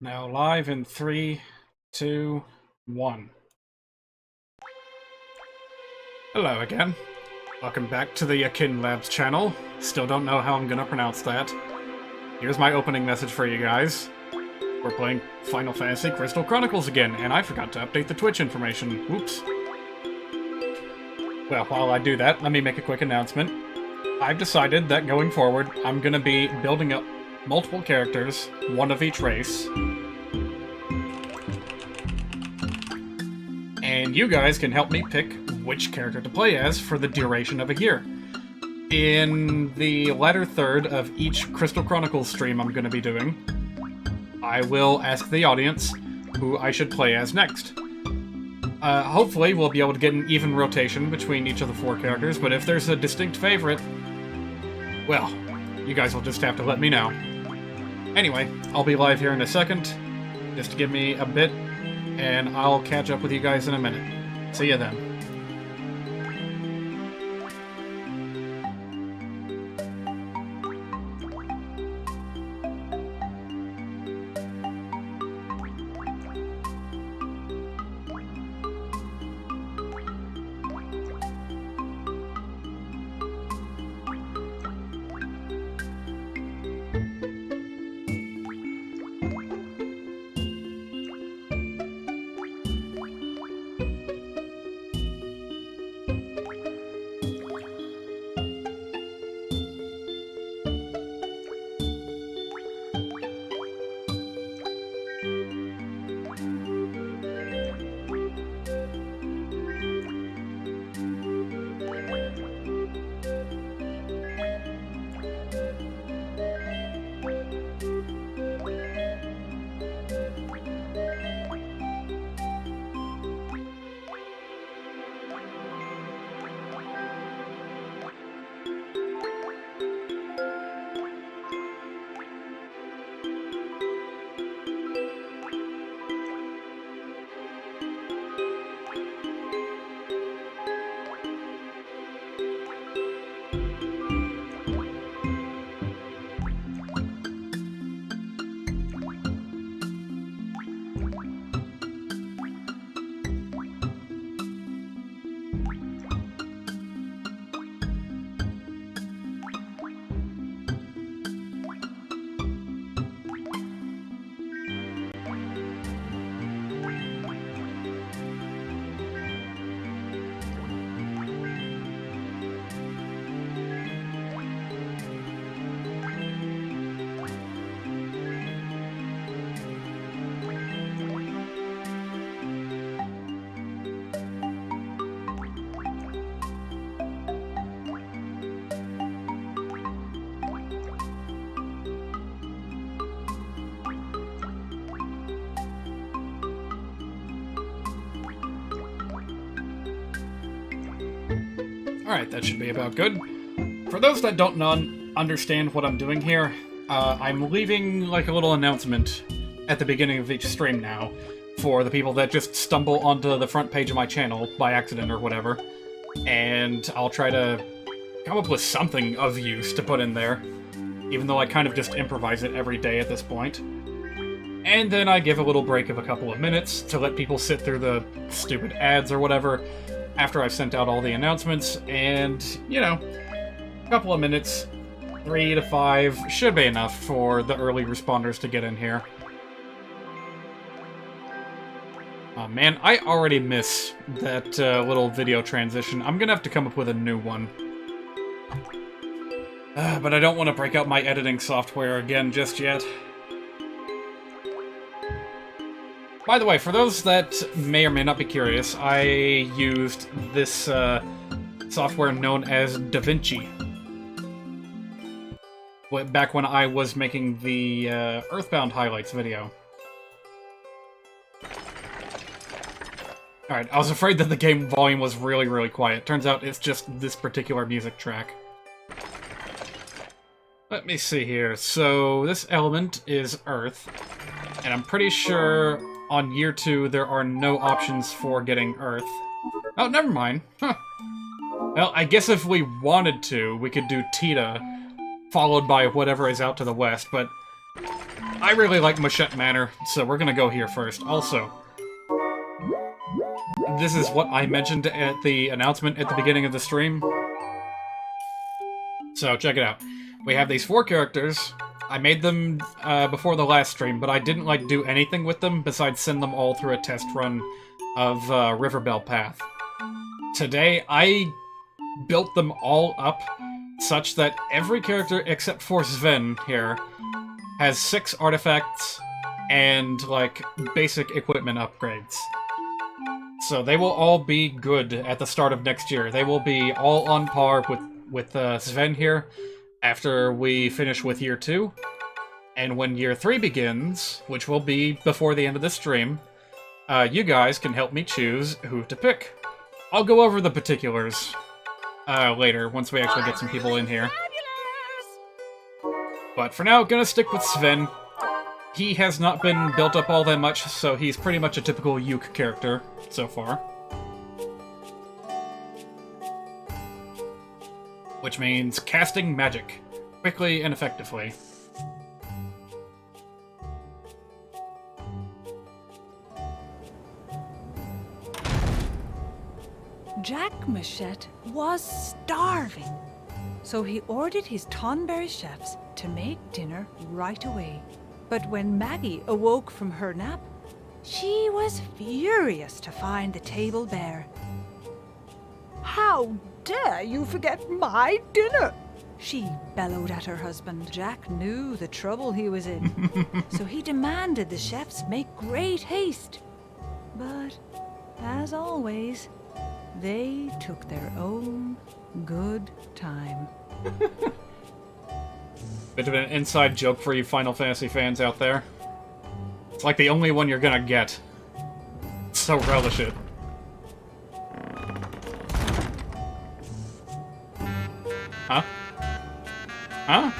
Now live in 3, 2, 1. Hello again. Welcome back to the achinlabs channel. Still don't know how I'm gonna pronounce that. Here's my opening message for you guys. We're playing Final Fantasy Crystal Chronicles again, and I forgot to update the Twitch information. Whoops. Well, while I do that, let me make a quick announcement. I've decided that going forward, I'm gonna be building up multiple characters, one of each race. And you guys can help me pick which character to play as for the duration of a year. In the latter third of each Crystal Chronicles stream I'm going to be doing, I will ask the audience who I should play as next. Hopefully we'll be able to get an even rotation between each of the 4 characters, but if there's a distinct favorite, well, you guys will just have to let me know. Anyway, I'll be live here in a second. Just give me a bit, and I'll catch up with you guys in a minute. See you then. Alright, that should be about good. For those that don't understand what I'm doing here, I'm leaving like a little announcement at the beginning of each stream now for the people that just stumble onto the front page of my channel by accident or whatever. And I'll try to come up with something of use to put in there, even though I kind of just improvise it every day at this point. And then I give a little break of a couple of minutes to let people sit through the stupid ads or whatever after I've sent out all the announcements, and, you know, a couple of minutes, 3 to 5, should be enough for the early responders to get in here. Oh man, I already miss that little video transition. I'm gonna have to come up with a new one. But I don't want to break out my editing software again just yet. By the way, for those that may or may not be curious, I used this software known as DaVinci back when I was making the Earthbound highlights video. Alright, I was afraid that the game volume was really, really quiet. Turns out it's just this particular music track. Let me see here. So, this element is Earth, and I'm pretty sure on year 2 there are no options for getting Earth. Oh, never mind. Huh. Well, I guess if we wanted to, we could do Tita, followed by whatever is out to the west, but I really like Machete Manor, so we're gonna go here first. Also, this is what I mentioned at the announcement at the beginning of the stream. So, check it out. We have these 4 characters. I made them before the last stream, but I didn't, like, do anything with them besides send them all through a test run of Riverbank path. Today, I built them all up such that every character except for Sven here has 6 artifacts and, like, basic equipment upgrades. So they will all be good at the start of next year. They will be all on par with Sven here after we finish with Year 2. And when Year 3 begins, which will be before the end of this stream, you guys can help me choose who to pick. I'll go over the particulars later, once we actually get some people in here. But for now, gonna stick with Sven. He has not been built up all that much, so he's pretty much a typical Uke character so far. Which means casting magic, quickly and effectively. Jack Machete was starving, so he ordered his Tonberry chefs to make dinner right away. But when Maggie awoke from her nap, she was furious to find the table bare. "How dare you forget my dinner?" she bellowed at her husband. Jack knew the trouble he was in, so he demanded the chefs make great haste. But, as always, they took their own good time. Bit of an inside joke for you Final Fantasy fans out there. It's like the only one you're gonna get. So relish it. Huh? Huh?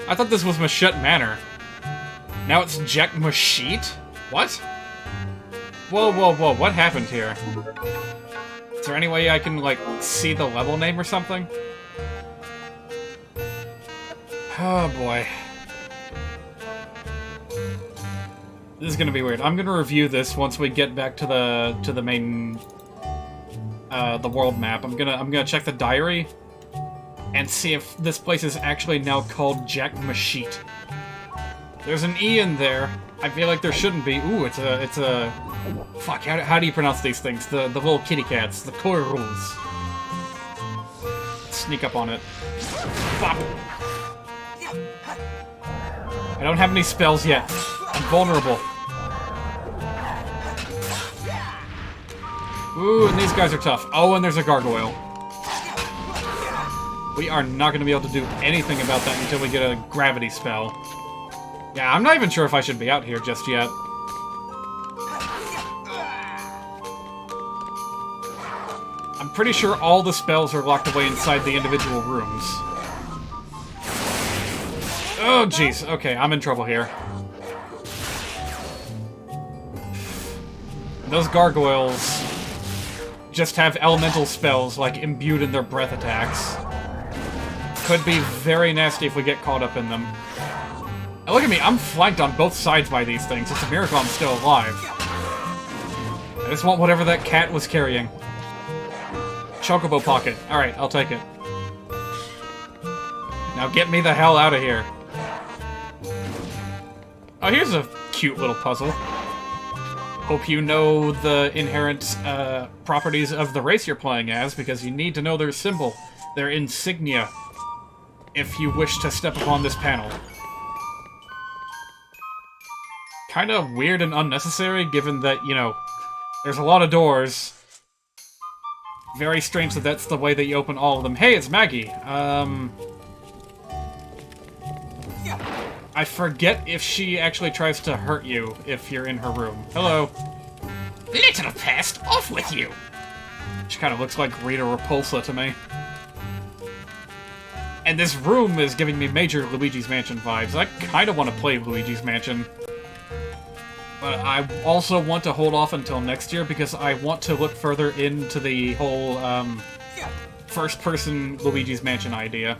I thought this was Machete Manor. Now it's Jack Machete? What? Whoa, whoa, whoa, what happened here? Is there any way I can, like, see the level name or something? Oh boy. This is gonna be weird. I'm gonna review this once we get back to the main the world map. I'm gonna check the diary and see if this place is actually now called Jack Machete. There's an E in there. I feel like there shouldn't be. Ooh, it's a fuck, how do you pronounce these things? The little kitty cats, the rules. Sneak up on it. Bop. I don't have any spells yet. I'm vulnerable. Ooh, and these guys are tough. Oh, and there's a gargoyle. We are not going to be able to do anything about that until we get a gravity spell. Yeah, I'm not even sure if I should be out here just yet. I'm pretty sure all the spells are locked away inside the individual rooms. Oh, jeez. Okay, I'm in trouble here. Those gargoyles just have elemental spells, like, imbued in their breath attacks. Could be very nasty if we get caught up in them. And look at me, I'm flanked on both sides by these things. It's a miracle I'm still alive. I just want whatever that cat was carrying. Chocobo pocket. Alright, I'll take it. Now get me the hell out of here. Oh, here's a cute little puzzle. Hope you know the inherent properties of the race you're playing as, because you need to know their symbol, their insignia, if you wish to step upon this panel. Kinda weird and unnecessary, given that, you know, there's a lot of doors. Very strange that that's the way that you open all of them. Hey, it's Maggie! I forget if she actually tries to hurt you if you're in her room. Hello. Little pest, off with you! She kind of looks like Rita Repulsa to me. And this room is giving me major Luigi's Mansion vibes. I kind of want to play Luigi's Mansion. But I also want to hold off until next year because I want to look further into the whole, first-person Luigi's Mansion idea.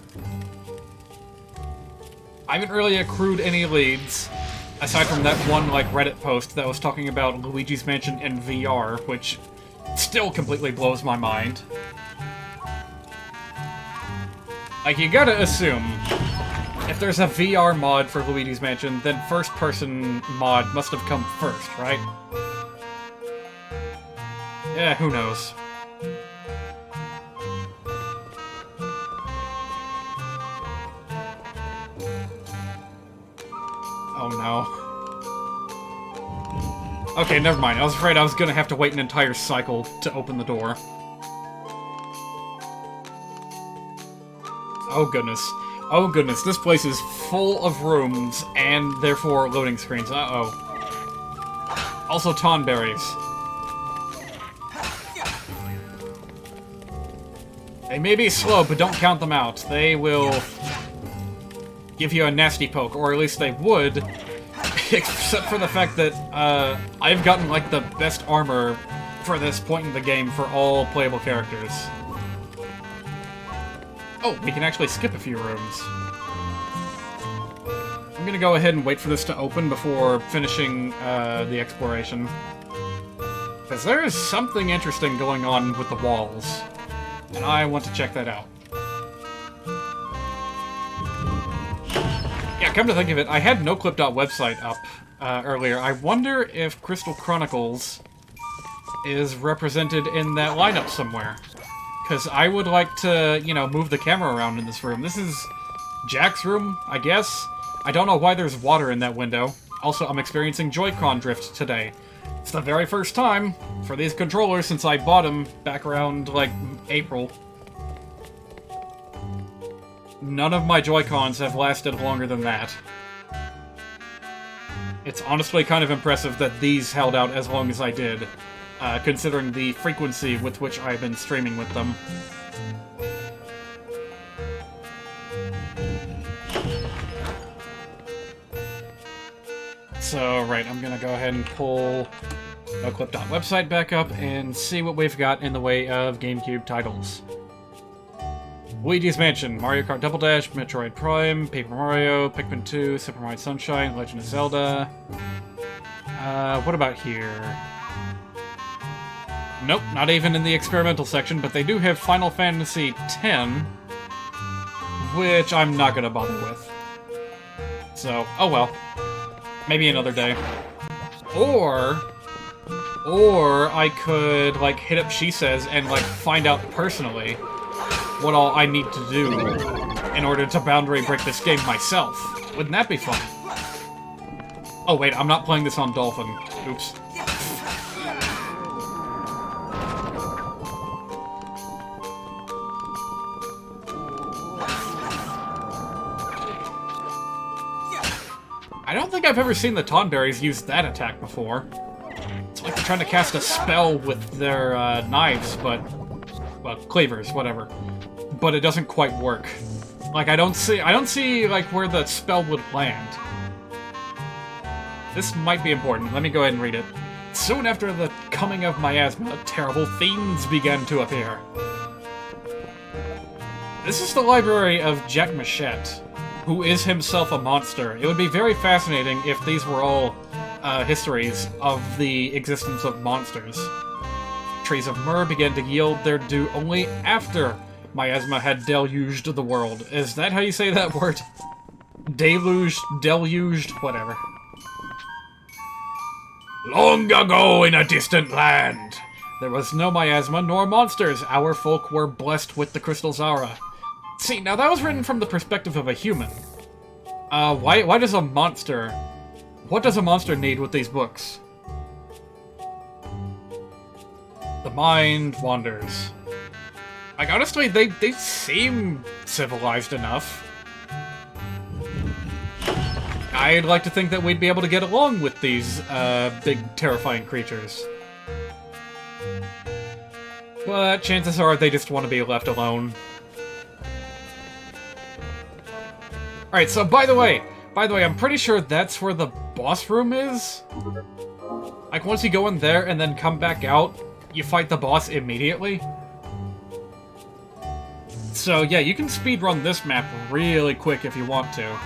I haven't really accrued any leads, Aside from that one, like, Reddit post that was talking about Luigi's Mansion in VR, which still completely blows my mind. Like, you gotta assume, if there's a VR mod for Luigi's Mansion, then first-person mod must have come first, right? Yeah, who knows. Oh no. Okay, never mind. I was afraid I was gonna have to wait an entire cycle to open the door. Oh goodness. Oh goodness, this place is full of rooms, and therefore loading screens. Uh-oh. Also tonberries. They may be slow, but don't count them out. They will give you a nasty poke, or at least they would, except for the fact that I've gotten, like, the best armor for this point in the game for all playable characters. Oh, we can actually skip a few rooms. I'm gonna go ahead and wait for this to open before finishing the exploration. Because there is something interesting going on with the walls, and I want to check that out. Yeah, come to think of it, I had noclip.website up earlier. I wonder if Crystal Chronicles is represented in that lineup somewhere. Because I would like to, you know, move the camera around in this room. This is Jack's room, I guess. I don't know why there's water in that window. Also, I'm experiencing Joy-Con drift today. It's the very first time for these controllers since I bought them back around, like, April. None of my Joy-Cons have lasted longer than that. It's honestly kind of impressive that these held out as long as I did, considering the frequency with which I've been streaming with them. So, right, I'm gonna go ahead and pull noclip.website back up and see what we've got in the way of GameCube titles. Luigi's Mansion, Mario Kart Double Dash, Metroid Prime, Paper Mario, Pikmin 2, Super Mario Sunshine, Legend of Zelda. What about here? Nope, not even in the experimental section, but they do have Final Fantasy X, which I'm not gonna bother with. So, oh well. Maybe another day. Or I could, like, hit up She Says and, like, find out personally what all I need to do in order to boundary break this game myself. Wouldn't that be fun? Oh wait, I'm not playing this on Dolphin. Oops. I don't think I've ever seen the Tonberries use that attack before. It's like they're trying to cast a spell with their knives, but... well, cleavers, whatever. But it doesn't quite work. Like, I don't see, like, where the spell would land. This might be important. Let me go ahead and read it. Soon after the coming of miasma, terrible fiends began to appear. This is the library of Jack Machete, who is himself a monster. It would be very fascinating if these were all histories of the existence of monsters. Trees of myrrh began to yield their due only after miasma had deluged the world. Is that how you say that word? Deluged? Deluged? Whatever. Long ago in a distant land, there was no miasma nor monsters. Our folk were blessed with the Crystal Zara. See, now that was written from the perspective of a human. Why does a monster... what does a monster need with these books? The mind wanders. Like, honestly, they seem civilized enough. I'd like to think that we'd be able to get along with these, big, terrifying creatures. But chances are they just want to be left alone. Alright, so by the way, I'm pretty sure that's where the boss room is. Like, once you go in there and then come back out, you fight the boss immediately. So yeah, you can speedrun this map really quick if you want to.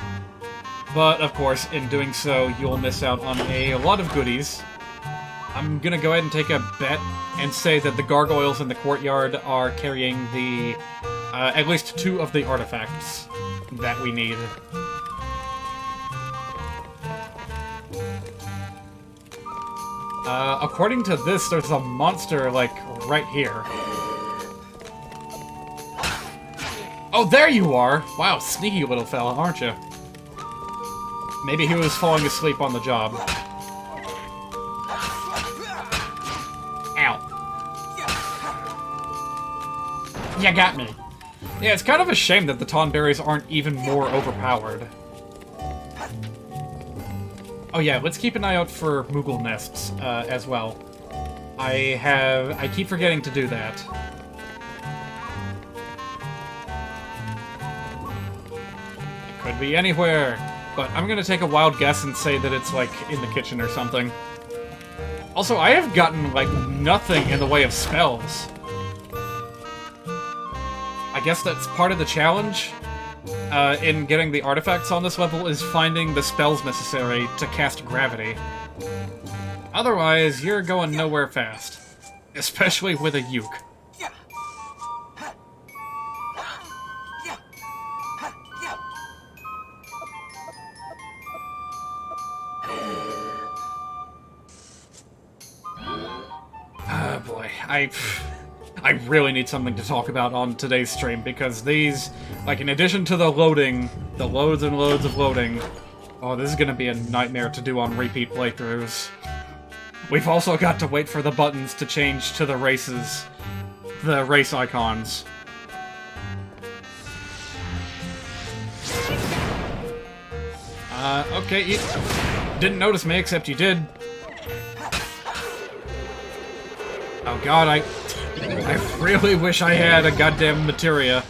But, of course, in doing so, you'll miss out on a lot of goodies. I'm gonna go ahead and take a bet and say that the gargoyles in the courtyard are carrying the, at least 2 of the artifacts that we need. According to this, there's a monster, like, right here. Oh, there you are! Wow, sneaky little fella, aren't you? Maybe he was falling asleep on the job. Ow. You got me. Yeah, it's kind of a shame that the Tonberries aren't even more overpowered. Oh yeah, let's keep an eye out for Moogle nests, as well. I keep forgetting to do that. It could be anywhere, but I'm gonna take a wild guess and say that it's, like, in the kitchen or something. Also, I have gotten, like, nothing in the way of spells. I guess that's part of the challenge. In getting the artifacts on this level is finding the spells necessary to cast gravity. Otherwise, you're going nowhere fast. Especially with a uke. Oh boy, I really need something to talk about on today's stream, because these, like, in addition to the loading, the loads and loads of loading, oh, this is gonna be a nightmare to do on repeat playthroughs. We've also got to wait for the buttons to change to the races, the race icons. Okay, you didn't notice me, except you did. Oh god, I really wish I had a goddamn materia.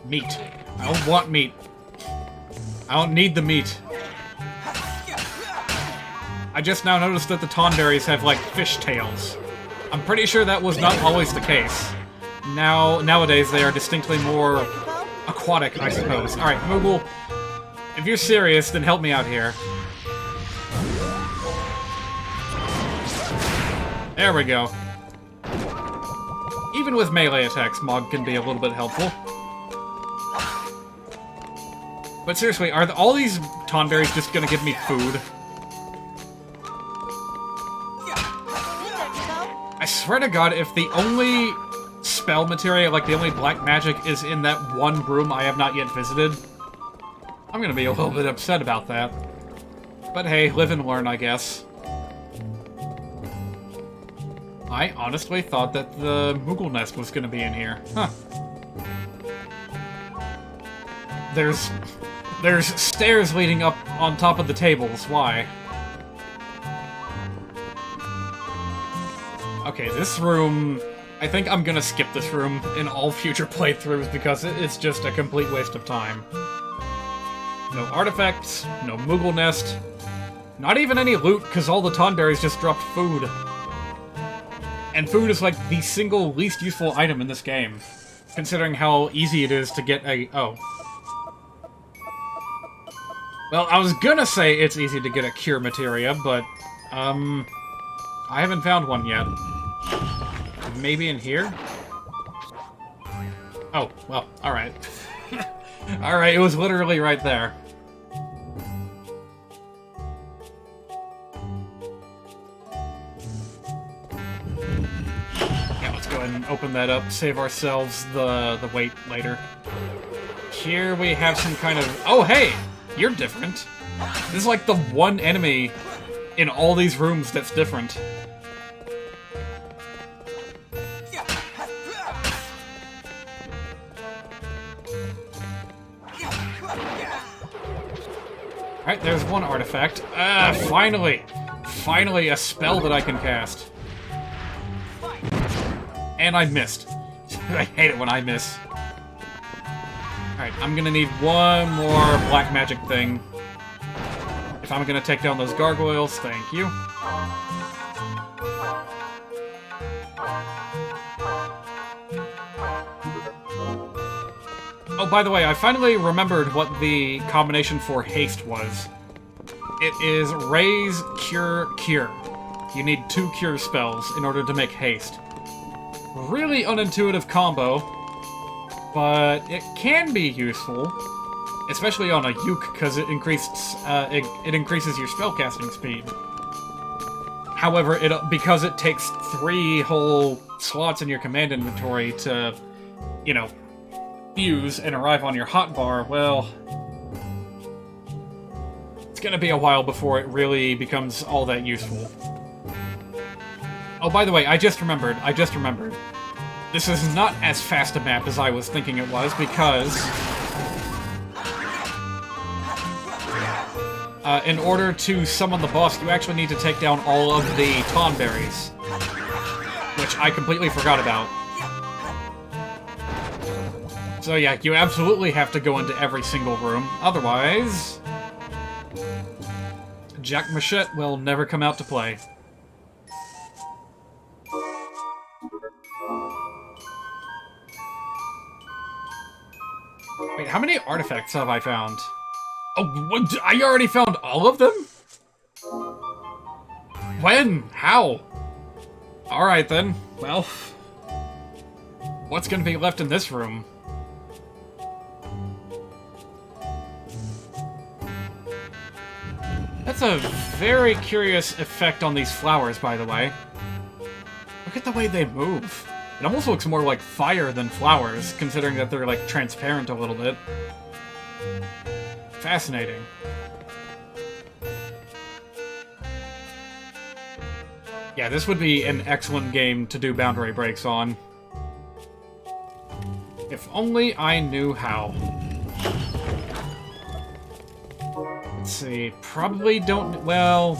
Meat. I don't want meat. I don't need the meat. I just now noticed that the Tonberries have, like, fish tails. I'm pretty sure that was not always the case. Nowadays they are distinctly more aquatic, I suppose. Alright, Moogle, if you're serious, then help me out here. There we go. Even with melee attacks, Mog can be a little bit helpful. But seriously, are all these Tonberries just gonna give me food? I swear to god, if the only spell materia, like the only black magic, is in that one room I have not yet visited, I'm gonna be a little bit upset about that. But hey, live and learn, I guess. I honestly thought that the Moogle nest was gonna be in here. Huh. There's stairs leading up on top of the tables. Why? Okay, this room... I think I'm gonna skip this room in all future playthroughs because it's just a complete waste of time. No artifacts, no Moogle nest, not even any loot because all the Tonberries just dropped food. And food is like the single least useful item in this game, considering how easy it is to get a... oh. Well, I was gonna say it's easy to get a cure materia, but, I haven't found one yet. Maybe in here? Oh, well, alright. Alright, it was literally right there. Yeah, let's go ahead and open that up, save ourselves the wait later. Here we have some kind of... oh, hey! You're different. This is like the one enemy in all these rooms that's different. Alright, there's one artifact. Finally! Finally a spell that I can cast. And I missed. I hate it when I miss. Alright, I'm gonna need one more black magic thing. If I'm gonna take down those gargoyles, thank you. Oh, by the way, I finally remembered what the combination for haste was. It is Raise, Cure, Cure. You need 2 cure spells in order to make haste. Really unintuitive combo, but it can be useful, especially on a Uke, because it increases your spellcasting speed. However, because it takes 3 whole slots in your command inventory to, you know, fuse and arrive on your hotbar, well, it's gonna be a while before it really becomes all that useful. Oh, by the way, I just remembered. This is not as fast a map as I was thinking it was, because in order to summon the boss, you actually need to take down all of the Tonberries, which I completely forgot about. So yeah, you absolutely have to go into every single room, otherwise Jack Machete will never come out to play. Wait, how many artifacts have I found? Oh, what? I already found all of them? When? How? Alright then. Well, what's gonna be left in this room? That's a very curious effect on these flowers, by the way. Look at the way they move. It almost looks more like fire than flowers, considering that they're, like, transparent a little bit. Fascinating. Yeah, this would be an excellent game to do boundary breaks on. If only I knew how. Let's see, probably don't... well,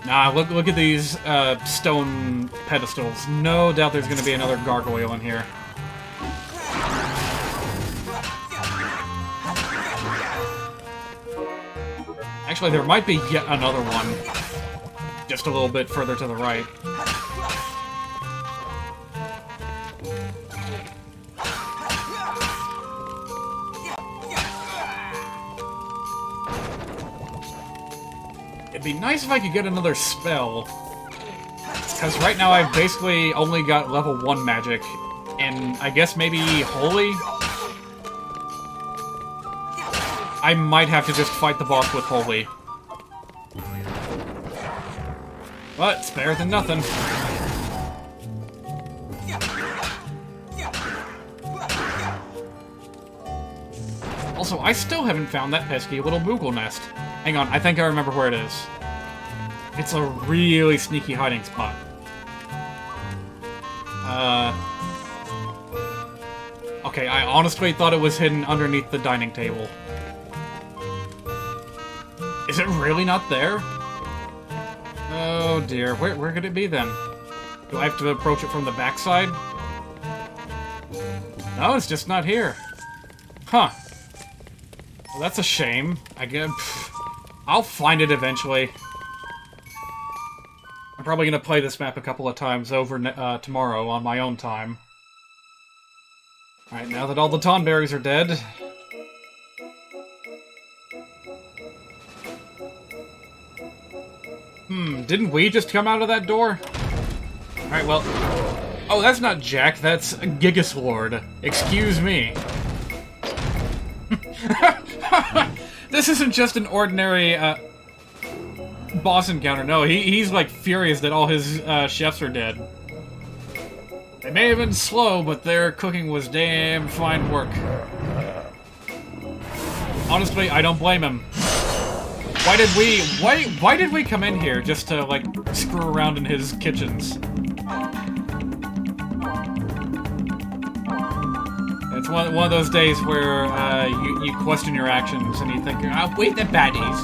Nah, look at these stone pedestals. No doubt there's gonna be another gargoyle in here. Actually, there might be yet another one. Just a little bit further to the right. It'd be nice if I could get another spell. Because right now I've basically only got level 1 magic. And I guess maybe Holy? I might have to just fight the boss with Holy. But it's better than nothing. Also, I still haven't found that pesky little Moogle nest. Hang on, I think I remember where it is. It's a really sneaky hiding spot. Okay, I honestly thought it was hidden underneath the dining table. Is it really not there? Oh dear, where could it be then? Do I have to approach it from the backside? No, it's just not here. Huh. Well, that's a shame. I guess... I'll find it eventually. I'm probably gonna play this map a couple of times over tomorrow on my own time. Alright, now that all the Tonberries are dead... didn't we just come out of that door? Alright, well... Oh, that's not Jack, that's Gigaslord. Excuse me. This isn't just an ordinary, boss encounter. No, he's, like, furious that all his, chefs are dead. They may have been slow, but their cooking was damn fine work. Honestly, I don't blame him. Why did we come in here just to, like, screw around in his kitchens? It's one of those days where you question your actions and you think, oh, wait, the baddies.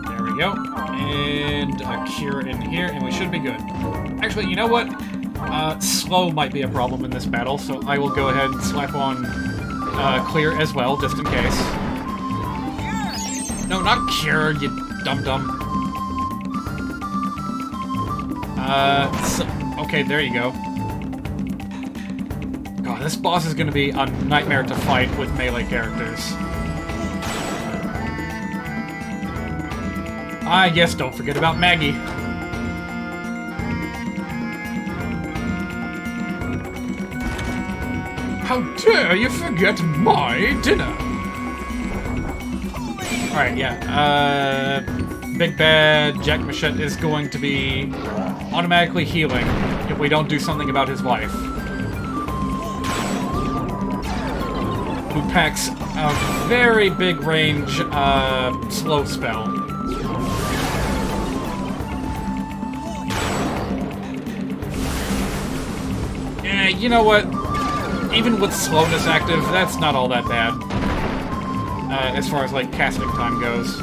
There we go. And a cure in here, and we should be good. Actually, you know what? Slow might be a problem in this battle, so I will go ahead and slap on clear as well, just in case. No, not cure, you dum-dum. Okay, there you go. God, this boss is going to be a nightmare to fight with melee characters. Ah, yes, don't forget about Maggie. How dare you forget my dinner? Alright, yeah, Big Bad Jack Machete is going to be automatically healing if we don't do something about his wife. Who packs a very big range, slow spell. Yeah, you know what? Even with slowness active, that's not all that bad. As far as, like, casting time goes.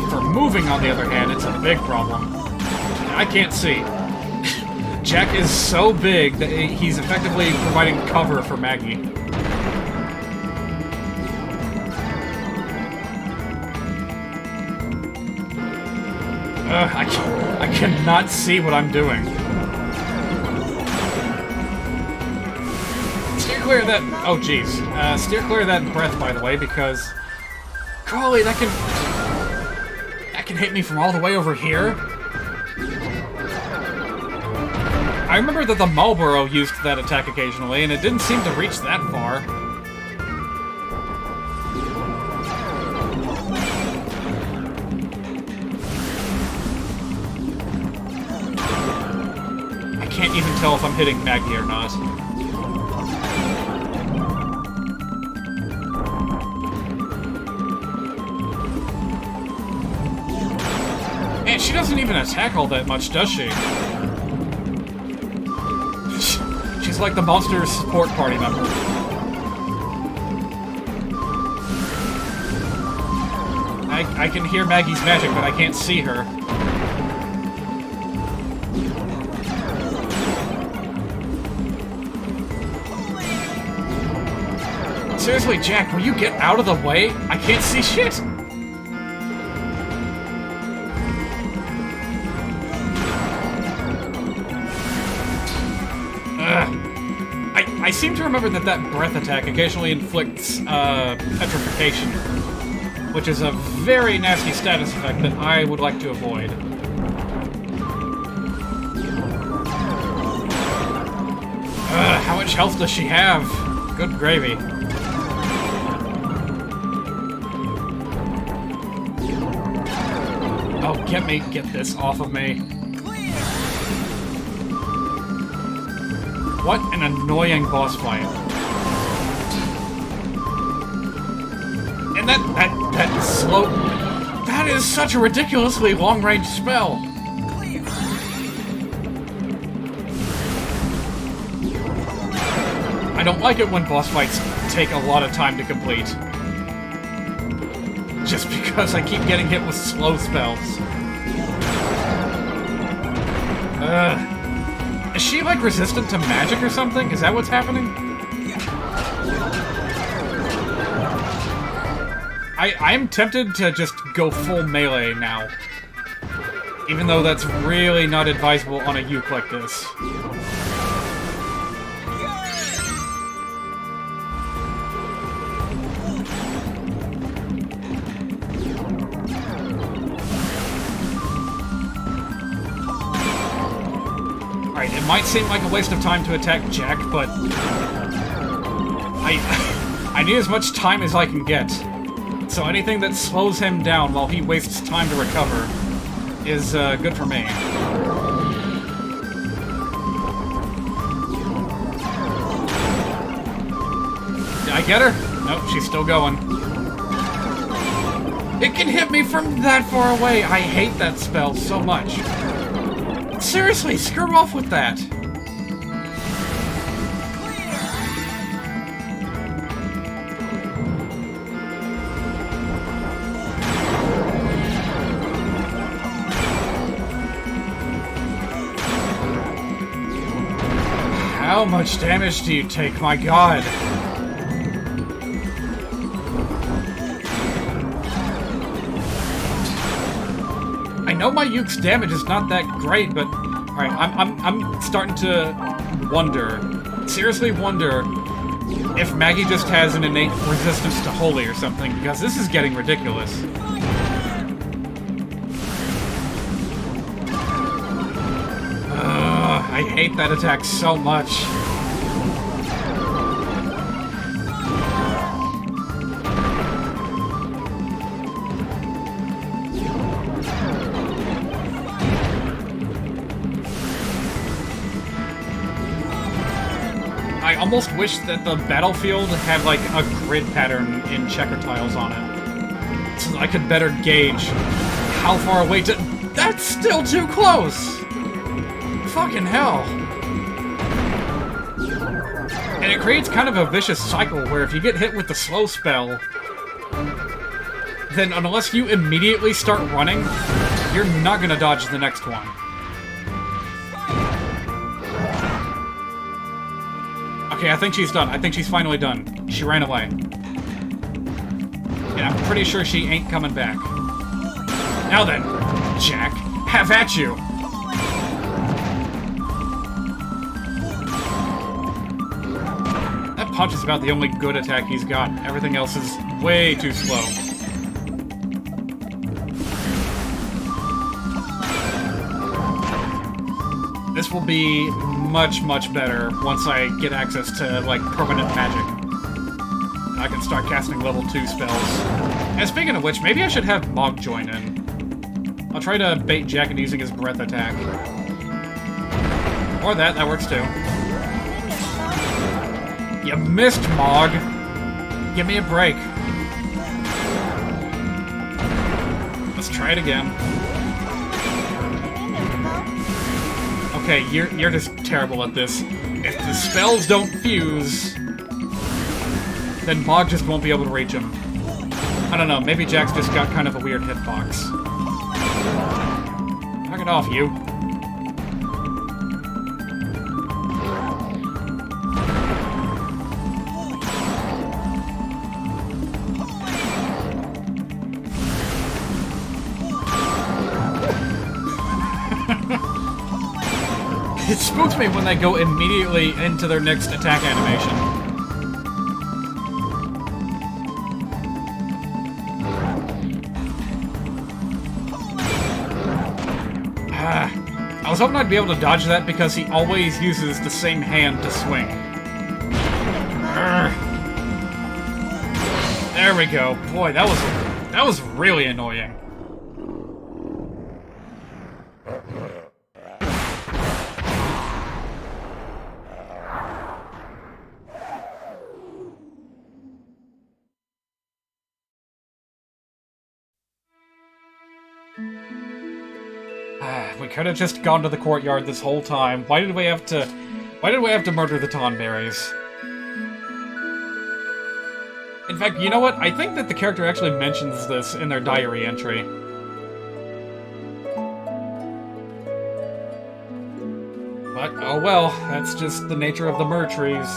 For moving, on the other hand, it's a big problem. I can't see. Jack is so big that he's effectively providing cover for Maggie. I cannot see what I'm doing. Steer clear of that... Oh, jeez. Steer clear of that breath, by the way, because... Golly, that can hit me from all the way over here. I remember that the Marlboro used that attack occasionally, and it didn't seem to reach that far. I can't even tell if I'm hitting Maggie or not. And she doesn't even attack all that much, does she? She's like the monster's support party member. I can hear Maggie's magic, but I can't see her. Seriously, Jack, will you get out of the way? I can't see shit! I seem to remember that breath attack occasionally inflicts petrification, which is a very nasty status effect that I would like to avoid. How much health does she have? Good gravy. Oh, get this off of me. What an annoying boss fight. And that slow... That is such a ridiculously long-range spell. I don't like it when boss fights take a lot of time to complete. Just because I keep getting hit with slow spells. Is she, like, resistant to magic or something? Is that what's happening? I'm tempted to just go full melee now. Even though that's really not advisable on a uke like this. It might seem like a waste of time to attack Jack, but I need as much time as I can get. So anything that slows him down while he wastes time to recover is good for me. Did I get her? Nope, she's still going. It can hit me from that far away. I hate that spell so much. Seriously, screw off with that! How much damage do you take, my god? I know my uke's damage is not that great, but alright, I'm starting to wonder seriously wonder if Maggie just has an innate resistance to holy or something, because this is getting ridiculous. I hate that attack so much. I almost wish that the battlefield had, like, a grid pattern in checker tiles on it, so that I could better gauge how far away to... That's still too close! Fucking hell. And it creates kind of a vicious cycle where if you get hit with the slow spell, then unless you immediately start running, you're not gonna dodge the next one. Okay, I think she's done. I think she's finally done. She ran away. And I'm pretty sure she ain't coming back. Now then, Jack, have at you! That punch is about the only good attack he's got. Everything else is way too slow. This will be much, much better once I get access to, like, permanent magic. And I can start casting level 2 spells. And speaking of which, maybe I should have Mog join in. I'll try to bait Jack into using his breath attack. Or that works too. You missed, Mog! Give me a break. Let's try it again. Okay, you're just terrible at this. If the spells don't fuse, then Mog just won't be able to reach him. I don't know, maybe Jack's just got kind of a weird hitbox. Knock it off, you. It spooks me when they go immediately into their next attack animation. I was hoping I'd be able to dodge that because he always uses the same hand to swing. There we go. Boy, that was really annoying. We could have just gone to the courtyard this whole time. Why did we have to murder the Tonberries? In fact, you know what? I think that the character actually mentions this in their diary entry. But, oh well, that's just the nature of the Mer trees.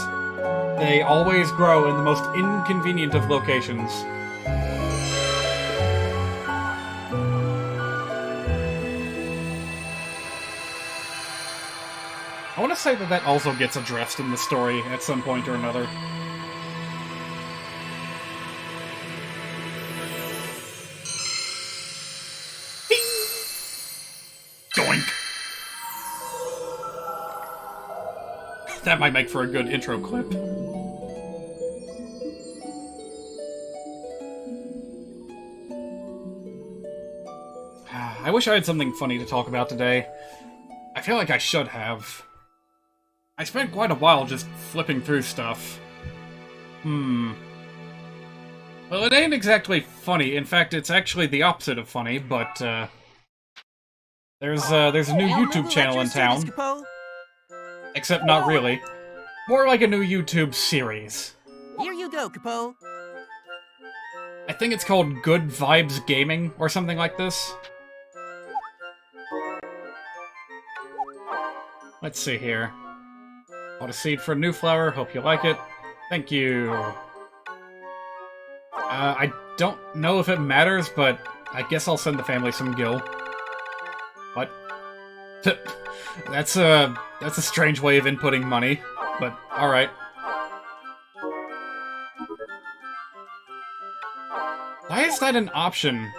They always grow in the most inconvenient of locations. I want to say that also gets addressed in the story at some point or another. Doink! That might make for a good intro clip. I wish I had something funny to talk about today. I feel like I should have. I spent quite a while just flipping through stuff. Well, it ain't exactly funny. In fact, it's actually the opposite of funny, but, there's a new YouTube channel in town. Except not really. More like a new YouTube series. Here you go, Capo. I think it's called Good Vibes Gaming, or something like this. Let's see here. Bought a seed for a new flower, hope you like it. Thank you. I don't know if it matters, but I guess I'll send the family some gil. What? That's a strange way of inputting money. but alright. Why is that an option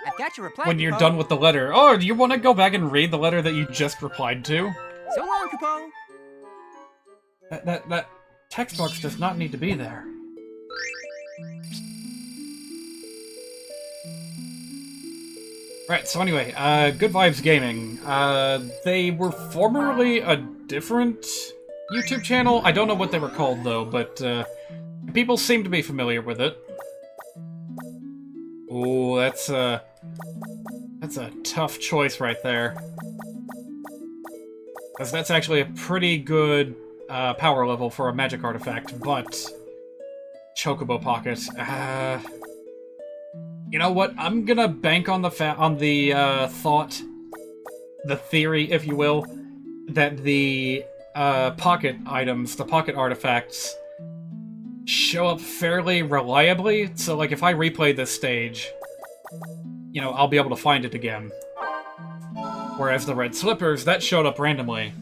I've got your reply, when you're Kupo. done with the letter? Oh, do you want to go back and read the letter that you just replied to? So long, Kupo. That text box does not need to be there. Right, so anyway, Good Vibes Gaming. They were formerly a different YouTube channel. I don't know what they were called, though, but people seem to be familiar with it. Ooh, that's a tough choice right there. Because that's actually a pretty good power level for a magic artifact, but Chocobo Pocket. You know what? I'm gonna bank on the thought, the theory, if you will, that the pocket items, the pocket artifacts, show up fairly reliably. So, like, if I replay this stage, you know, I'll be able to find it again. Whereas the red slippers, that showed up randomly.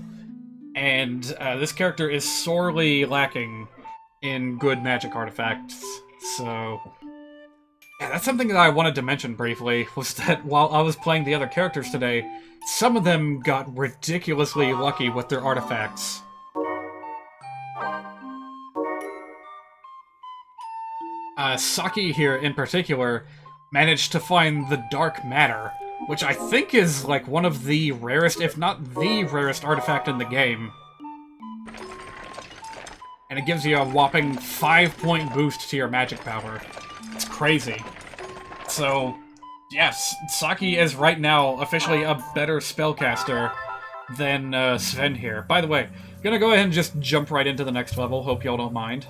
And this character is sorely lacking in good magic artifacts, so... Yeah, that's something that I wanted to mention briefly, was that while I was playing the other characters today, some of them got ridiculously lucky with their artifacts. Saki here, in particular, managed to find the Dark Matter, which I think is, like, one of the rarest, if not the rarest artifact in the game. And it gives you a whopping 5-point boost to your magic power. It's crazy. So, yes, Saki is right now officially a better spellcaster than Sven here. By the way, gonna go ahead and just jump right into the next level, hope y'all don't mind.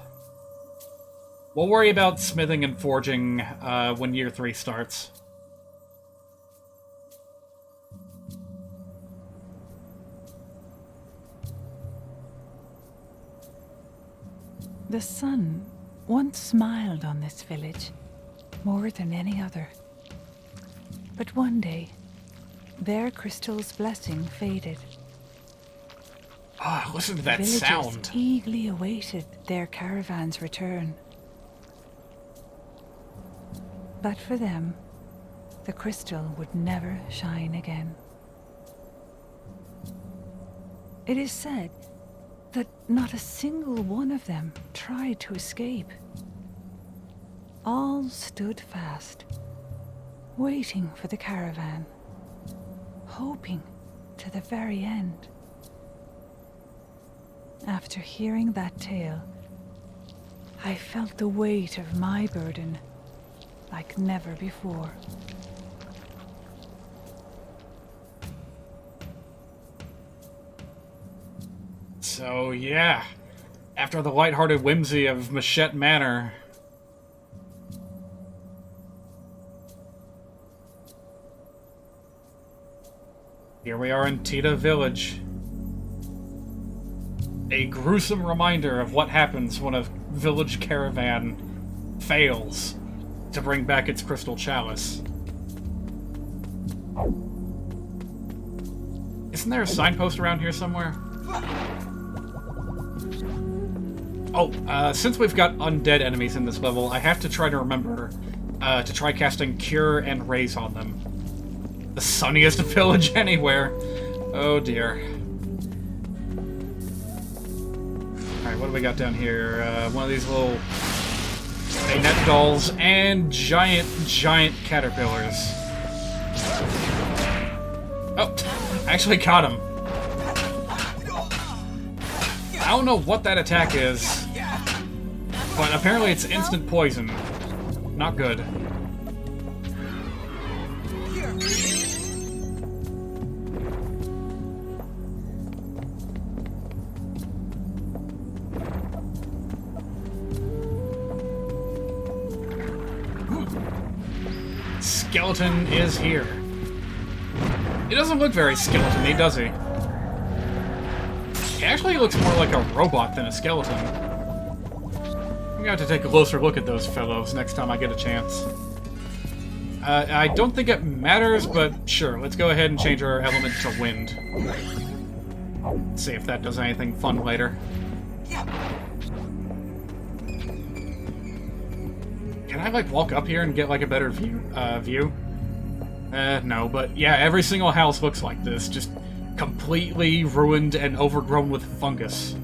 We'll worry about smithing and forging when Year 3 starts. The sun once smiled on this village more than any other. But one day, their crystal's blessing faded. Ah, listen to that Villagers sound. eagerly awaited their caravan's return. But for them, the crystal would never shine again. It is said that not a single one of them tried to escape. All stood fast, waiting for the caravan, hoping to the very end. After hearing that tale, I felt the weight of my burden like never before. So, yeah. After the lighthearted whimsy of Machete Manor... here we are in Tita Village. A gruesome reminder of what happens when a village caravan fails to bring back its crystal chalice. Isn't there a signpost around here somewhere? Oh, since we've got undead enemies in this level, I have to try to remember to try casting Cure and Raise on them. The sunniest village anywhere. Oh dear. Alright, what do we got down here? One of these little bayonet dolls and giant caterpillars. Oh, I actually caught him. I don't know what that attack is, but apparently it's instant poison. Not good. Skeleton is here. He doesn't look very skeleton-y, does he? He actually looks more like a robot than a skeleton. I'm gonna have to take a closer look at those fellows next time I get a chance. I don't think it matters, but sure, let's go ahead and change our element to wind. See if that does anything fun later. Can I, like, walk up here and get, like, a better view? No, but yeah, every single house looks like this, just completely ruined and overgrown with fungus.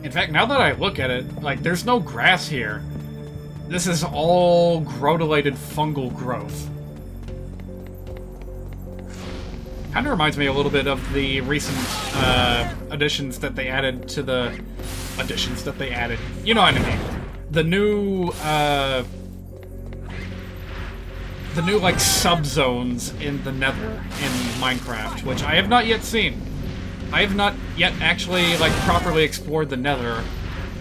In fact, now that I look at it, like, there's no grass here. This is all growth-related fungal growth. Kind of reminds me a little bit of the recent additions that they added to the... Additions that they added. You know what I mean. The new, like, subzones in the Nether in Minecraft, which I have not yet seen. I have not yet actually, like, properly explored the Nether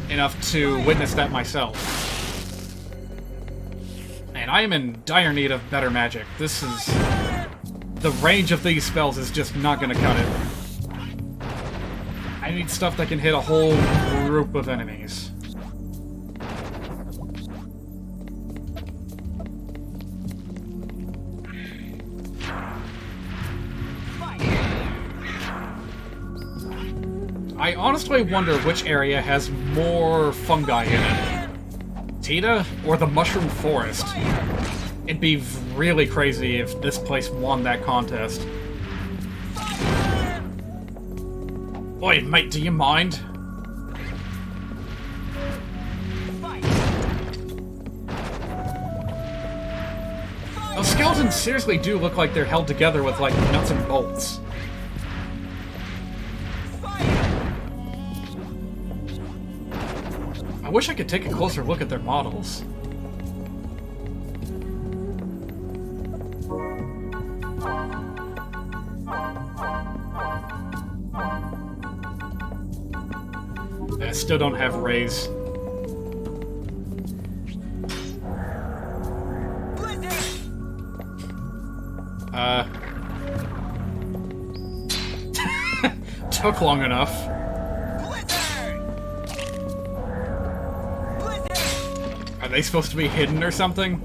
enough to witness that myself. And I am in dire need of better magic. This is... The range of these spells is just not gonna cut it. I need stuff that can hit a whole group of enemies. I honestly wonder which area has more fungi in it. Tita or the Mushroom Forest? It'd be really crazy if this place won that contest. Oi, mate, do you mind? Those skeletons seriously do look like they're held together with, like, nuts and bolts. I wish I could take a closer look at their models. I still don't have rays. Took long enough. Are they supposed to be hidden or something?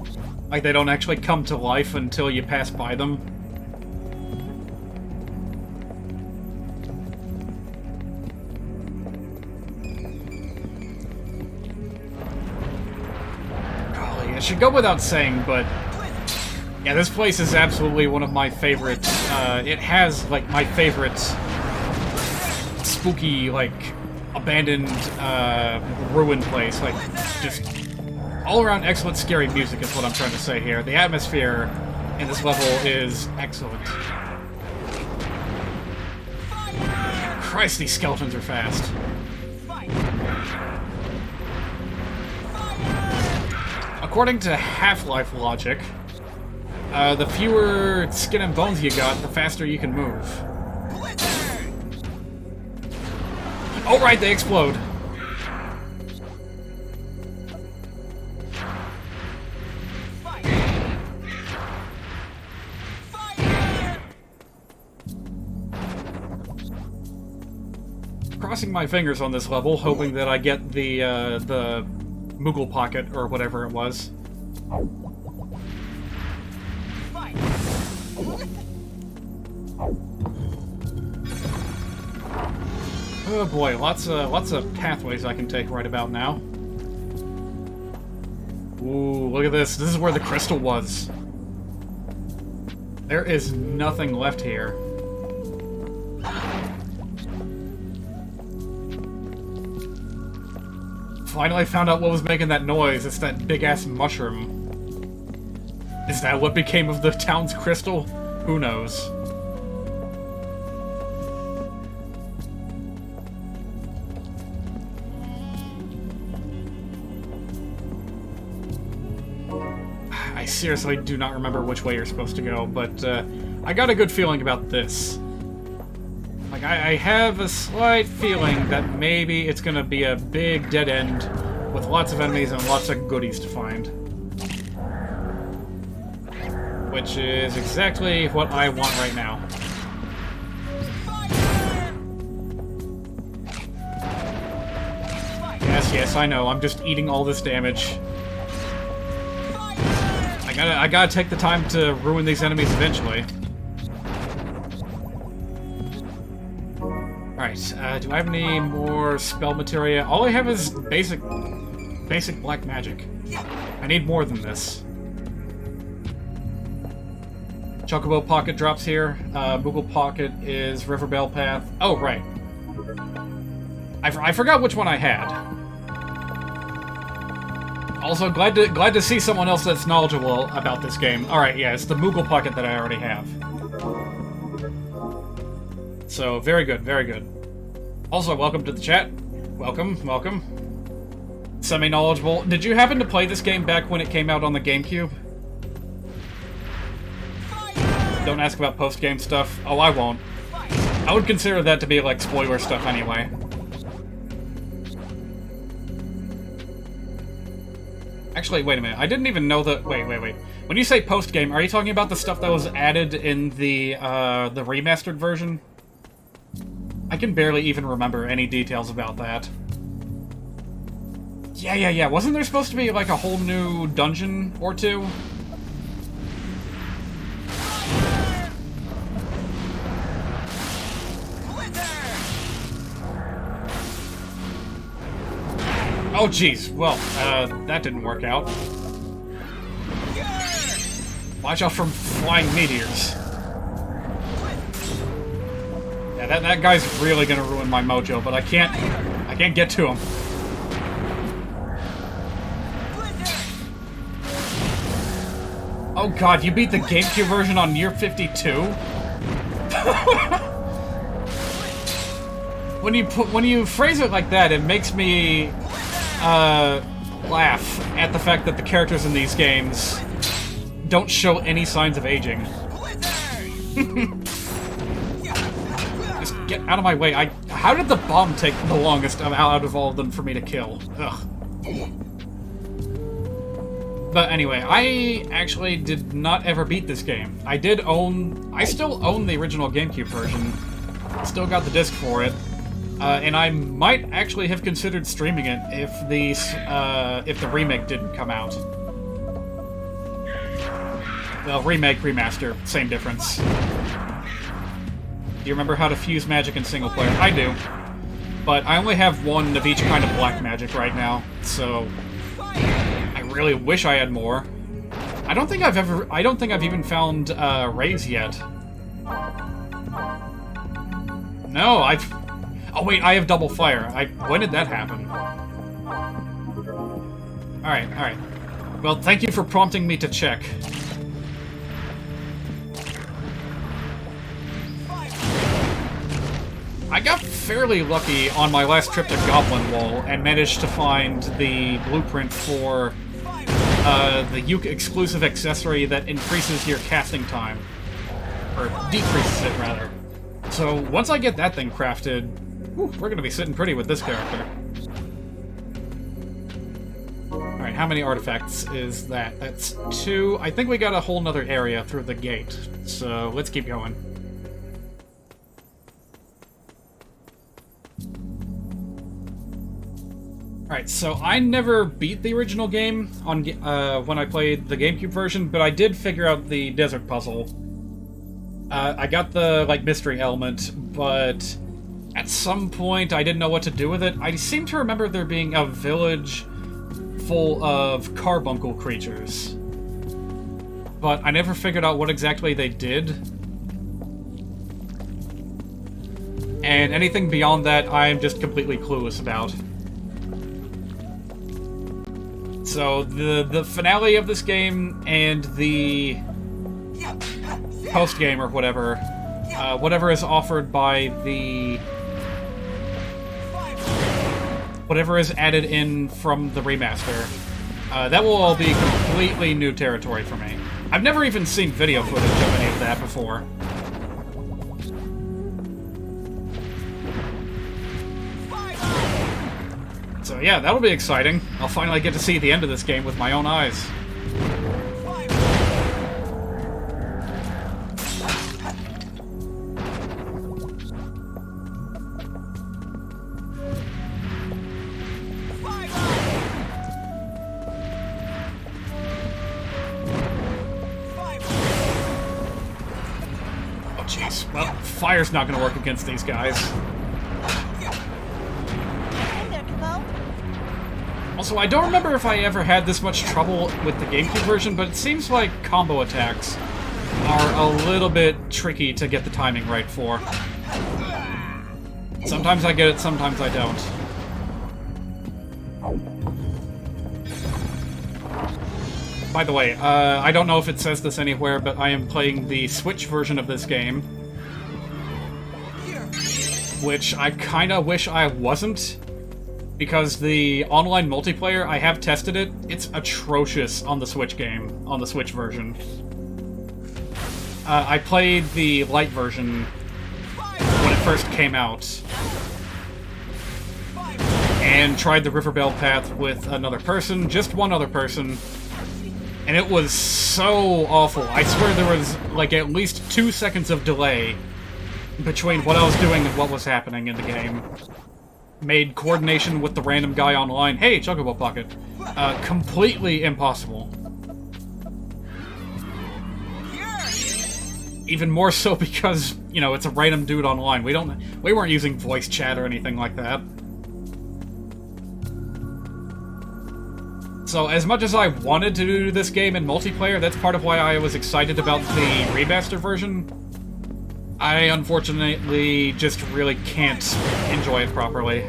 Like they don't actually come to life until you pass by them? Golly, it should go without saying, but... yeah, this place is absolutely one of my favorites. It has, like, my favorite spooky, like, abandoned, ruined place. Like, just all-around excellent scary music is what I'm trying to say here. The atmosphere in this level is excellent. Christ, these skeletons are fast. According to Half-Life logic, the fewer skin and bones you got, the faster you can move. Oh right, they explode. Crossing my fingers on this level, hoping that I get the Moogle Pocket, or whatever it was. Oh boy, lots of pathways I can take right about now. Ooh, look at this. This is where the crystal was. There is nothing left here. Finally found out what was making that noise. It's that big-ass mushroom. Is that what became of the town's crystal? Who knows? I seriously do not remember which way you're supposed to go, but I got a good feeling about this. Like, I have a slight feeling that maybe it's gonna be a big dead end with lots of enemies and lots of goodies to find. Which is exactly what I want right now. Yes, I know, I'm just eating all this damage. I gotta take the time to ruin these enemies eventually. Alright, do I have any more spell materia? All I have is basic black magic. I need more than this. Chocobo Pocket drops here. Moogle Pocket is Riverbank Path. Oh, right. I forgot which one I had. Also, glad to see someone else that's knowledgeable about this game. Alright, yeah, it's the Moogle Pocket that I already have. So, very good, very good. Also, welcome to the chat. Welcome, welcome. Semi-knowledgeable. Did you happen to play this game back when it came out on the GameCube? Don't ask about post-game stuff. Oh, I won't. I would consider that to be, like, spoiler stuff anyway. Actually, wait a minute. I didn't even know that... Wait. When you say post-game, are you talking about the stuff that was added in the remastered version? I can barely even remember any details about that. Yeah. Wasn't there supposed to be, like, a whole new dungeon or two? Oh, jeez. Well, that didn't work out. Watch out from flying meteors. Yeah, that guy's really gonna ruin my mojo, but I can't get to him. Oh god, you beat the GameCube version on year 52? When you phrase it like that, it makes me laugh at the fact that the characters in these games don't show any signs of aging. Just get out of my way. How did the bomb take the longest out of all of them for me to kill? Ugh. But anyway, I actually did not ever beat this game. I still own the original GameCube version. Still got the disc for it. And I might actually have considered streaming it if the remake didn't come out. Well, remake, remaster, same difference. Do you remember how to fuse magic in single player? I do. But I only have one of each kind of black magic right now, so I really wish I had more. I don't think I've even found Rays yet. No, oh wait, I have double fire. When did that happen? Alright. Well, thank you for prompting me to check. I got fairly lucky on my last trip to Goblin Wall and managed to find the blueprint for the Uke exclusive accessory that increases your casting time. Or decreases it, rather. So, once I get that thing crafted, we're gonna be sitting pretty with this character. Alright, how many artifacts is that? That's 2. I think we got a whole nother area through the gate, so let's keep going. Alright, so I never beat the original game on when I played the GameCube version, but I did figure out the desert puzzle. I got the, mystery element, but at some point I didn't know what to do with it. I seem to remember there being a village full of carbuncle creatures, but I never figured out what exactly they did. And anything beyond that, I'm just completely clueless about. So, the finale of this game and the post-game or whatever, whatever is offered by the... whatever is added in from the remaster, that will all be completely new territory for me. I've never even seen video footage of any of that before. So yeah, that'll be exciting. I'll finally get to see the end of this game with my own eyes. Oh jeez, well, fire's not gonna work against these guys. Also, I don't remember if I ever had this much trouble with the GameCube version, but it seems like combo attacks are a little bit tricky to get the timing right for. Sometimes I get it, sometimes I don't. By the way, I don't know if it says this anywhere, but I am playing the Switch version of this game, which I kinda wish I wasn't, because the online multiplayer, I have tested it, it's atrocious on the Switch game, on the Switch version. I played the Lite version when it first came out, and tried the Riverbank path with another person, just one other person, and it was so awful. I swear there was, like, at least 2 seconds of delay between what I was doing and what was happening in the game. Made coordination with the random guy online, hey, Chocobo Pocket, completely impossible. Even more so because, you know, it's a random dude online. We weren't using voice chat or anything like that. So, as much as I wanted to do this game in multiplayer, that's part of why I was excited about the remaster version. I, unfortunately, just really can't enjoy it properly.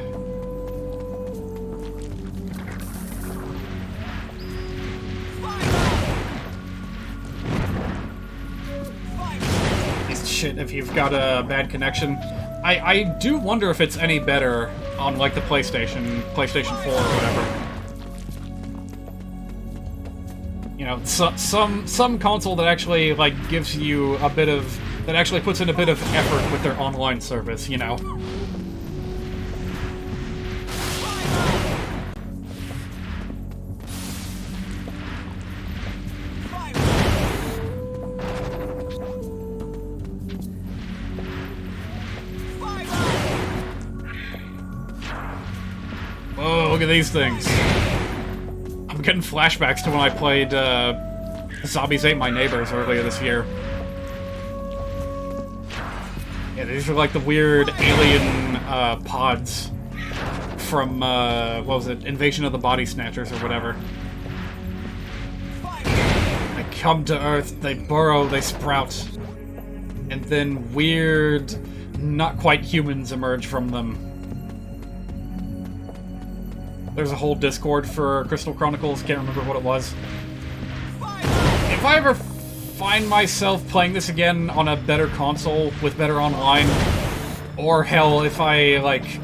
It's shit if you've got a bad connection. I do wonder if it's any better on, like, the PlayStation 4 or whatever. You know, some console that actually, like, gives you a bit of... that actually puts in a bit of effort with their online service, you know? Whoa, look at these things. I'm getting flashbacks to when I played Zombies Ate My Neighbors earlier this year. Yeah, these are like the weird alien pods from, what was it, Invasion of the Body Snatchers or whatever. They come to Earth, they burrow, they sprout, and then weird, not quite humans emerge from them. There's a whole Discord for Crystal Chronicles, can't remember what it was. If I ever find myself playing this again on a better console with better online, or hell, if I, like...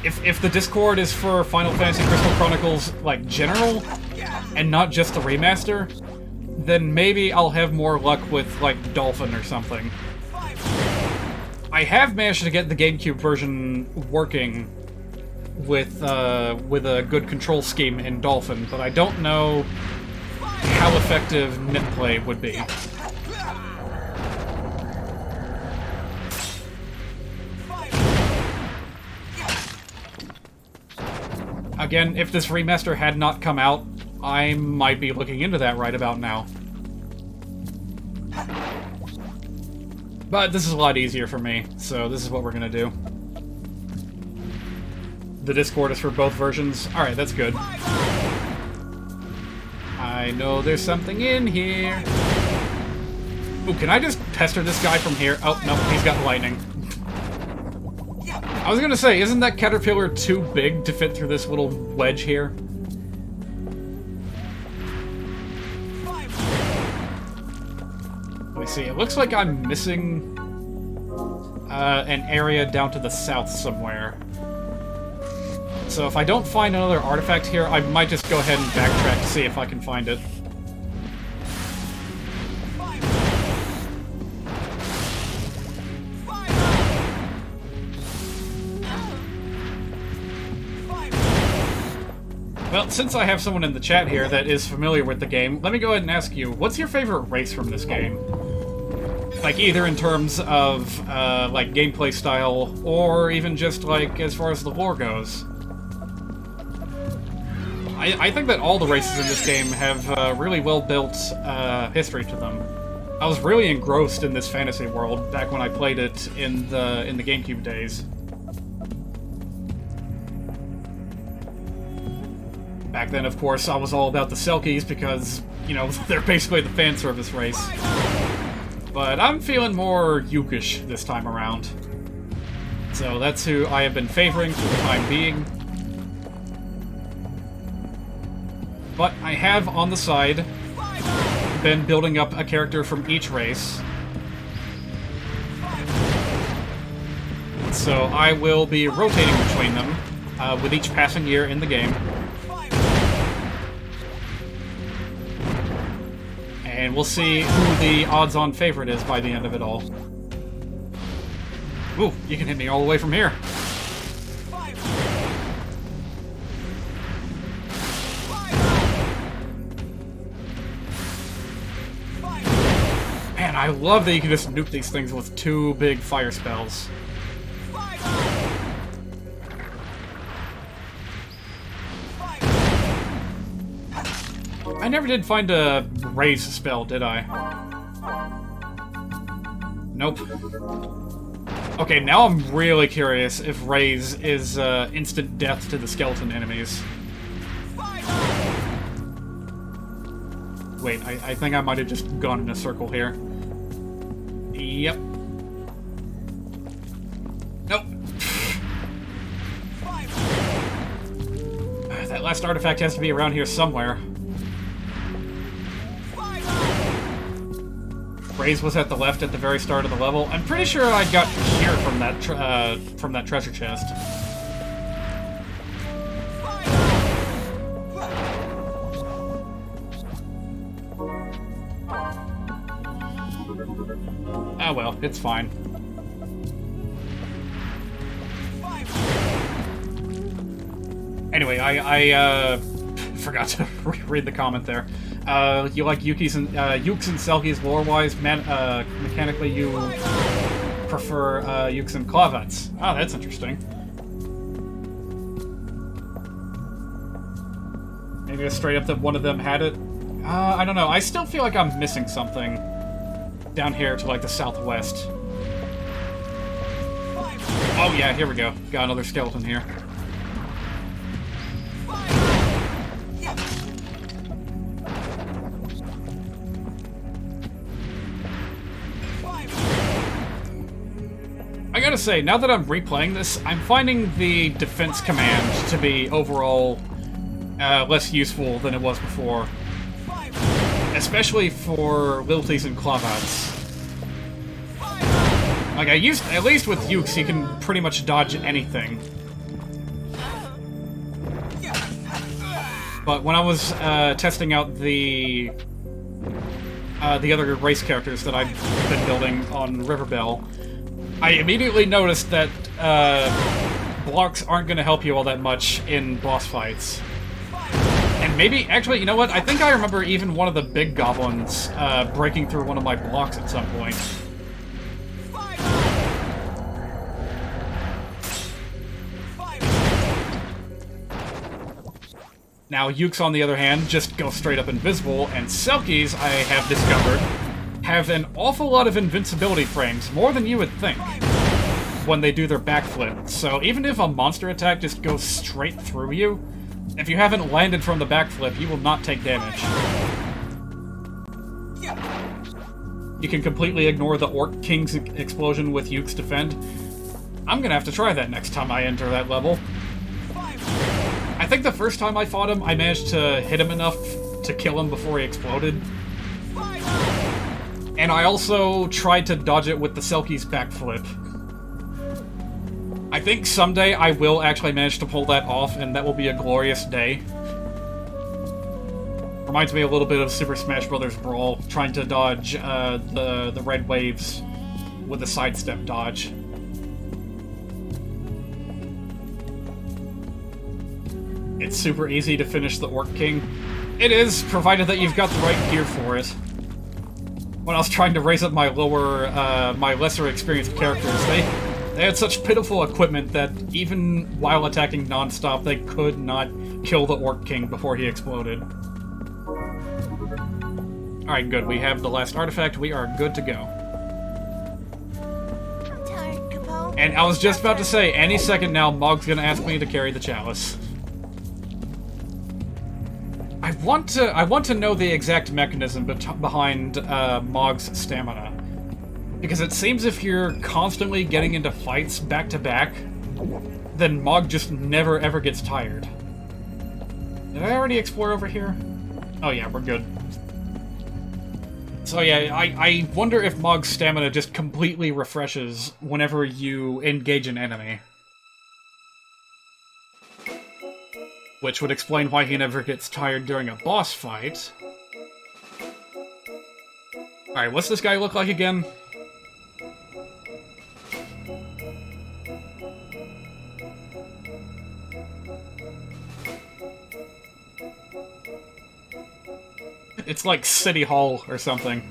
If the Discord is for Final Fantasy Crystal Chronicles, like, general, and not just the remaster, then maybe I'll have more luck with, like, Dolphin or something. I have managed to get the GameCube version working with a good control scheme in Dolphin, but I don't know how effective nip-play would be. Again, if this remaster had not come out, I might be looking into that right about now. But this is a lot easier for me, so this is what we're gonna do. The Discord is for both versions. Alright, that's good. I know there's something in here. Ooh, can I just pester this guy from here? Oh, no, he's got lightning. I was gonna say, isn't that caterpillar too big to fit through this little wedge here? Let me see, it looks like I'm missing an area down to the south somewhere. So if I don't find another artifact here, I might just go ahead and backtrack to see if I can find it. Well, since I have someone in the chat here that is familiar with the game, let me go ahead and ask you, what's your favorite race from this game? Like, either in terms of, like, gameplay style, or even just, like, as far as the lore goes. I think that all the races in this game have really well-built history to them. I was really engrossed in this fantasy world back when I played it in the GameCube days. Back then, of course, I was all about the Selkies because, you know, they're basically the fan service race. But I'm feeling more Yukish this time around. So that's who I have been favoring for the time being. But I have, on the side, been building up a character from each race. So I will be rotating between them with each passing year in the game. And we'll see who the odds-on favorite is by the end of it all. Ooh, you can hit me all the way from here. Man, I love that you can just nuke these things with 2 big fire spells. I never did find a raise spell, did I? Nope. Okay, now I'm really curious if raise is instant death to the skeleton enemies. Wait, I think I might have just gone in a circle here. Yep. Nope. That last artifact has to be around here somewhere. Raise was at the left at the very start of the level. I'm pretty sure I got here from that treasure chest. Ah well, it's fine. Anyway, I forgot to read the comment there. You like Yukes and Selkies lore-wise. Mechanically, you prefer Yukes and Clavats. Ah, that's interesting. Maybe it's straight up that one of them had it. I don't know. I still feel like I'm missing something down here to like the southwest. Oh yeah, here we go. Got another skeleton here. I gotta say, now that I'm replaying this, I'm finding the defense command to be overall less useful than it was before. Especially for Lilties and Clavats. Like, at least with Yukes, you can pretty much dodge anything. But when I was testing out the other race characters that I've been building on Riverbank, I immediately noticed that blocks aren't going to help you all that much in boss fights. And maybe, actually, you know what? I think I remember even one of the big goblins breaking through one of my blocks at some point. Now, Yukes, on the other hand, just go straight up invisible, and Selkies, I have discovered, have an awful lot of invincibility frames, more than you would think, when they do their backflip. So even if a monster attack just goes straight through you, if you haven't landed from the backflip, you will not take damage. You can completely ignore the Orc King's explosion with Yuke's defend. I'm gonna have to try that next time I enter that level. I think the first time I fought him, I managed to hit him enough to kill him before he exploded. And I also tried to dodge it with the Selkie's backflip. I think someday I will actually manage to pull that off, and that will be a glorious day. Reminds me a little bit of Super Smash Bros. Brawl, trying to dodge the red waves with a sidestep dodge. It's super easy to finish the Orc King. It is, provided that you've got the right gear for it. When I was trying to raise up my my lesser experienced characters, they had such pitiful equipment that even while attacking non-stop, they could not kill the Orc King before he exploded. Alright, good. We have the last artifact. We are good to go. And I was just about to say, any second now, Mog's gonna ask me to carry the chalice. I want to know the exact mechanism behind Mog's stamina. Because it seems if you're constantly getting into fights back to back, then Mog just never ever gets tired. Did I already explore over here? Oh yeah, we're good. So yeah, I wonder if Mog's stamina just completely refreshes whenever you engage an enemy. Which would explain why he never gets tired during a boss fight. Alright, what's this guy look like again? It's like City Hall or something.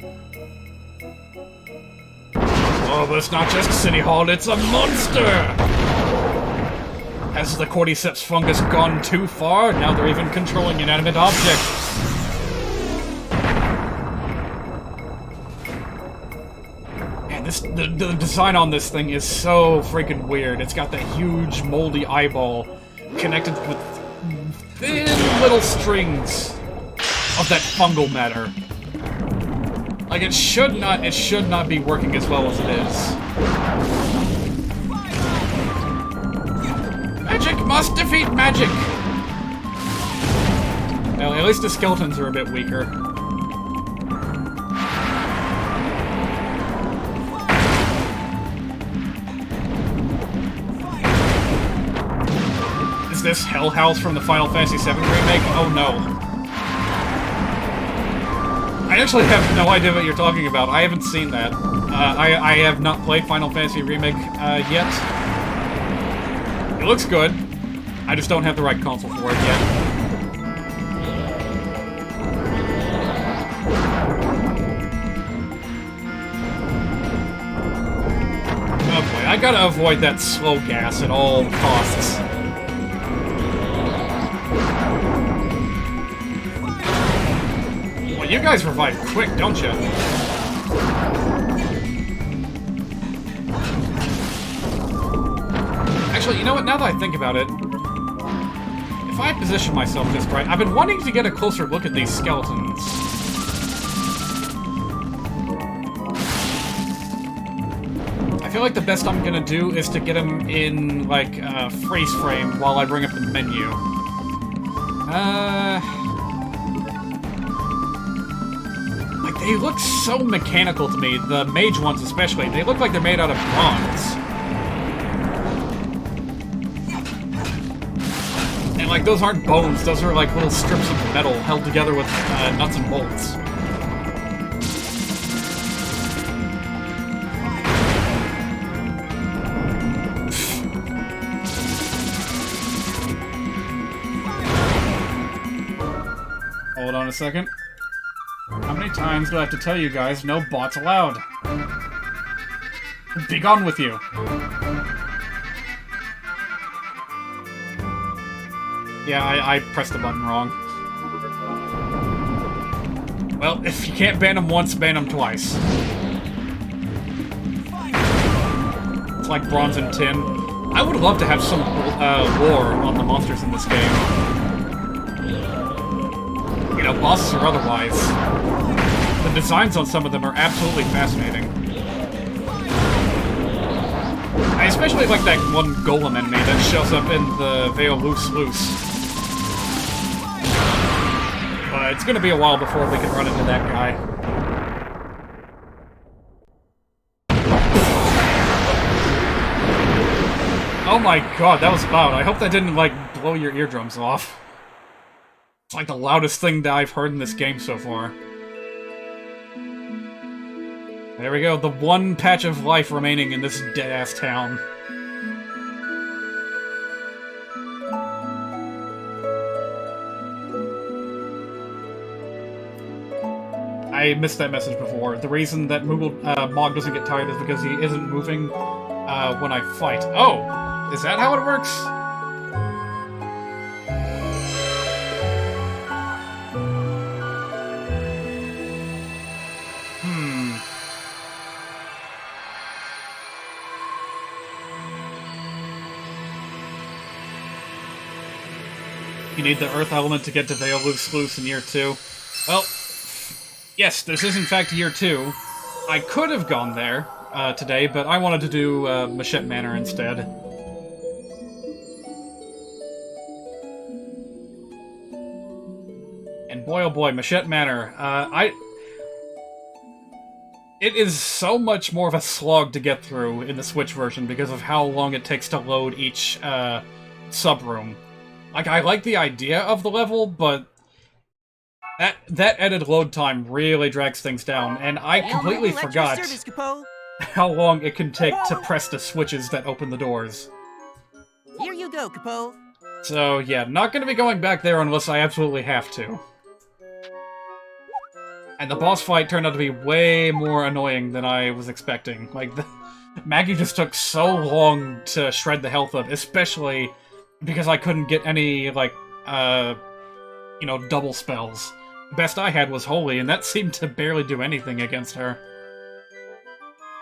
Oh, but it's not just City Hall, it's a monster! Has the cordyceps fungus gone too far? Now they're even controlling inanimate objects. Man, the design on this thing is so freaking weird. It's got that huge moldy eyeball connected with thin little strings of that fungal matter. Like, it should not be working as well as it is. Magic must defeat magic! Well, at least the skeletons are a bit weaker. Is this Hell House from the Final Fantasy VII Remake? Oh no. I actually have no idea what you're talking about. I haven't seen that. I have not played Final Fantasy Remake yet. It looks good. I just don't have the right console for it yet. Oh boy, I gotta avoid that slow gas at all costs. You guys revive quick, don't you? Actually, you know what? Now that I think about it, if I position myself just right, I've been wanting to get a closer look at these skeletons. I feel like the best I'm gonna do is to get them in, like, freeze frame while I bring up the menu. They look so mechanical to me, the mage ones especially. They look like they're made out of bronze. And like, those aren't bones, those are like little strips of metal held together with nuts and bolts. Hold on a second. How many times do I have to tell you guys, no bots allowed? Be gone with you. Yeah, I pressed the button wrong. Well, if you can't ban them once, ban them twice. It's like bronze and tin. I would love to have some lore on the monsters in this game. You know, bosses or otherwise. The designs on some of them are absolutely fascinating. I especially like that one golem enemy that shows up in the Veil Loose. But it's gonna be a while before we can run into that guy. Oh my god, that was loud. I hope that didn't, like, blow your eardrums off. It's like the loudest thing that I've heard in this game so far. There we go, the one patch of life remaining in this dead-ass town. I missed that message before. The reason that Mog doesn't get tired is because he isn't moving when I fight. Oh! Is that how it works? You need the earth element to get to Veilloose in year 2. Well, yes, this is in fact year 2. I could have gone there today, but I wanted to do Machete Manor instead. And boy oh boy, Machete Manor. It is so much more of a slog to get through in the Switch version because of how long it takes to load each sub-room. Like, I like the idea of the level, but that added load time really drags things down, and I completely forgot how long it can take to press the switches that open the doors. Here you go, Capo. So, yeah, not gonna be going back there unless I absolutely have to. And the boss fight turned out to be way more annoying than I was expecting. Like, Maggie just took so long to shred the health of, especially because I couldn't get any, like, you know, double spells. The best I had was Holy, and that seemed to barely do anything against her.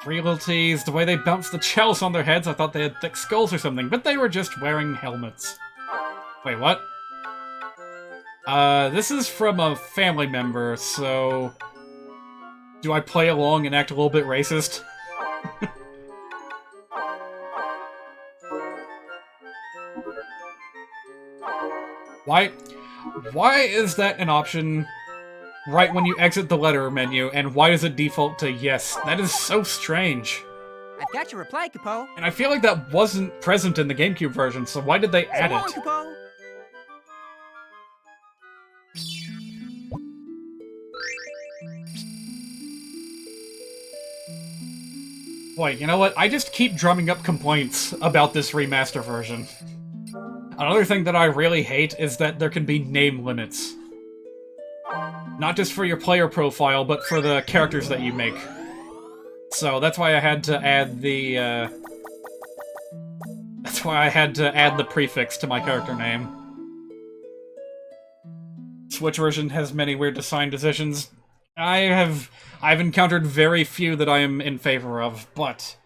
Realties, the way they bounced the chalice on their heads, I thought they had thick skulls or something, but they were just wearing helmets. Wait, what? This is from a family member, so... Do I play along and act a little bit racist? Why is that an option right when you exit the letter menu, and why does it default to yes? That is so strange. I've got your reply, Capo. And I feel like that wasn't present in the GameCube version, so why did they add it? Capo. Boy, you know what? I just keep drumming up complaints about this remaster version. Another thing that I really hate is that there can be name limits. Not just for your player profile, but for the characters that you make. So that's why I had to add the, That's why I had to add the prefix to my character name. Switch version has many weird design decisions. I've encountered very few that I am in favor of, but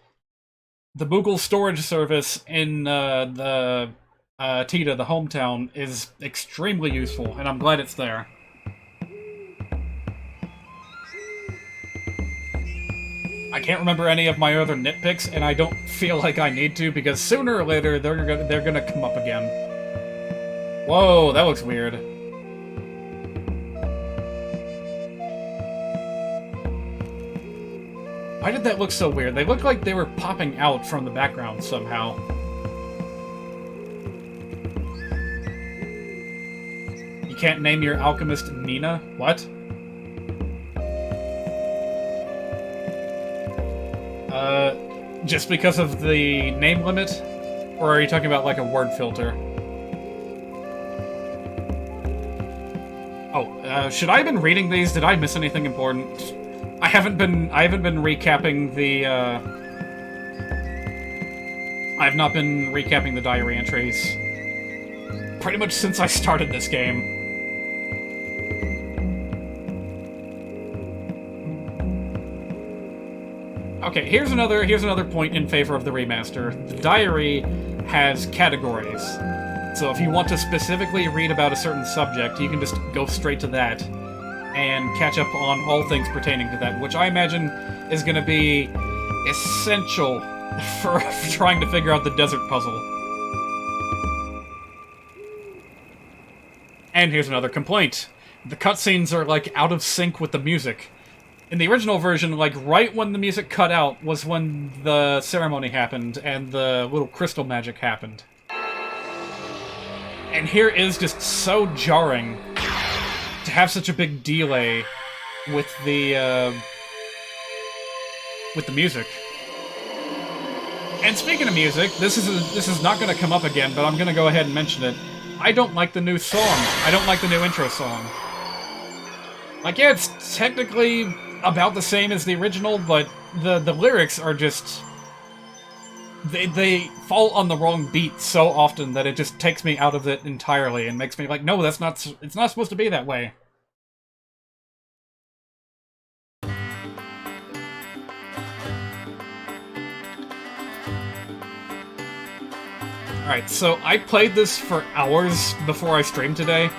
the Google storage service in the Tita, the hometown, is extremely useful, and I'm glad it's there. I can't remember any of my other nitpicks, and I don't feel like I need to, because sooner or later they're gonna come up again. Whoa, that looks weird. Why did that look so weird? They looked like they were popping out from the background somehow. You can't name your alchemist Nina? What? Just because of the name limit? Or are you talking about, like, a word filter? Oh, should I have been reading these? Did I miss anything important? I haven't been recapping the, I have not been recapping the diary entries pretty much since I started this game. Okay, here's another point in favor of the remaster. The diary has categories. So if you want to specifically read about a certain subject, you can just go straight to that and catch up on all things pertaining to that, which I imagine is going to be essential for trying to figure out the desert puzzle. And here's another complaint. The cutscenes are, like, out of sync with the music. In the original version, like, right when the music cut out was when the ceremony happened and the little crystal magic happened. And here is just so jarring to have such a big delay with the music. And speaking of music, this is not going to come up again, but I'm going to go ahead and mention it. I don't like the new song. I don't like the new intro song. Like, yeah, it's technically about the same as the original, but the lyrics are just... They fall on the wrong beat so often that it just takes me out of it entirely and makes me like, no, it's not supposed to be that way. Alright, so I played this for hours before I streamed today.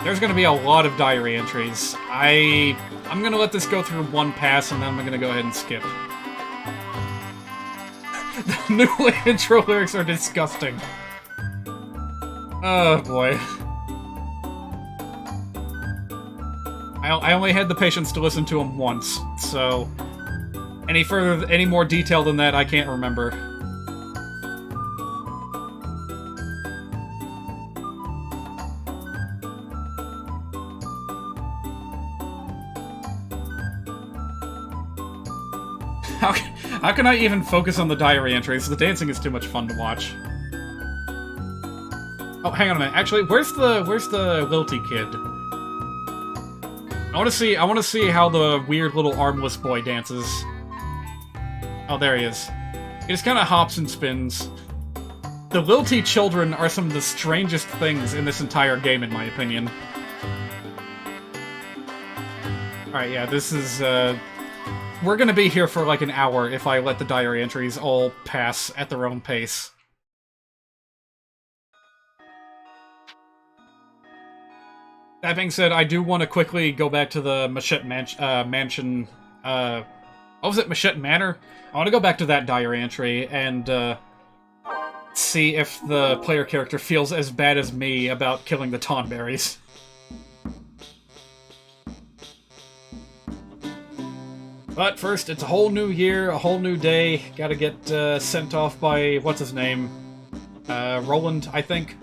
There's gonna be a lot of diary entries. I'm gonna let this go through one pass, and then I'm gonna go ahead and skip. The new intro lyrics are disgusting. Oh boy. I only had the patience to listen to them once, so any more detail than that, I can't remember. How can I even focus on the diary entries? The dancing is too much fun to watch. Oh, hang on a minute. Actually, where's the lilty kid? I want to see how the weird little armless boy dances. Oh, there he is. He just kind of hops and spins. The lilty children are some of the strangest things in this entire game, in my opinion. Alright, yeah, this is, we're gonna be here for like an hour if I let the diary entries all pass at their own pace. That being said, I do want to quickly go back to the Machete Mansion, what was it, Machete Manor? I want to go back to that diary entry and, see if the player character feels as bad as me about killing the Tonberries. But first, it's a whole new year, a whole new day. Gotta get sent off by, what's his name? Roland, I think.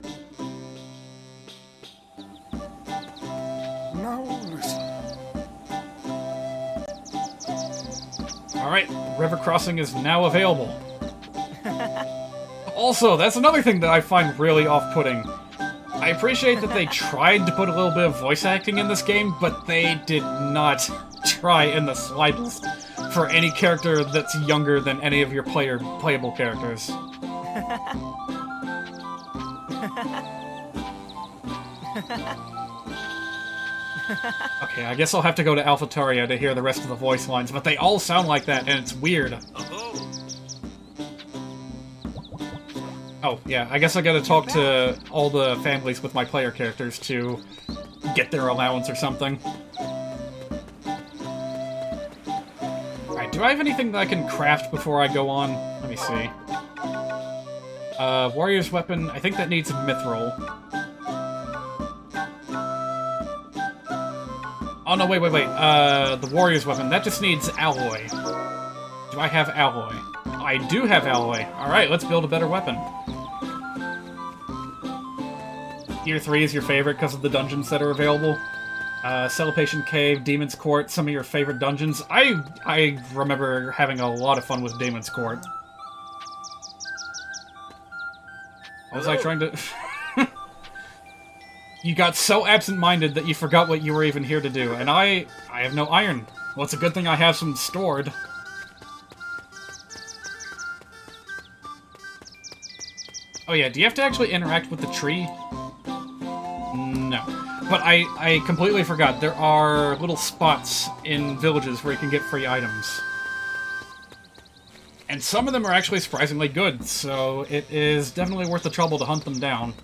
Alright, river crossing is now available. Also, that's another thing that I find really off-putting. I appreciate that they tried to put a little bit of voice acting in this game, but they did not try in the slightest for any character that's younger than any of your playable characters. Okay, I guess I'll have to go to Alphataria to hear the rest of the voice lines, but they all sound like that, and it's weird. Oh, yeah, I guess I gotta talk to all the families with my player characters to get their allowance or something. Alright, do I have anything that I can craft before I go on? Let me see. Warrior's Weapon, I think that needs a mithril. Oh, no, wait. The Warrior's Weapon, that just needs alloy. Do I have alloy? I do have alloy. Alright, let's build a better weapon. Year 3 is your favorite because of the dungeons that are available. Celebration Cave, Demon's Court, some of your favorite dungeons. I remember having a lot of fun with Demon's Court. What was I trying to... You got so absent-minded that you forgot what you were even here to do, and I have no iron. Well, it's a good thing I have some stored. Oh yeah, do you have to actually interact with the tree? No. But I completely forgot. There are little spots in villages where you can get free items. And some of them are actually surprisingly good, so it is definitely worth the trouble to hunt them down.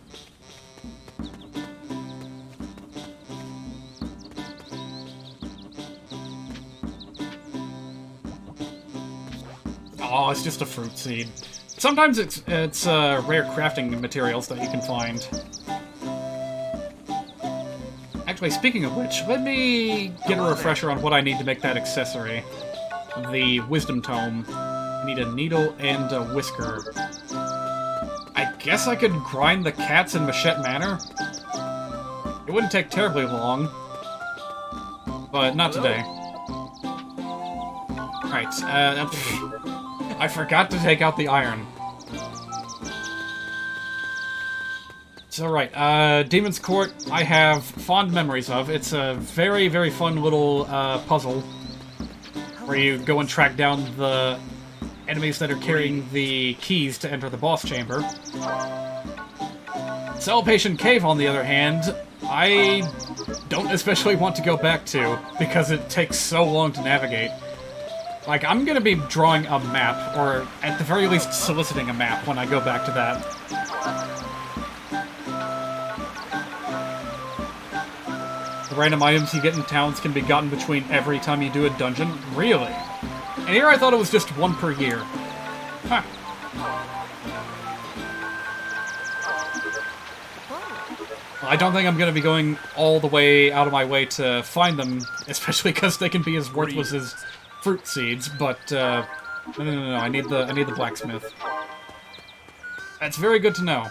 Oh, it's just a fruit seed. Sometimes it's rare crafting materials that you can find. Actually, speaking of which, let me get a refresher on what I need to make that accessory. The Wisdom Tome. I need a needle and a whisker. I guess I could grind the cats in Machete Manor? It wouldn't take terribly long. But not today. Alright, I forgot to take out the iron. So right, Demon's Court I have fond memories of. It's a very, very fun little puzzle where you go and track down the enemies that are carrying the keys to enter the boss chamber. Celebration Cave, on the other hand, I don't especially want to go back to because it takes so long to navigate. Like, I'm gonna be drawing a map, or at the very least soliciting a map when I go back to that. The random items you get in towns can be gotten between every time you do a dungeon? Really? And here I thought it was just one per year. Huh. Well, I don't think I'm going to be going all the way out of my way to find them, especially because they can be as worthless as fruit seeds, but, no, I need the blacksmith. That's very good to know.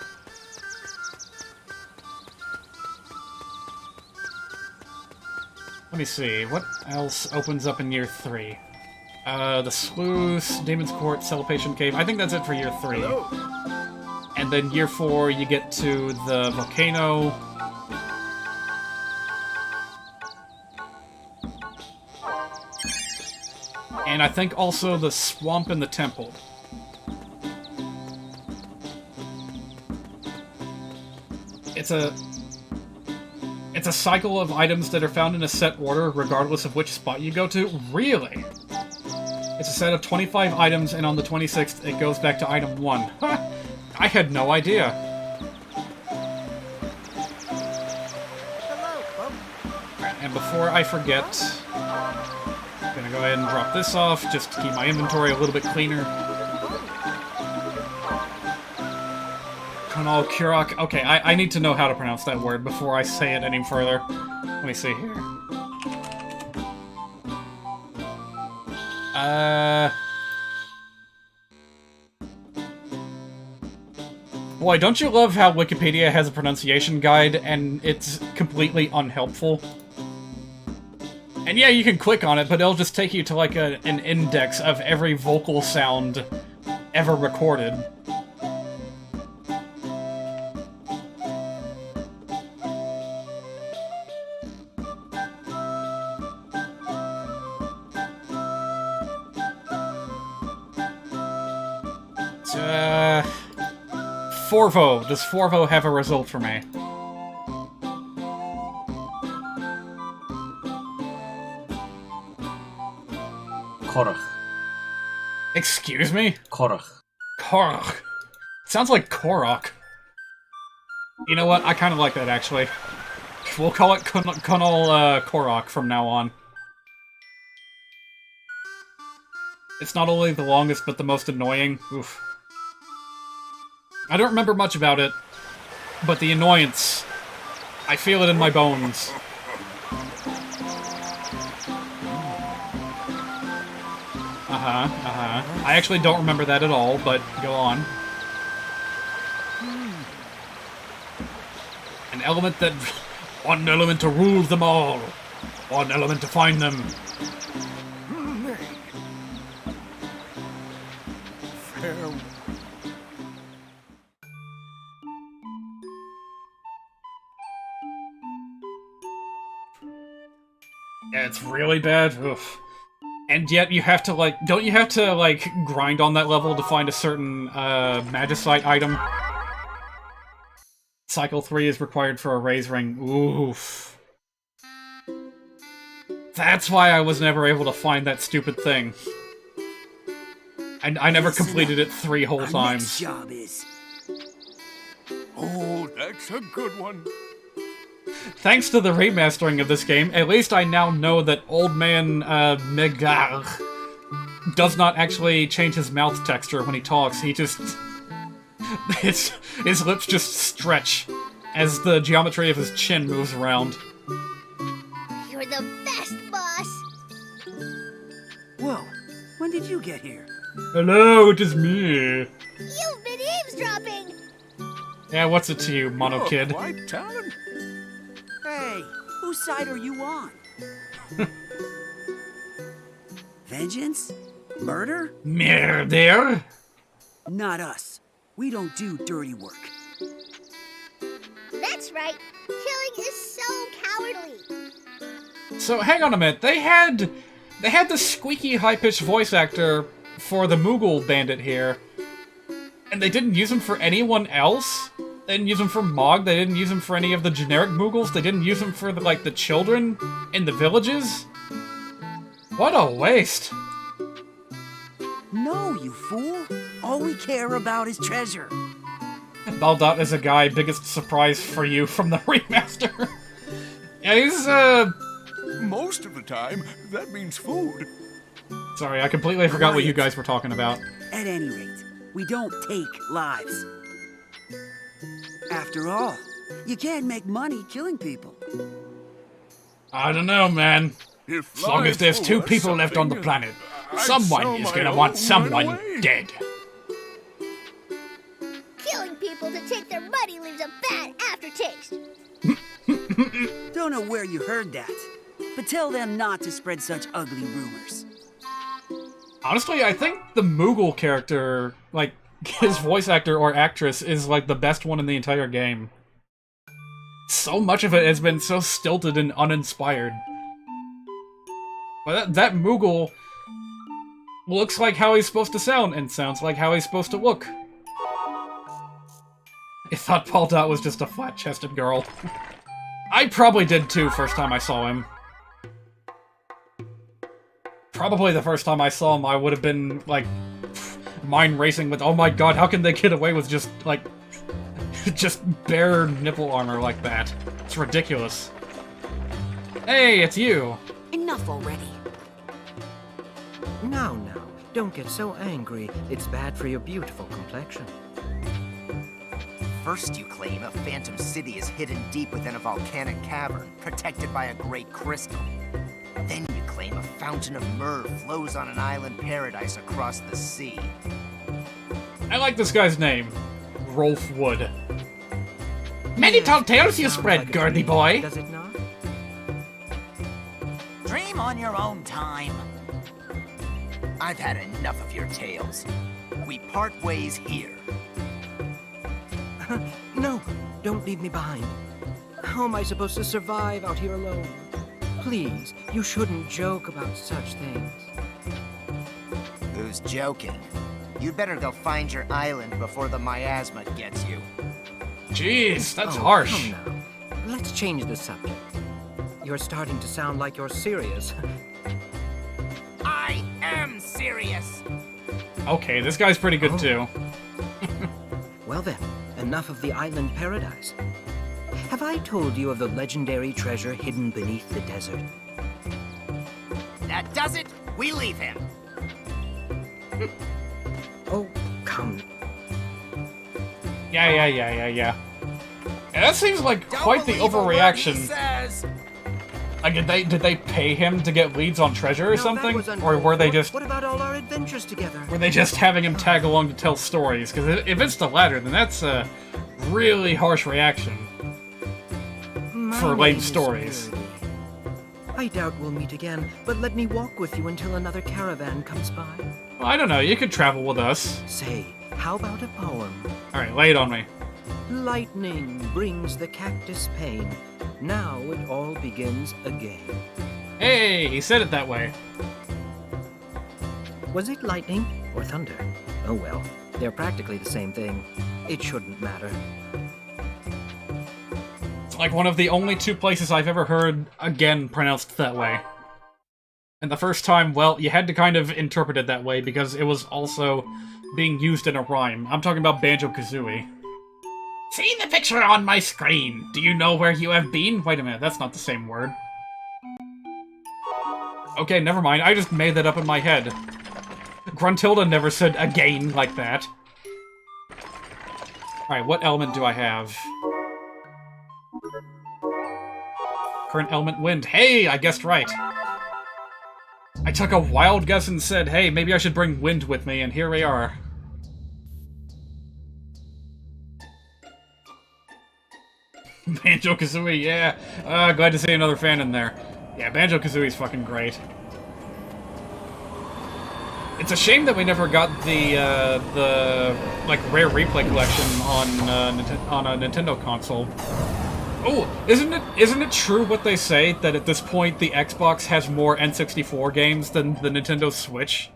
Let me see, what else opens up in year 3? The Sluice, Demon's Court, Celebration Cave. I think that's it for year 3. Hello. And then year 4, you get to the volcano. And I think also the swamp and the temple. It's a cycle of items that are found in a set order, regardless of which spot you go to. Really? It's a set of 25 items, and on the 26th, it goes back to item 1. I had no idea. Alright, and before I forget, I'm gonna go ahead and drop this off, just to keep my inventory a little bit cleaner. Conal Kurok. Okay, I need to know how to pronounce that word before I say it any further. Let me see here. Boy, don't you love how Wikipedia has a pronunciation guide and it's completely unhelpful? And yeah, you can click on it, but it'll just take you to like an index of every vocal sound ever recorded. Forvo. Does Forvo have a result for me? Korach. Excuse me? Korach. Korach. Sounds like Korok. You know what? I kind of like that, actually. We'll call it Kunal Korok from now on. It's not only the longest, but the most annoying. Oof. I don't remember much about it, but the annoyance, I feel it in my bones. I actually don't remember that at all, but go on. An element that... One element to rule them all. One element to find them. Farewell. Yeah, it's really bad. Oof. And yet you have to, like... Don't you have to, like, grind on that level to find a certain, Magicite item? Cycle 3 is required for a Raise Ring. Oof. That's why I was never able to find that stupid thing. And I never completed it 3 whole times. Next job is... Oh, that's a good one. Thanks to the remastering of this game, at least I now know that Old Man, Megar does not actually change his mouth texture when he talks. He just... his lips just stretch as the geometry of his chin moves around. You're the best, boss! Whoa, when did you get here? Hello, it is me. You've been eavesdropping! Yeah, what's it to you, Mono You're Kid? quite talented. Hey, whose side are you on? Vengeance? Murder? Murder? Not us. We don't do dirty work. That's right. Killing is so cowardly. So, hang on a minute. They had the squeaky, high-pitched voice actor for the Moogle bandit here, and they didn't use him for anyone else? They didn't use him for Mog, they didn't use him for any of the generic Moogles, they didn't use him for, the children in the villages? What a waste. No, you fool. All we care about is treasure. Baldot is a guy, biggest surprise for you from the remaster. Yeah, he's, Most of the time, that means food. Sorry, I completely forgot what you guys were talking about. At any rate, we don't take lives. After all, you can't make money killing people. I don't know, man. As long as there's two people left on the planet, someone is gonna want someone dead. Killing people to take their money leaves a bad aftertaste. Don't know where you heard that, but tell them not to spread such ugly rumors. Honestly, I think the Moogle character, like, his voice actor or actress is, like, the best one in the entire game. So much of it has been so stilted and uninspired. But that Moogle looks like how he's supposed to sound and sounds like how he's supposed to look. I thought Paul Dot was just a flat-chested girl. I probably did too first time I saw him. Probably the first time I saw him, I would have been, like, mind racing with, oh my god, how can they get away with just, like, just bare nipple armor like that? It's ridiculous. Hey, it's you! Enough already. Now, don't get so angry. It's bad for your beautiful complexion. First you claim a phantom city is hidden deep within a volcanic cavern, protected by a great crystal. Then you claim a fountain of myrrh flows on an island paradise across the sea. I like this guy's name. Rolf Wood. Many tall tales you spread, girthy boy! Does it not? Dream on your own time. I've had enough of your tales. We part ways here. No, don't leave me behind. How am I supposed to survive out here alone? Please, you shouldn't joke about such things. Who's joking? You'd better go find your island before the miasma gets you. Jeez, that's Oh, harsh. Come now. Let's change the subject. You're starting to sound like you're serious. I am serious! Okay, this guy's pretty good too. Well then, enough of the island paradise. Have I told you of the legendary treasure hidden beneath the desert? That does it! We leave him! Oh, come. Yeah. Yeah, that seems like quite the overreaction. Like, did they pay him to get leads on treasure or Now, that something? was Or were they just... What about all our adventures together? Were they just having him tag along to tell stories? Because if it's the latter, then that's a really harsh reaction. My For name lame is stories. Gertie. I doubt we'll meet again, but let me walk with you until another caravan comes by. Well, I don't know, you could travel with us. Say, how about a poem? Alright, lay it on me. Lightning brings the cactus pain. Now it all begins again. Hey, he said it that way. Was it lightning or thunder? Oh well, they're practically the same thing. It shouldn't matter. It's like one of the only two places I've ever heard again pronounced that way. And the first time, well, you had to kind of interpret it that way because it was also being used in a rhyme. I'm talking about Banjo-Kazooie. See the picture on my screen! Do you know where you have been? Wait a minute, that's not the same word. Okay, never mind, I just made that up in my head. Gruntilda never said again like that. Alright, what element do I have? Current element wind. Hey, I guessed right. I took a wild guess and said, hey, maybe I should bring wind with me, and here we are. Banjo-Kazooie, yeah. Glad to see another fan in there. Yeah, Banjo-Kazooie's fucking great. It's a shame that we never got the like, rare replay collection on a Nintendo console. Oh, isn't it true what they say, that at this point the Xbox has more N64 games than the Nintendo Switch?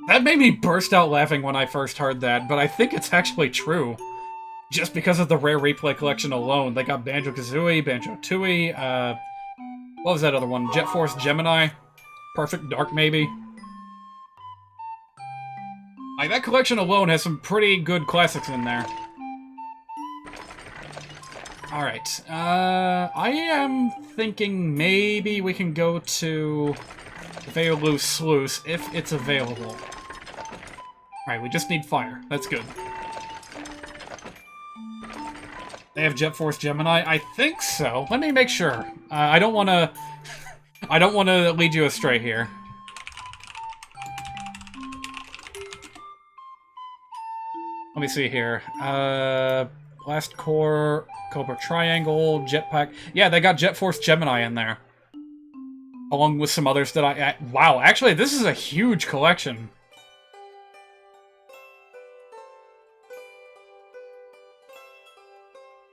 That made me burst out laughing when I first heard that, but I think it's actually true. Just because of the rare replay collection alone. They got Banjo-Kazooie, Banjo-Tooie, what was that other one? Jet Force Gemini? Perfect Dark, maybe? Like, that collection alone has some pretty good classics in there. Alright, I am thinking maybe we can go to Veilou Sluice if it's available. Alright, we just need fire. That's good. They have Jet Force Gemini? I think so. Let me make sure. I don't want to... I don't want to lead you astray here. Let me see here. Blast Core, Cobra Triangle, Jetpack. Yeah, they got Jet Force Gemini in there. Along with some others that wow, actually, this is a huge collection.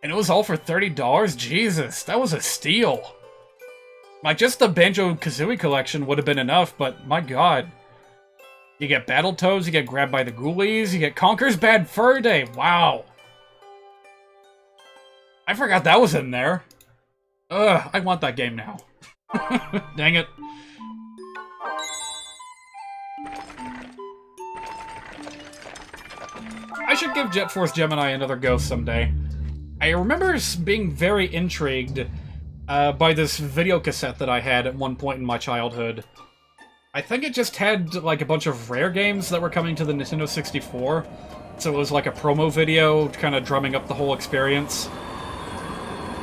And it was all for $30? Jesus, that was a steal. Like, just the Banjo-Kazooie collection would have been enough, but my god. You get Battletoads, you get Grabbed by the Ghoulies, you get Conker's Bad Fur Day. Wow. I forgot that was in there. Ugh, I want that game now. Dang it. I should give Jet Force Gemini another go someday. I remember being very intrigued by this video cassette that I had at one point in my childhood. I think it just had, like, a bunch of rare games that were coming to the Nintendo 64. So it was like a promo video, kind of drumming up the whole experience.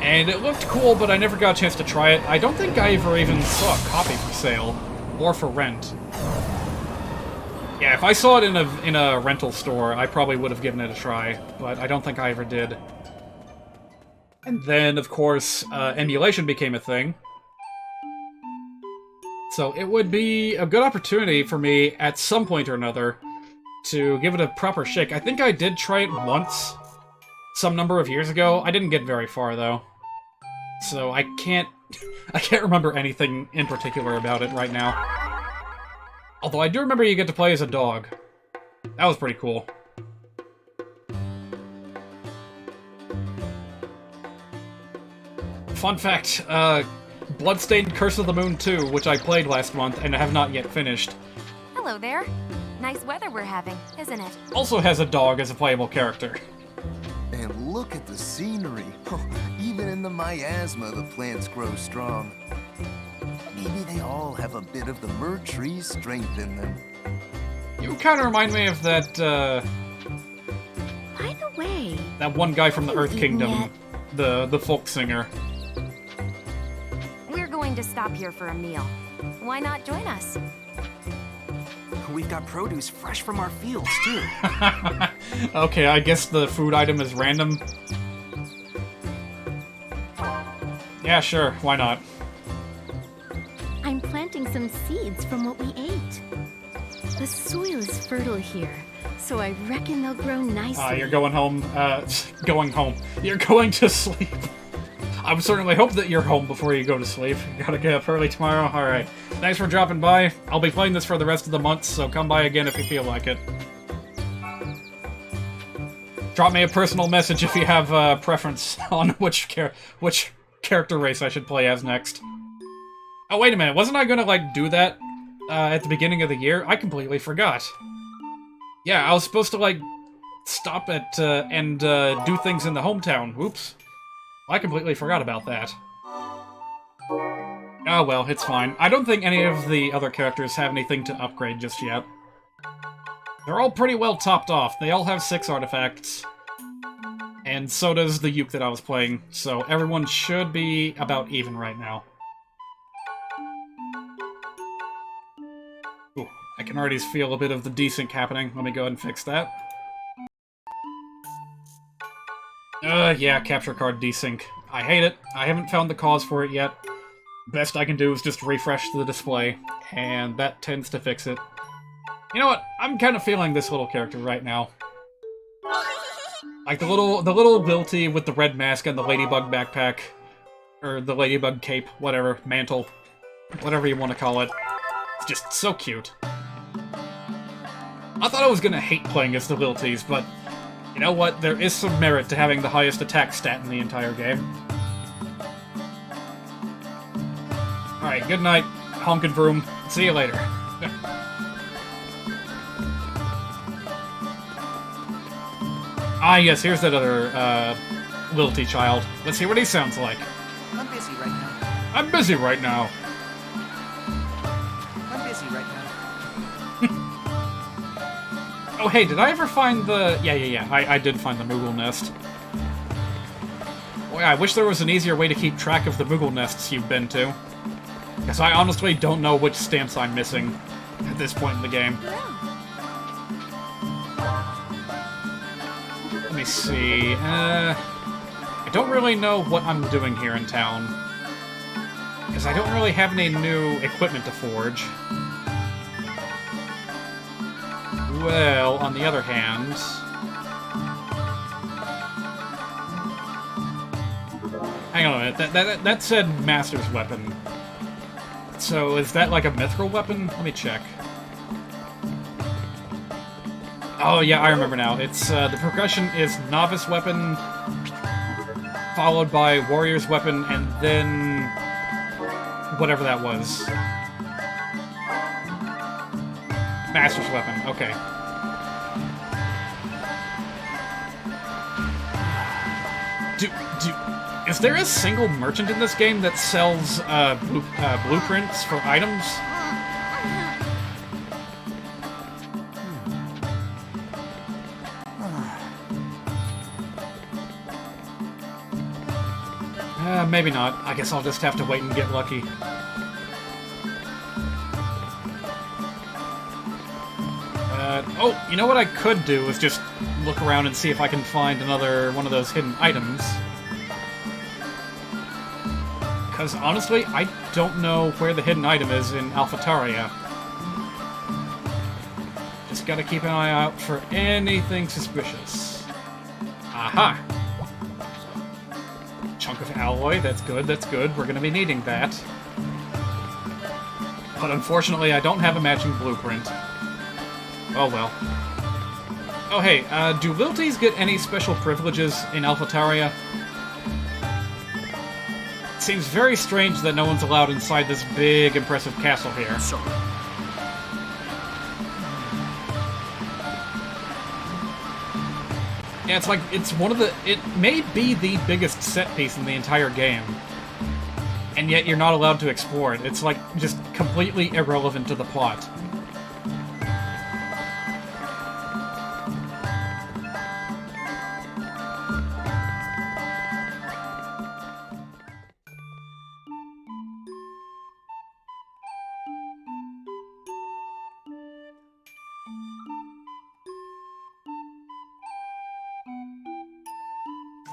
And it looked cool, but I never got a chance to try it. I don't think I ever even saw a copy for sale, or for rent. Yeah, if I saw it in a rental store, I probably would have given it a try, but I don't think I ever did. And then, of course, emulation became a thing. So it would be a good opportunity for me, at some point or another, to give it a proper shake. I think I did try it once, some number of years ago. I didn't get very far, though. So I can't remember anything in particular about it right now. Although I do remember you get to play as a dog. That was pretty cool. Fun fact, Bloodstained Curse of the Moon 2, which I played last month and have not yet finished. Hello there. Nice weather we're having, isn't it? Also has a dog as a playable character. And look at the scenery. Even in the miasma, the plants grow strong. Maybe they all have a bit of the Mer Tree's strength in them. You kind of remind me of that, By the way... that one guy from the Earth Kingdom, the folk singer. We're going to stop here for a meal. Why not join us? We've got produce fresh from our fields, too. Okay, I guess the food item is random. Yeah, sure, why not? I'm planting some seeds from what we ate. The soil is fertile here, so I reckon they'll grow nicely. You're going home, going home. You're going to sleep. I would certainly hope that you're home before you go to sleep. You gotta get up early tomorrow? Alright. Thanks for dropping by. I'll be playing this for the rest of the month, so come by again if you feel like it. Drop me a personal message if you have a preference on which character race I should play as next. Oh, wait a minute. Wasn't I gonna, like, do that at the beginning of the year? I completely forgot. Yeah, I was supposed to, like, stop at and do things in the hometown. Oops. I completely forgot about that. Oh well, it's fine. I don't think any of the other characters have anything to upgrade just yet. They're all pretty well topped off. They all have 6 artifacts. And so does the Uke that I was playing, so everyone should be about even right now. Ooh, I can already feel a bit of the desync happening. Let me go ahead and fix that. Yeah, capture card desync. I hate it. I haven't found the cause for it yet. Best I can do is just refresh the display, and that tends to fix it. You know what? I'm kind of feeling this little character right now. Like the little ability with the red mask and the ladybug backpack. Or the ladybug cape, whatever, mantle. Whatever you want to call it. It's just so cute. I thought I was gonna hate playing as the Lilties, but you know what? There is some merit to having the highest attack stat in the entire game. Alright, good night, honkin' vroom. See you later. Ah, yes, here's that other, Lilty Child. Let's hear what he sounds like. I'm busy right now. I'm busy right now. I'm busy right now. Oh, hey, did I ever find the... Yeah. I did find the Moogle nest. Boy, I wish there was an easier way to keep track of the Moogle nests you've been to. Because I honestly don't know which stamps I'm missing at this point in the game. Let me see. I don't really know what I'm doing here in town. Because I don't really have any new equipment to forge. Well, on the other hand... Hang on a minute, that said Master's Weapon. So, is that like a mithril weapon? Let me check. Oh yeah, I remember now. It's, the progression is Novice Weapon, followed by Warrior's Weapon, and then... whatever that was. Master's Weapon, okay. Is there a single merchant in this game that sells blueprints for items? Maybe not. I guess I'll just have to wait and get lucky. Oh, you know what I could do is just look around and see if I can find another one of those hidden items. Because honestly, I don't know where the hidden item is in Alphataria. Just gotta keep an eye out for anything suspicious. Aha! Chunk of alloy, that's good, that's good. We're gonna be needing that. But unfortunately, I don't have a matching blueprint. Oh well. Oh hey, do Lilties get any special privileges in Alphataria? It seems very strange that no one's allowed inside this big, impressive castle here. Sorry. Yeah, it's like, it's one of the... It may be the biggest set piece in the entire game. And yet you're not allowed to explore it. It's like, just completely irrelevant to the plot.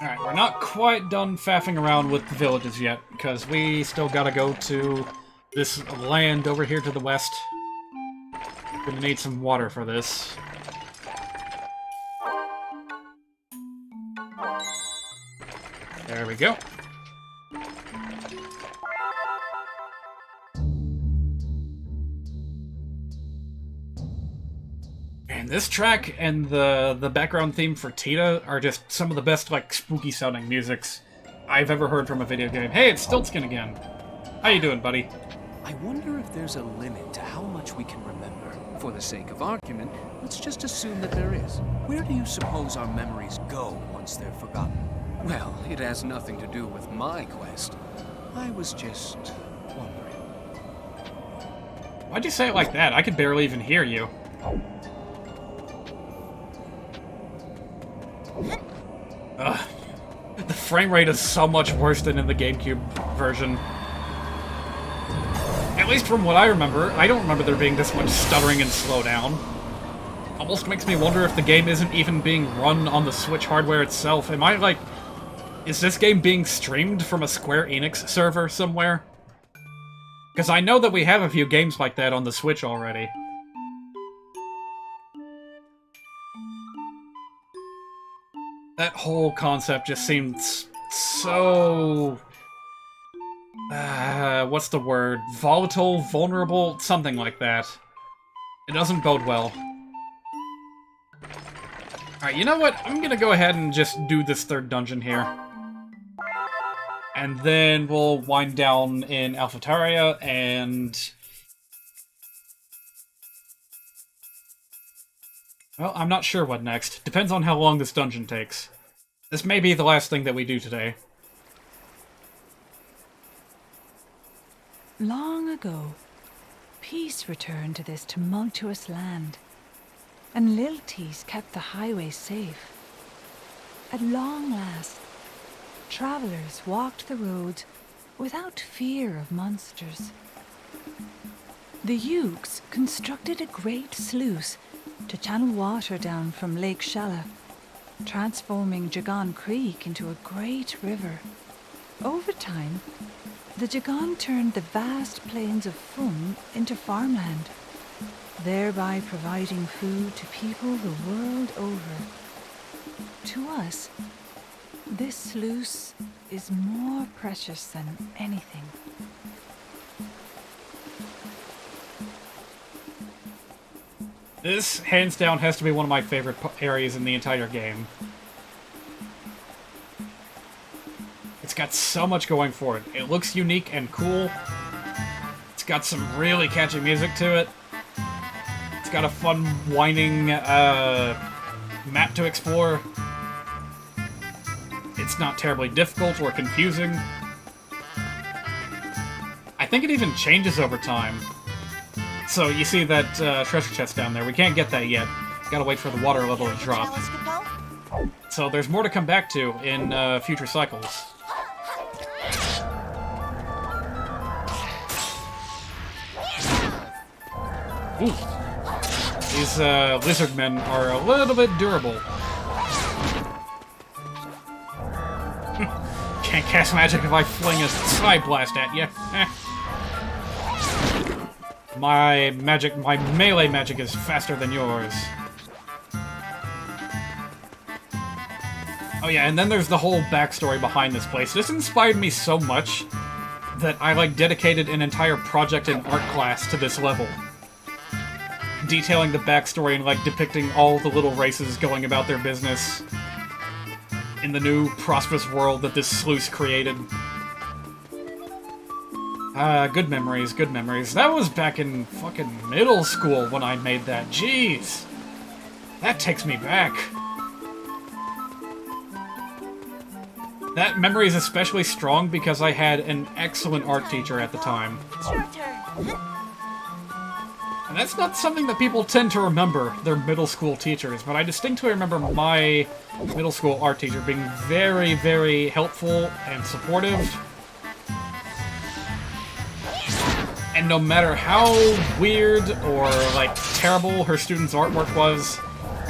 Alright, we're not quite done faffing around with the villages yet, because we still gotta go to this land over here to the west. Gonna need some water for this. There we go. And this track and the background theme for Tita are just some of the best, like, spooky-sounding musics I've ever heard from a video game. Hey, it's Stiltskin again. How you doing, buddy? I wonder if there's a limit to how much we can remember. For the sake of argument, let's just assume that there is. Where do you suppose our memories go once they're forgotten? Well, it has nothing to do with my quest. I was just wondering. Why'd you say it like that? I could barely even hear you. Ugh. The frame rate is so much worse than in the GameCube version. At least from what I remember, I don't remember there being this much stuttering and slowdown. Almost makes me wonder if the game isn't even being run on the Switch hardware itself. Am I, like... Is this game being streamed from a Square Enix server somewhere? Because I know that we have a few games like that on the Switch already. That whole concept just seemed so... what's the word? Volatile? Vulnerable? Something like that. It doesn't bode well. Alright, you know what? I'm gonna go ahead and just do this third dungeon here. And then we'll wind down in Alphataria, and... Well, I'm not sure what next. Depends on how long this dungeon takes. This may be the last thing that we do today. Long ago, peace returned to this tumultuous land, and Lilties kept the highway safe. At long last, travelers walked the roads without fear of monsters. The Ukes constructed a great sluice to channel water down from Lake Shalla, transforming Jagon Creek into a great river. Over time, the Jagon turned the vast plains of Fum into farmland, thereby providing food to people the world over. To us, this sluice is more precious than anything. This, hands down, has to be one of my favorite areas in the entire game. It's got so much going for it. It looks unique and cool. It's got some really catchy music to it. It's got a fun, winding map to explore. It's not terribly difficult or confusing. I think it even changes over time. So you see that treasure chest down there. We can't get that yet. Gotta wait for the water level to drop. So there's more to come back to in future cycles. Ooh. These lizard men are a little bit durable. Can't cast magic if I fling a side blast at you. My melee magic is faster than yours. Oh yeah, and then there's the whole backstory behind this place. This inspired me so much that I, dedicated an entire project in art class to this level. Detailing the backstory and, depicting all the little races going about their business in the new, prosperous world that this sluice created. Good memories, good memories. That was back in fucking middle school when I made that. Jeez! That takes me back. That memory is especially strong because I had an excellent art teacher at the time. It's your turn. And that's not something that people tend to remember, their middle school teachers, but I distinctly remember my middle school art teacher being very, very helpful and supportive. And no matter how weird or, terrible her students' artwork was,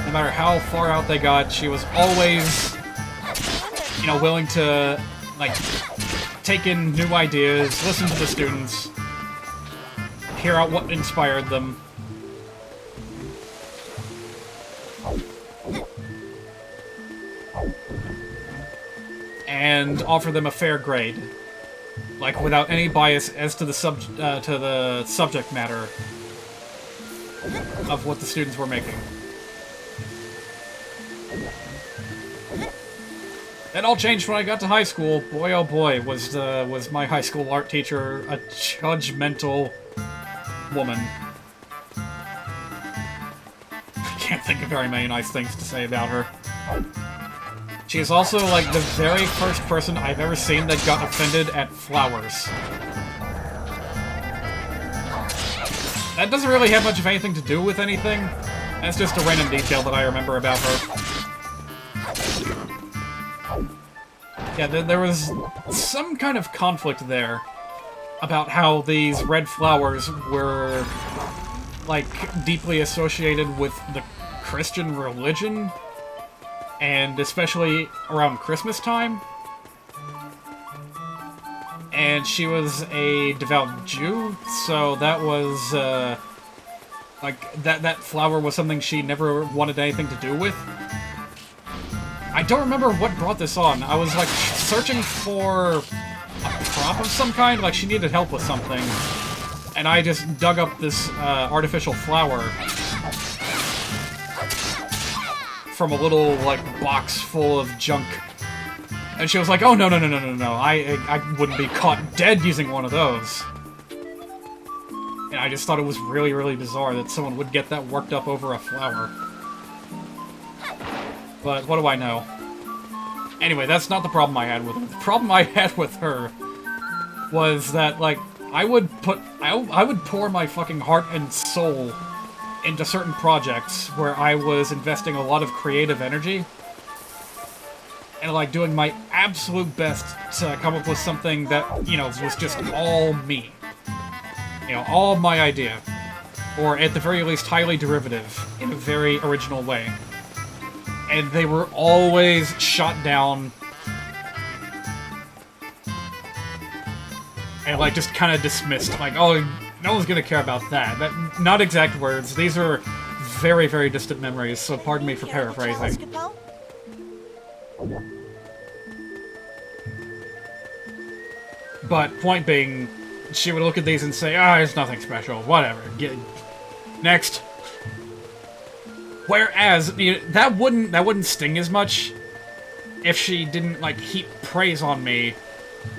no matter how far out they got, she was always, willing to, take in new ideas, listen to the students, hear out what inspired them. And offer them a fair grade. Without any bias as to the subject matter of what the students were making. That all changed when I got to high school. Boy, oh boy, was my high school art teacher a judgmental woman. I can't think of very many nice things to say about her. She is also, the very first person I've ever seen that got offended at flowers. That doesn't really have much of anything to do with anything. That's just a random detail that I remember about her. Yeah, there was some kind of conflict there about how these red flowers were, deeply associated with the Christian religion. And especially around Christmas time. And she was a devout Jew, so that was, that flower was something she never wanted anything to do with. I don't remember what brought this on. I was, searching for a prop of some kind, she needed help with something. And I just dug up this, artificial flower from a little, box full of junk. And she was like, oh, no, I wouldn't be caught dead using one of those. And I just thought it was really, really bizarre that someone would get that worked up over a flower. But what do I know? Anyway, that's not the problem I had with her. The problem I had with her was that, like, I would pour my fucking heart and soul into certain projects where I was investing a lot of creative energy and, like, doing my absolute best to come up with something that, you know, was just all me. You know, all my idea. Or, at the very least, highly derivative in a very original way. And they were always shot down and, like, just kind of dismissed. Like, oh, no one's gonna care about that. Not exact words. These are very, very distant memories, so pardon me for paraphrasing. But, point being, she would look at these and say, ah, it's nothing special, whatever. Next. Whereas, you know, that wouldn't sting as much if she didn't, like, heap praise on me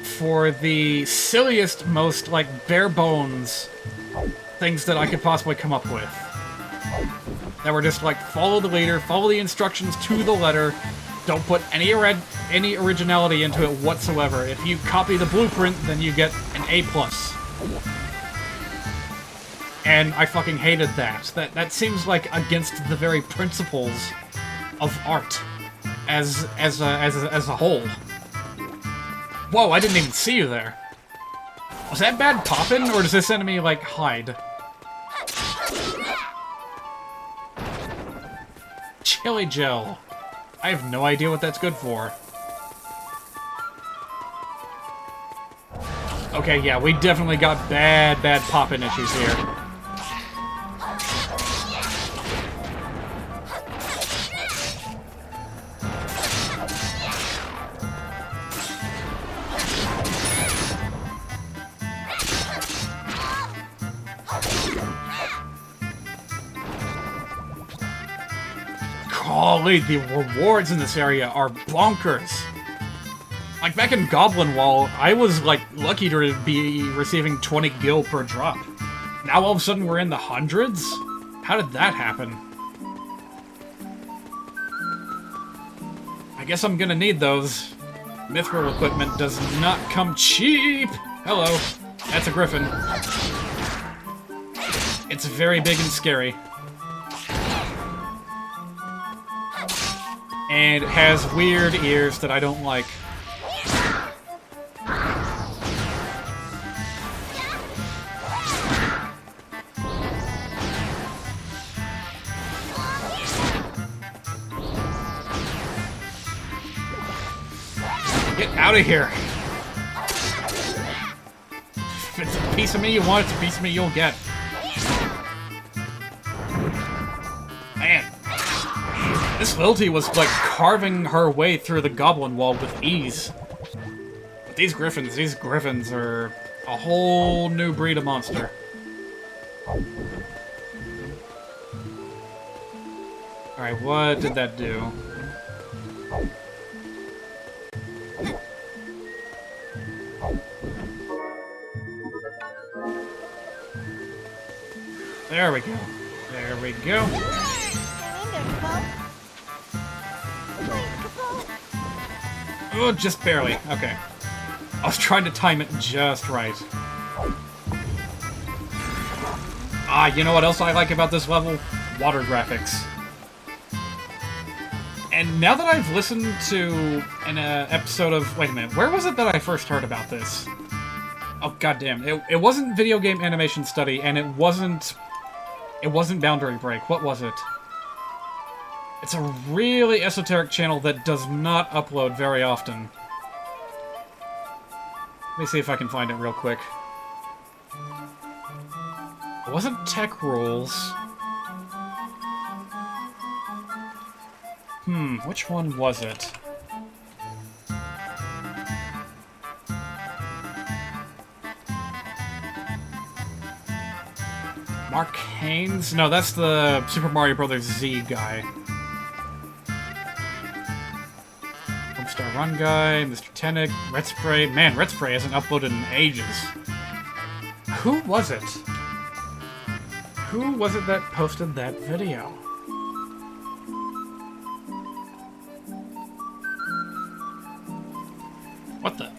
for the silliest, most, like, bare-bones things that I could possibly come up with. That were just like, follow the leader, follow the instructions to the letter, don't put any originality into it whatsoever. If you copy the blueprint, then you get an A+. And I fucking hated that. That seems like against the very principles of art as a whole. Whoa, I didn't even see you there. Was that bad poppin', or does this enemy, like, hide? Chili gel. I have no idea what that's good for. Okay, yeah, we definitely got bad poppin' issues here. Golly, the rewards in this area are bonkers. Like, back in Goblin Wall, I was, like, lucky to be receiving 20 gil per drop. Now all of a sudden we're in the hundreds? How did that happen? I guess I'm gonna need those. Mithril equipment does not come cheap! Hello. That's a griffin. It's very big and scary. And it has weird ears that I don't like. Get out of here! If it's a piece of me you want, it's a piece of me you'll get. Man. This Lilty was, like, carving her way through the Goblin Wall with ease. But these griffins are a whole new breed of monster. Alright, what did that do? There we go. There we go. Oh, just barely. Okay. I was trying to time it just right. Ah, you know what else I like about this level? Water graphics. And now that I've listened to an episode of... Wait a minute, where was it that I first heard about this? Oh, goddamn. It wasn't Video Game Animation Study, and it wasn't Boundary Break. What was it? It's a really esoteric channel that does not upload very often. Let me see if I can find it real quick. It wasn't Tech Rules. Which one was it? Mark Haynes? No, that's the Super Mario Bros. Z guy. Homestar Run guy, Mr. Tenick, Red Spray. Man, Red Spray hasn't uploaded in ages. Who was it? Who was it that posted that video? What the?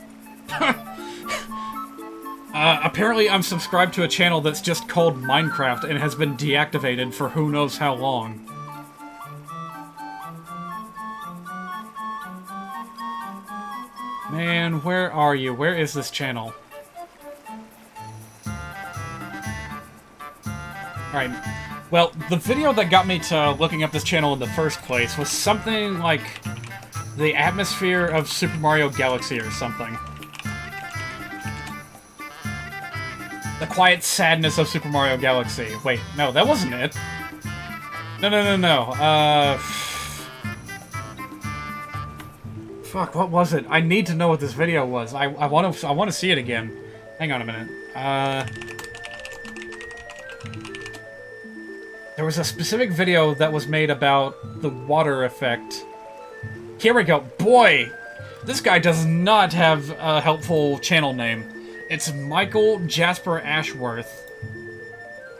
Apparently I'm subscribed to a channel that's just called Minecraft and has been deactivated for who knows how long. Man, where are you? Where is this channel? Alright, well, the video that got me to looking up this channel in the first place was something like the atmosphere of Super Mario Galaxy or something. The quiet sadness of Super Mario Galaxy. Wait, no, that wasn't it. No. Fuck, what was it? I need to know what this video was. I want to see it again. Hang on a minute. There was a specific video that was made about the water effect. Here we go. Boy, this guy does not have a helpful channel name. It's Michael Jasper Ashworth.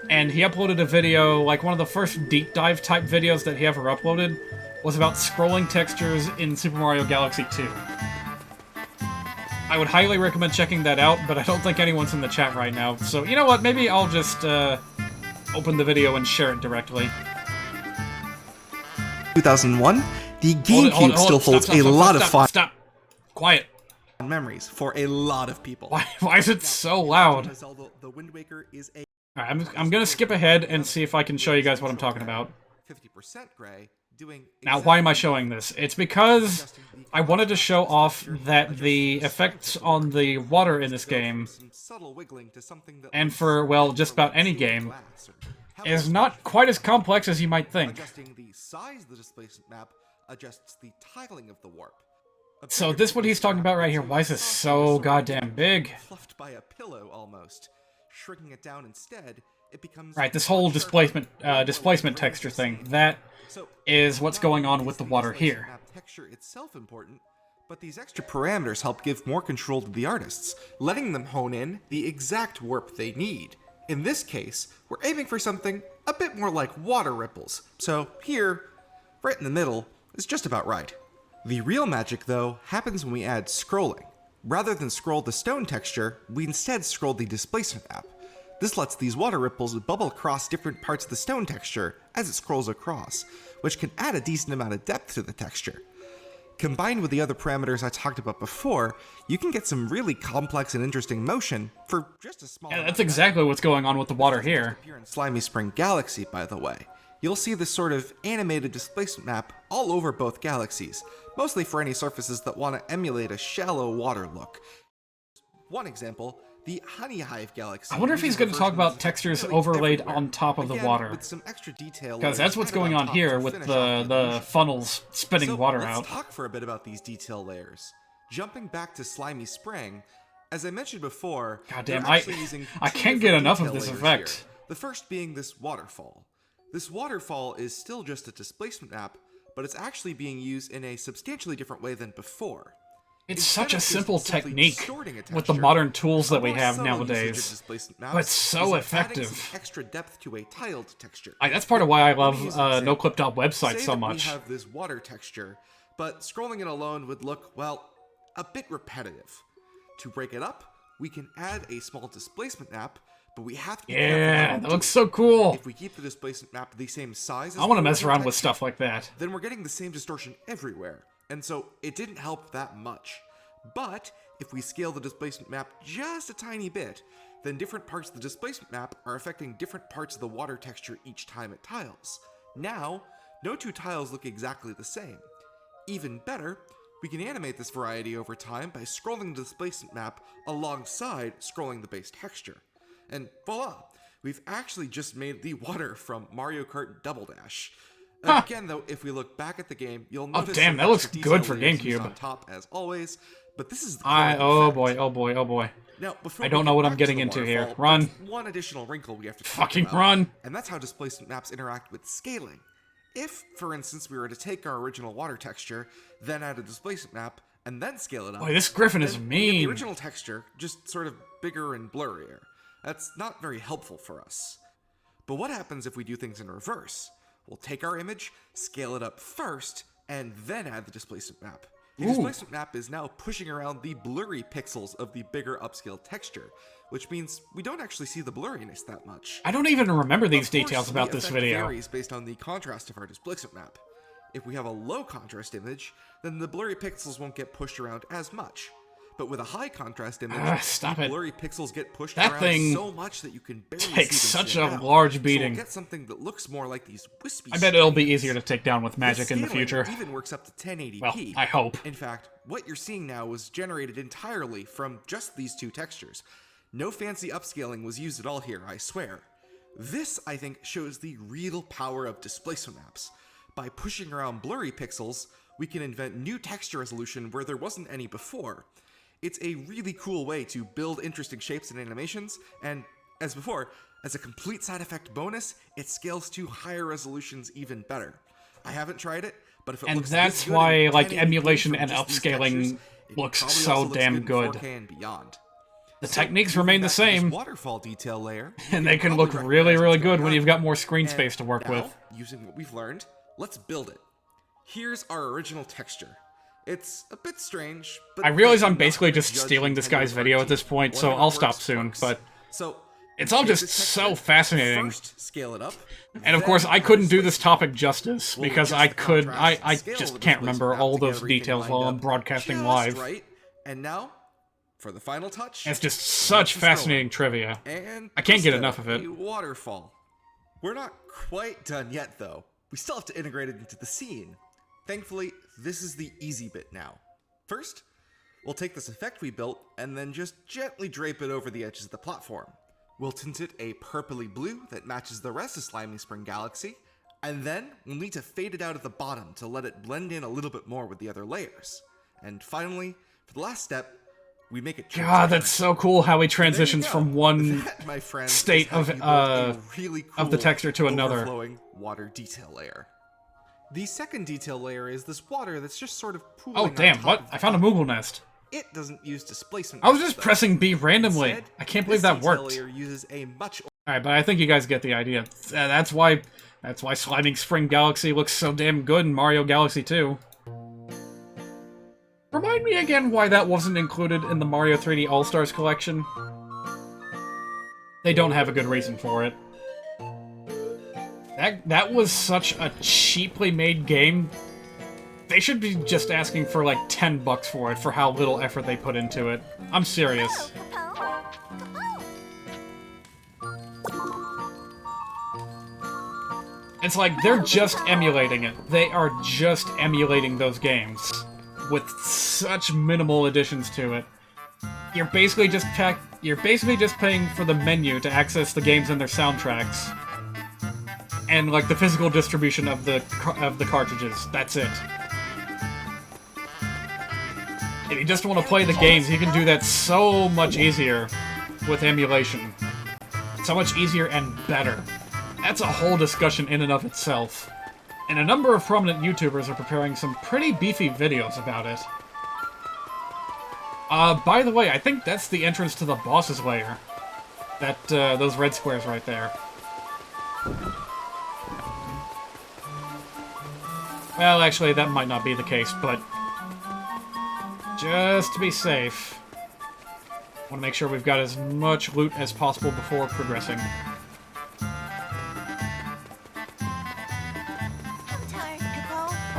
And he uploaded a video, like one of the first deep dive type videos that he ever uploaded, was about scrolling textures in Super Mario Galaxy 2. I would highly recommend checking that out, but I don't think anyone's in the chat right now. So, you know what, maybe I'll just open the video and share it directly. 2001, the GameCube still holds a lot of fun. Stop. Quiet. Memories for a lot of people. Why is it so loud? The Wind Waker is a Alright, I'm gonna skip ahead and see if I can show you guys what I'm talking about. 50% gray, doing now, why am I showing this? It's because I wanted to show off that the effects on the water in this game, and for, well, just about any game, is not quite as complex as you might think. Adjusting the size of the displacement map adjusts the tiling of the warp. So this what he's talking about right here. Why is this so goddamn big? Fluffed by a pillow almost. Shrinking it down instead, it becomes right, this whole displacement texture thing. That is what's going on with the water here. Texture itself important, but these extra parameters help give more control to the artists, letting them hone in the exact warp they need. In this case, we're aiming for something a bit more like water ripples. So here, right in the middle, is just about right. The real magic, though, happens when we add scrolling. Rather than scroll the stone texture, we instead scroll the displacement map. This lets these water ripples bubble across different parts of the stone texture as it scrolls across, which can add a decent amount of depth to the texture. Combined with the other parameters I talked about before, you can get some really complex and interesting motion for just a small... Yeah, that's exactly what's going on with the water here. Here in Slimy Spring Galaxy, by the way. You'll see this sort of animated displacement map all over both galaxies, mostly for any surfaces that want to emulate a shallow water look. One example, the Honey Hive Galaxy. I wonder if he's going to talk about textures overlaid on top of the water. With some extra detail, because that's what's going on here with the funnels spitting water out. Let's talk for a bit about these detail layers. Jumping back to Slimy Spring, as I mentioned before, goddamn, I can't get enough of this effect. Here. The first being this waterfall. This waterfall is still just a displacement map, but it's actually being used in a substantially different way than before. It's such a simple technique with the modern tools that we have nowadays, but it's so effective. Extra depth to a tiled texture. That's part of why I love NoClip.website so much. We have this water texture, but scrolling it alone would look, well, a bit repetitive. To break it up, we can add a small displacement map, but we have to be careful. That looks so cool. If we keep the displacement map the same size as I want to mess around with stuff like that. Then we're getting the same distortion everywhere, and so it didn't help that much. But if we scale the displacement map just a tiny bit, then different parts of the displacement map are affecting different parts of the water texture each time it tiles. Now, no two tiles look exactly the same. Even better, we can animate this variety over time by scrolling the displacement map alongside scrolling the base texture. And voila, we've actually just made the water from Mario Kart Double Dash. Again, though, if we look back at the game, you'll notice that looks good for GameCube. On top as always, but this is the oh boy. Now, I don't know what I'm getting into here. Run. One additional wrinkle we have to fucking talk about, run. And that's how displacement maps interact with scaling. If, for instance, we were to take our original water texture, then add a displacement map, and then scale it up. Boy, this Griffin is mean. The original texture, just sort of bigger and blurrier. That's not very helpful for us. But what happens if we do things in reverse? We'll take our image, scale it up first, and then add the displacement map. The displacement map is now pushing around the blurry pixels of the bigger upscale texture, which means we don't actually see the blurriness that much. I don't even remember these details about this video. The varies based on the contrast of our displacement map. If we have a low contrast image, then the blurry pixels won't get pushed around as much. But with a high contrast image, the blurry pixels get pushed around so much that you can barely see them. Takes such a large beating. So we'll get something that looks more like these wispy. I bet it'll be easier to take down with magic in the future. Even works up to 1080p. Well, I hope. In fact, what you're seeing now was generated entirely from just these two textures. No fancy upscaling was used at all here, I swear. This, I think, shows the real power of displacement maps. By pushing around blurry pixels, we can invent new texture resolution where there wasn't any before. It's a really cool way to build interesting shapes and animations, and, as before, as a complete side effect bonus, it scales to higher resolutions even better. I haven't tried it, but if it looks good, and that's why, like, emulation and upscaling looks so damn good. The techniques remain the same, waterfall detail layer, and they can look really, really good when you've got more screen space to work with. Using what we've learned, let's build it. Here's our original texture. It's a bit strange, but I realize I'm basically just stealing this guy's video at this point, so I'll stop soon, but it's all just so fascinating. First, scale it up, and of course, I couldn't do this topic justice, because I just can't remember all those details while I'm broadcasting live. Right. And now, for the final touch, it's just such fascinating trivia. I can't get enough of it. Waterfall. We're not quite done yet, though. We still have to integrate it into the scene. Thankfully, this is the easy bit now. First, we'll take this effect we built and then just gently drape it over the edges of the platform. We'll tint it a purpley blue that matches the rest of Slimy Spring Galaxy, and then we'll need to fade it out at the bottom to let it blend in a little bit more with the other layers. And finally, for the last step, we make it transparent. God, that's so cool how he transitions from one state of really cool the texture to another. Overflowing water detail layer. The second detail layer is this water that's just sort of pooling on damn, top what? of I found a Moogle nest. It doesn't use displacement. I was just pressing B randomly. Instead, I can't believe that worked. Layer uses a much Alright, but I think you guys get the idea. That's why Slimy Spring Galaxy looks so damn good in Mario Galaxy 2. Remind me again why that wasn't included in the Mario 3D All-Stars collection. They don't have a good reason for it. That was such a cheaply made game. They should be just asking for like $10 for it for how little effort they put into it. I'm serious. It's like they're just emulating it. They are just emulating those games with such minimal additions to it. You're basically just paying for the menu to access the games and their soundtracks. And like the physical distribution of the cartridges. That's it. If you just want to play the games, you can do that so much easier with emulation. So much easier and better. That's a whole discussion in and of itself. And a number of prominent YouTubers are preparing some pretty beefy videos about it. By the way, I think that's the entrance to the boss's lair. Those red squares right there. Well, actually, that might not be the case, but just to be safe, I want to make sure we've got as much loot as possible before progressing.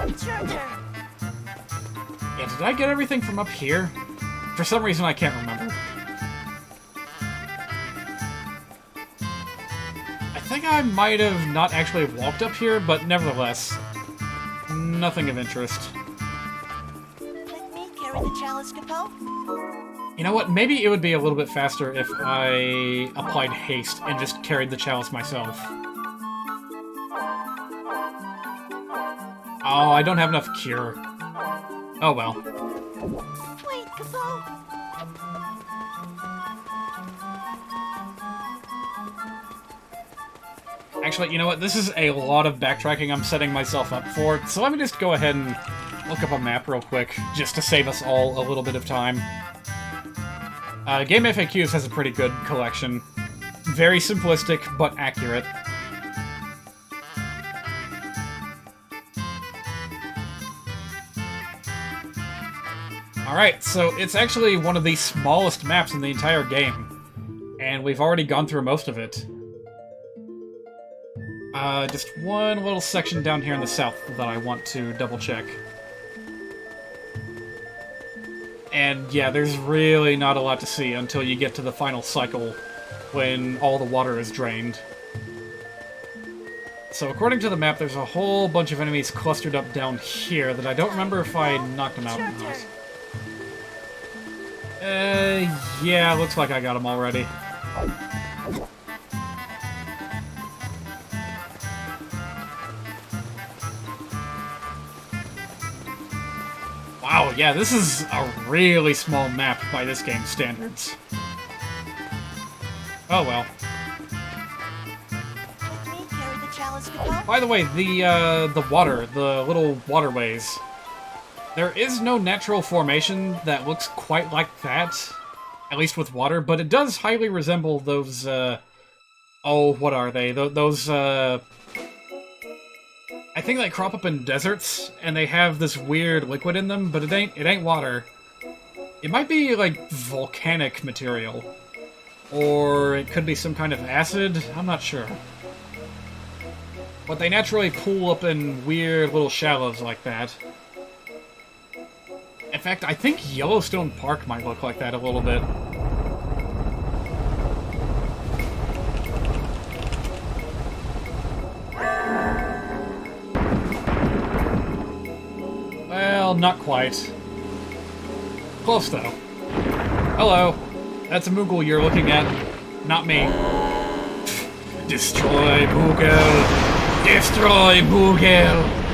It's your turn. Yeah, did I get everything from up here? For some reason, I can't remember. I think I might have not actually walked up here, but nevertheless, nothing of interest. Let me carry the chalice, Capo. You know what? Maybe it would be a little bit faster if I applied haste and just carried the chalice myself. Oh, I don't have enough cure. Oh well. Wait, Capo. Actually, you know what? This is a lot of backtracking I'm setting myself up for, so let me just go ahead and look up a map real quick, just to save us all a little bit of time. Game FAQs has a pretty good collection. Very simplistic, but accurate. Alright, so it's actually one of the smallest maps in the entire game. And we've already gone through most of it. Just one little section down here in the south that I want to double check. And yeah, there's really not a lot to see until you get to the final cycle when all the water is drained. So according to the map, there's a whole bunch of enemies clustered up down here that I don't remember if I knocked them out or not. Yeah, looks like I got them already. Wow, yeah, this is a really small map by this game's standards. Oh well. By the way, the water, the little waterways, there is no natural formation that looks quite like that, at least with water, but it does highly resemble those, oh, what are they? Those, I think they crop up in deserts, and they have this weird liquid in them, but it ain't water. It might be, like, volcanic material. Or it could be some kind of acid, I'm not sure. But they naturally pool up in weird little shallows like that. In fact, I think Yellowstone Park might look like that a little bit. Well, not quite. Close, though. Hello. That's a Moogle you're looking at, not me. Destroy Moogle! Destroy Moogle!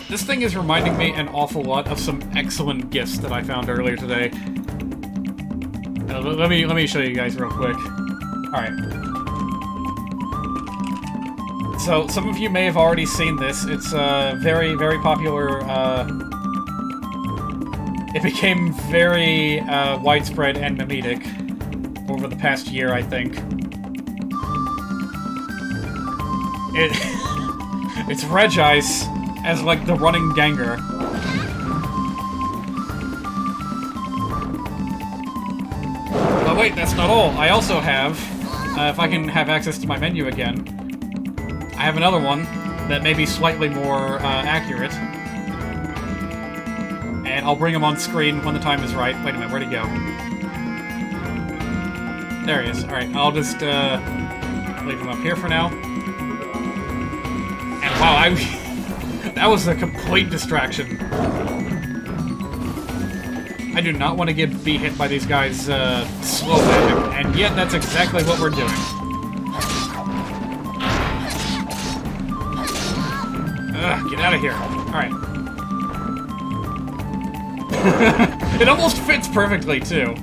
This thing is reminding me an awful lot of some excellent gifts that I found earlier today. Let me show you guys real quick. Alright. So, some of you may have already seen this. It's very, very popular. It became very widespread and mimetic over the past year, I think. It's Regice as, like, the running Gengar. But wait, that's not all. I also have, if I can have access to my menu again, I have another one that may be slightly more accurate. And I'll bring him on screen when the time is right. Wait a minute, where'd he go? There he is. Alright, I'll just leave him up here for now. And wow, that was a complete distraction. I do not want to be hit by these guys' slow magic, and yet that's exactly what we're doing. Ugh, get out of here. Alright. It almost fits perfectly, too.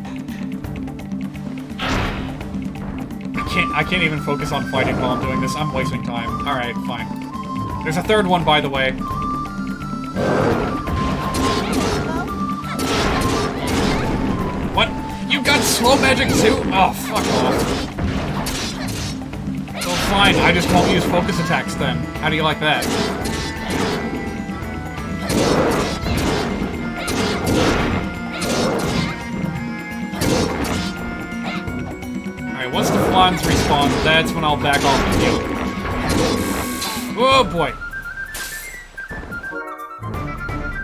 I can't even focus on fighting while I'm doing this. I'm wasting time. Alright, fine. There's a third one, by the way. What? You got slow magic too? Oh, fuck off. So fine, I just won't use focus attacks then. How do you like that? Alright, once the Flans respawn, that's when I'll back off and heal. Oh boy.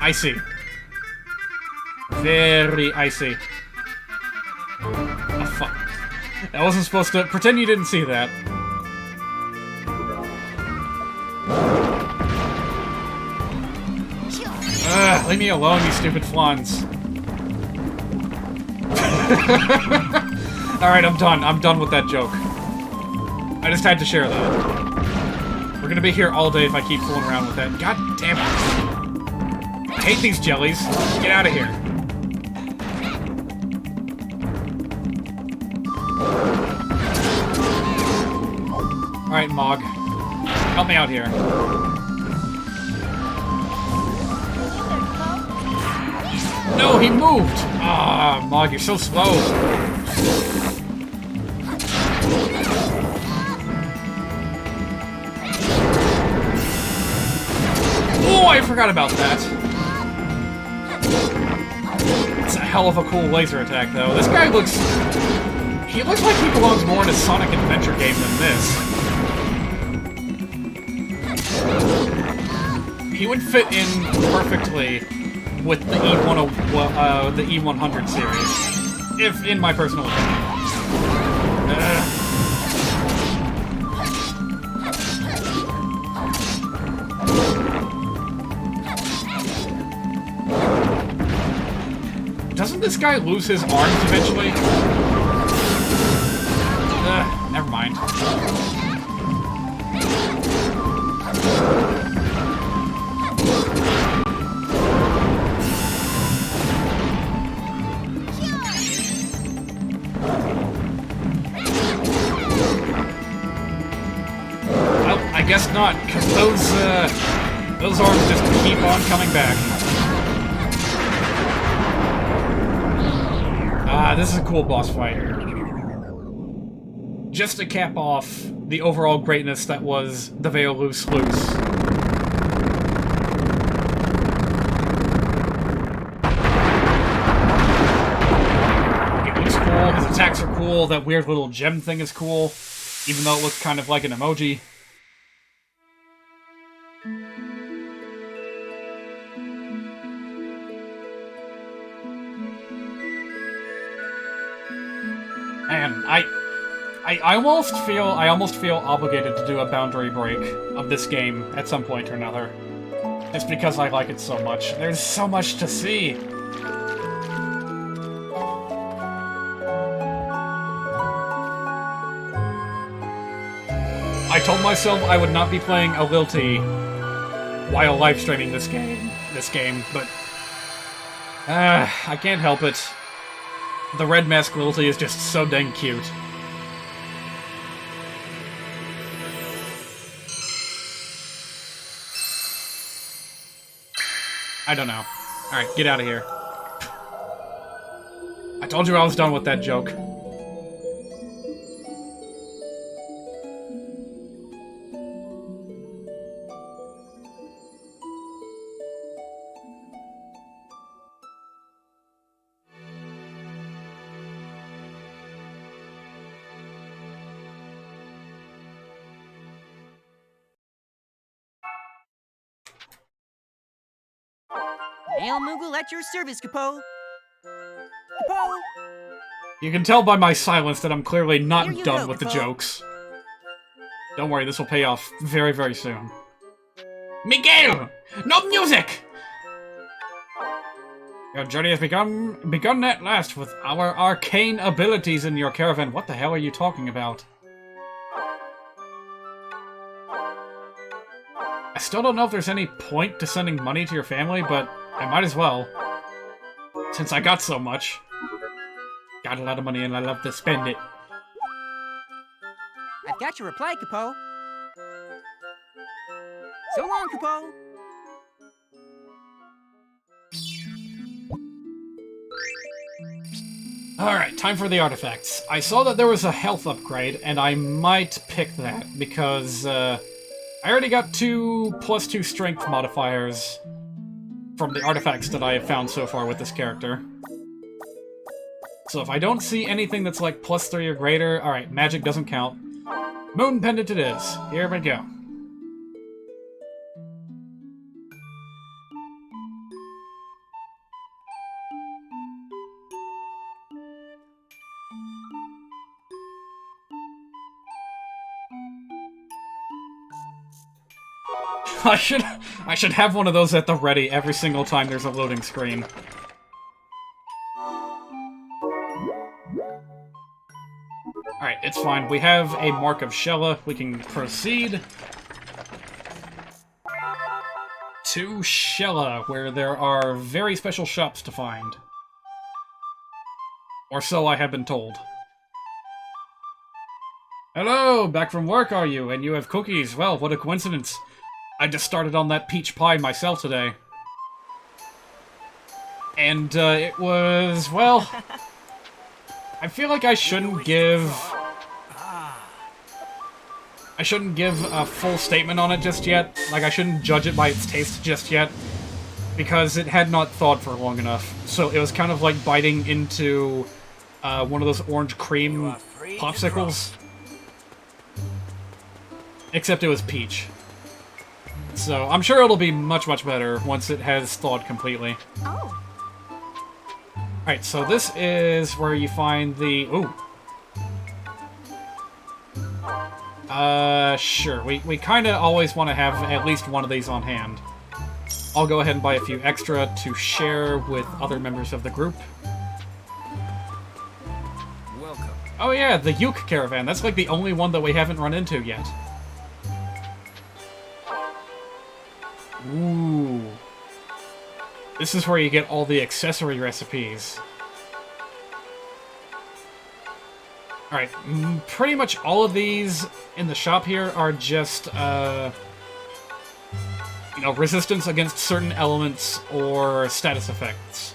Icy. Very icy. Oh fuck. That wasn't supposed to... Pretend you didn't see that. Ugh, leave me alone, you stupid Flans. Alright, I'm done. I'm done with that joke. I just had to share that. We're gonna be here all day if I keep fooling around with that. God damn it. I hate these jellies. Get out of here. Alright, Mog. Help me out here. No, he moved! Ah, Mog, you're so slow. Oh, I forgot about that. It's a hell of a cool laser attack, though. This guy looks... He looks like he belongs more in a Sonic Adventure game than this. He would fit in perfectly with the E100 series, if in my personal opinion. Doesn't this guy lose his arms eventually? Never mind. Well, I guess not, because those arms just keep on coming back. This is a cool boss fight. Just to cap off the overall greatness that was the Veil Loose Loose. It looks cool, his attacks are cool, that weird little gem thing is cool, even though it looks kind of like an emoji. Man, I almost feel obligated to do a boundary break of this game at some point or another. Just because I like it so much. There's so much to see! I told myself I would not be playing a Lilty while live streaming this game, but I can't help it. The red mask Lilty is just so dang cute. I don't know. Alright, get out of here. I told you I was done with that joke. Hail Moogle at your service, Capo. Capo! You can tell by my silence that I'm clearly not Here you done go, with the Capo. jokes. Don't worry, this will pay off very, very soon. Miguel! No music! Your journey has begun at last with our arcane abilities in your caravan. What the hell are you talking about? I still don't know if there's any point to sending money to your family, but I might as well. Since I got so much. Got a lot of money and I love to spend it. I've got your reply, Capo. So long, Capo. Alright, time for the artifacts. I saw that there was a health upgrade, and I might pick that, because, I already got 2 +2 strength modifiers from the artifacts that I have found so far with this character. So if I don't see anything that's like +3 or greater, alright, magic doesn't count. Moon Pendant it is. Here we go. I should have one of those at the ready every single time there's a loading screen. Alright, it's fine. We have a Mark of Shella. We can proceed to Shella, where there are very special shops to find. Or so I have been told. Hello! Back from work, are you? And you have cookies? Well, what a coincidence. I just started on that peach pie myself today. And it was, well, I feel like I shouldn't give a full statement on it just yet. Like, I shouldn't judge it by its taste just yet, because it had not thawed for long enough. So it was kind of like biting into one of those orange cream popsicles. Except it was peach. So I'm sure it'll be much, much better once it has thawed completely. Oh. Alright, so this is where you find the... Ooh. Sure. We kind of always want to have at least one of these on hand. I'll go ahead and buy a few extra to share with other members of the group. Welcome. Oh yeah, the Uke Caravan. That's like the only one that we haven't run into yet. Ooh. This is where you get all the accessory recipes. Alright, pretty much all of these in the shop here are just, you know, resistance against certain elements or status effects.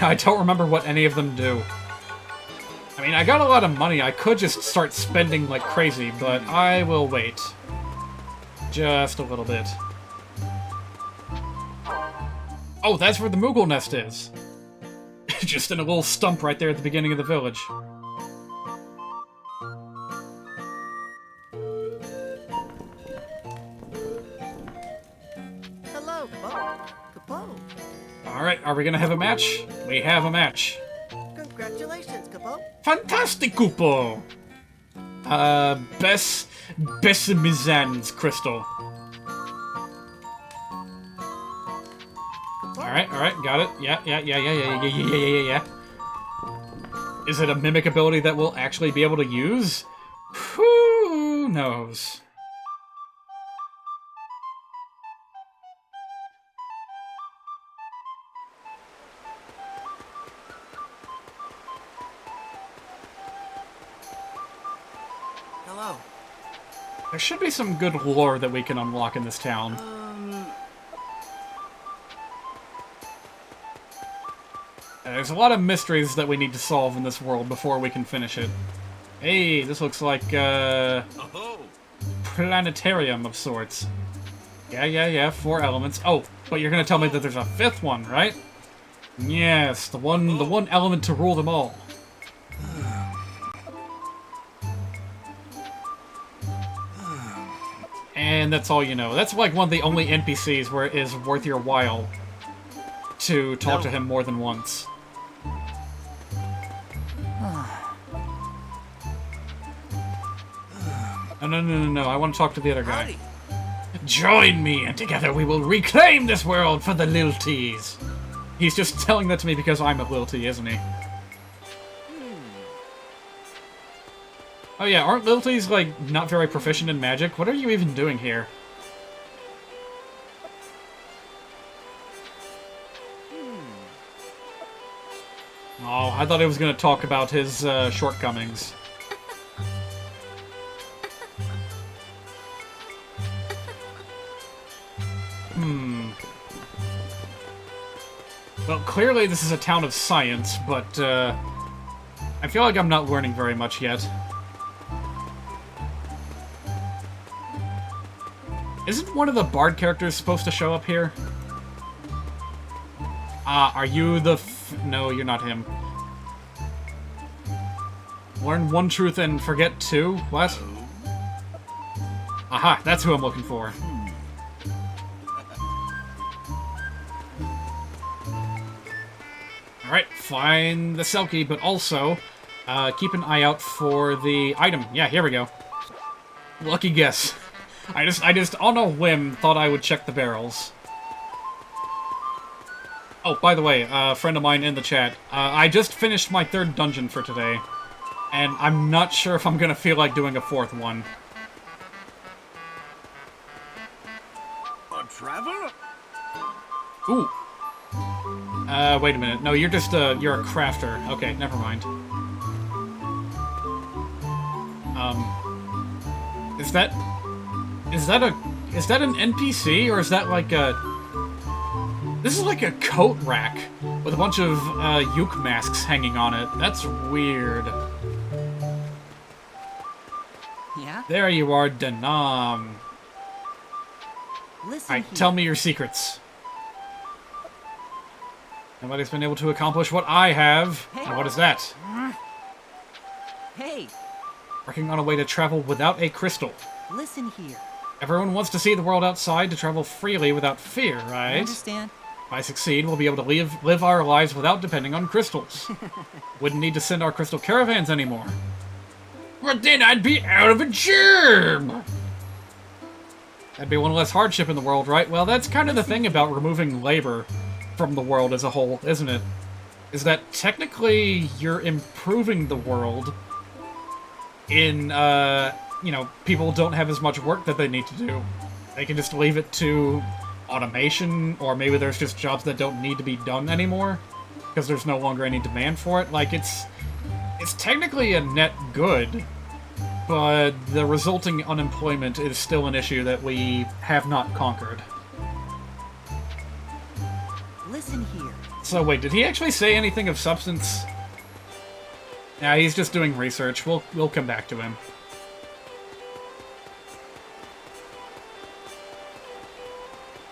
I don't remember what any of them do. I mean, I got a lot of money. I could just start spending like crazy, but I will wait. Just a little bit. Oh, that's where the Moogle nest is. Just in a little stump right there at the beginning of the village. Hello, Capo. Alright, are we gonna have a match? We have a match. Congratulations, Capo. Fantasticupo! Bessimizan's crystal. Alright, got it. Yeah. Is it a mimic ability that we'll actually be able to use? Who knows? Hello. There should be some good lore that we can unlock in this town. There's a lot of mysteries that we need to solve in this world before we can finish it. Hey, this looks like planetarium of sorts. Yeah, 4 elements. Oh, but you're gonna tell me that there's a 5th one, right? Yes, the one element to rule them all. And that's all you know. That's like one of the only NPCs where it is worth your while to talk to him more than once. No, I want to talk to the other guy. Join me, and together we will reclaim this world for the Lilties. He's just telling that to me because I'm a Liltie, isn't he? Oh yeah, aren't Lilties, like, not very proficient in magic? What are you even doing here? Oh, I thought he was going to talk about his shortcomings. Well, clearly this is a town of science, but I feel like I'm not learning very much yet. Isn't one of the Bard characters supposed to show up here? Are you the no, you're not him. Learn one truth and forget 2? What? Aha, that's who I'm looking for. Alright, find the Selkie, but also keep an eye out for the item. Yeah, here we go. Lucky guess. I just on a whim thought I would check the barrels. Oh, by the way, a friend of mine in the chat, I just finished my 3rd dungeon for today, and I'm not sure if I'm gonna feel like doing a 4th one. A traveler? Ooh. Wait a minute. No, you're just, you're a crafter. Okay, never mind. Is that an NPC, or is that like a... This is like a coat rack with a bunch of Yuk masks hanging on it. That's weird. Yeah? There you are, Denam. Listen Alright, here. tell me your secrets. Nobody's been able to accomplish what I have. Hey. And what is that? Hey, Working on a way to travel without a crystal. listen here. Everyone wants to see the world outside to travel freely without fear, I right? understand. If I succeed, we'll be able to live our lives without depending on crystals. Wouldn't need to send our crystal caravans anymore. But then I'd be out of a job! That'd be one less hardship in the world, right? Well, that's kind of the thing about removing labor from the world as a whole, isn't it? Is that technically you're improving the world in, you know, people don't have as much work that they need to do. They can just leave it to automation, or maybe there's just jobs that don't need to be done anymore because there's no longer any demand for it. Like, it's technically a net good, but the resulting unemployment is still an issue that we have not conquered. Listen here. So wait, did he actually say anything of substance? Yeah, he's just doing research. We'll come back to him.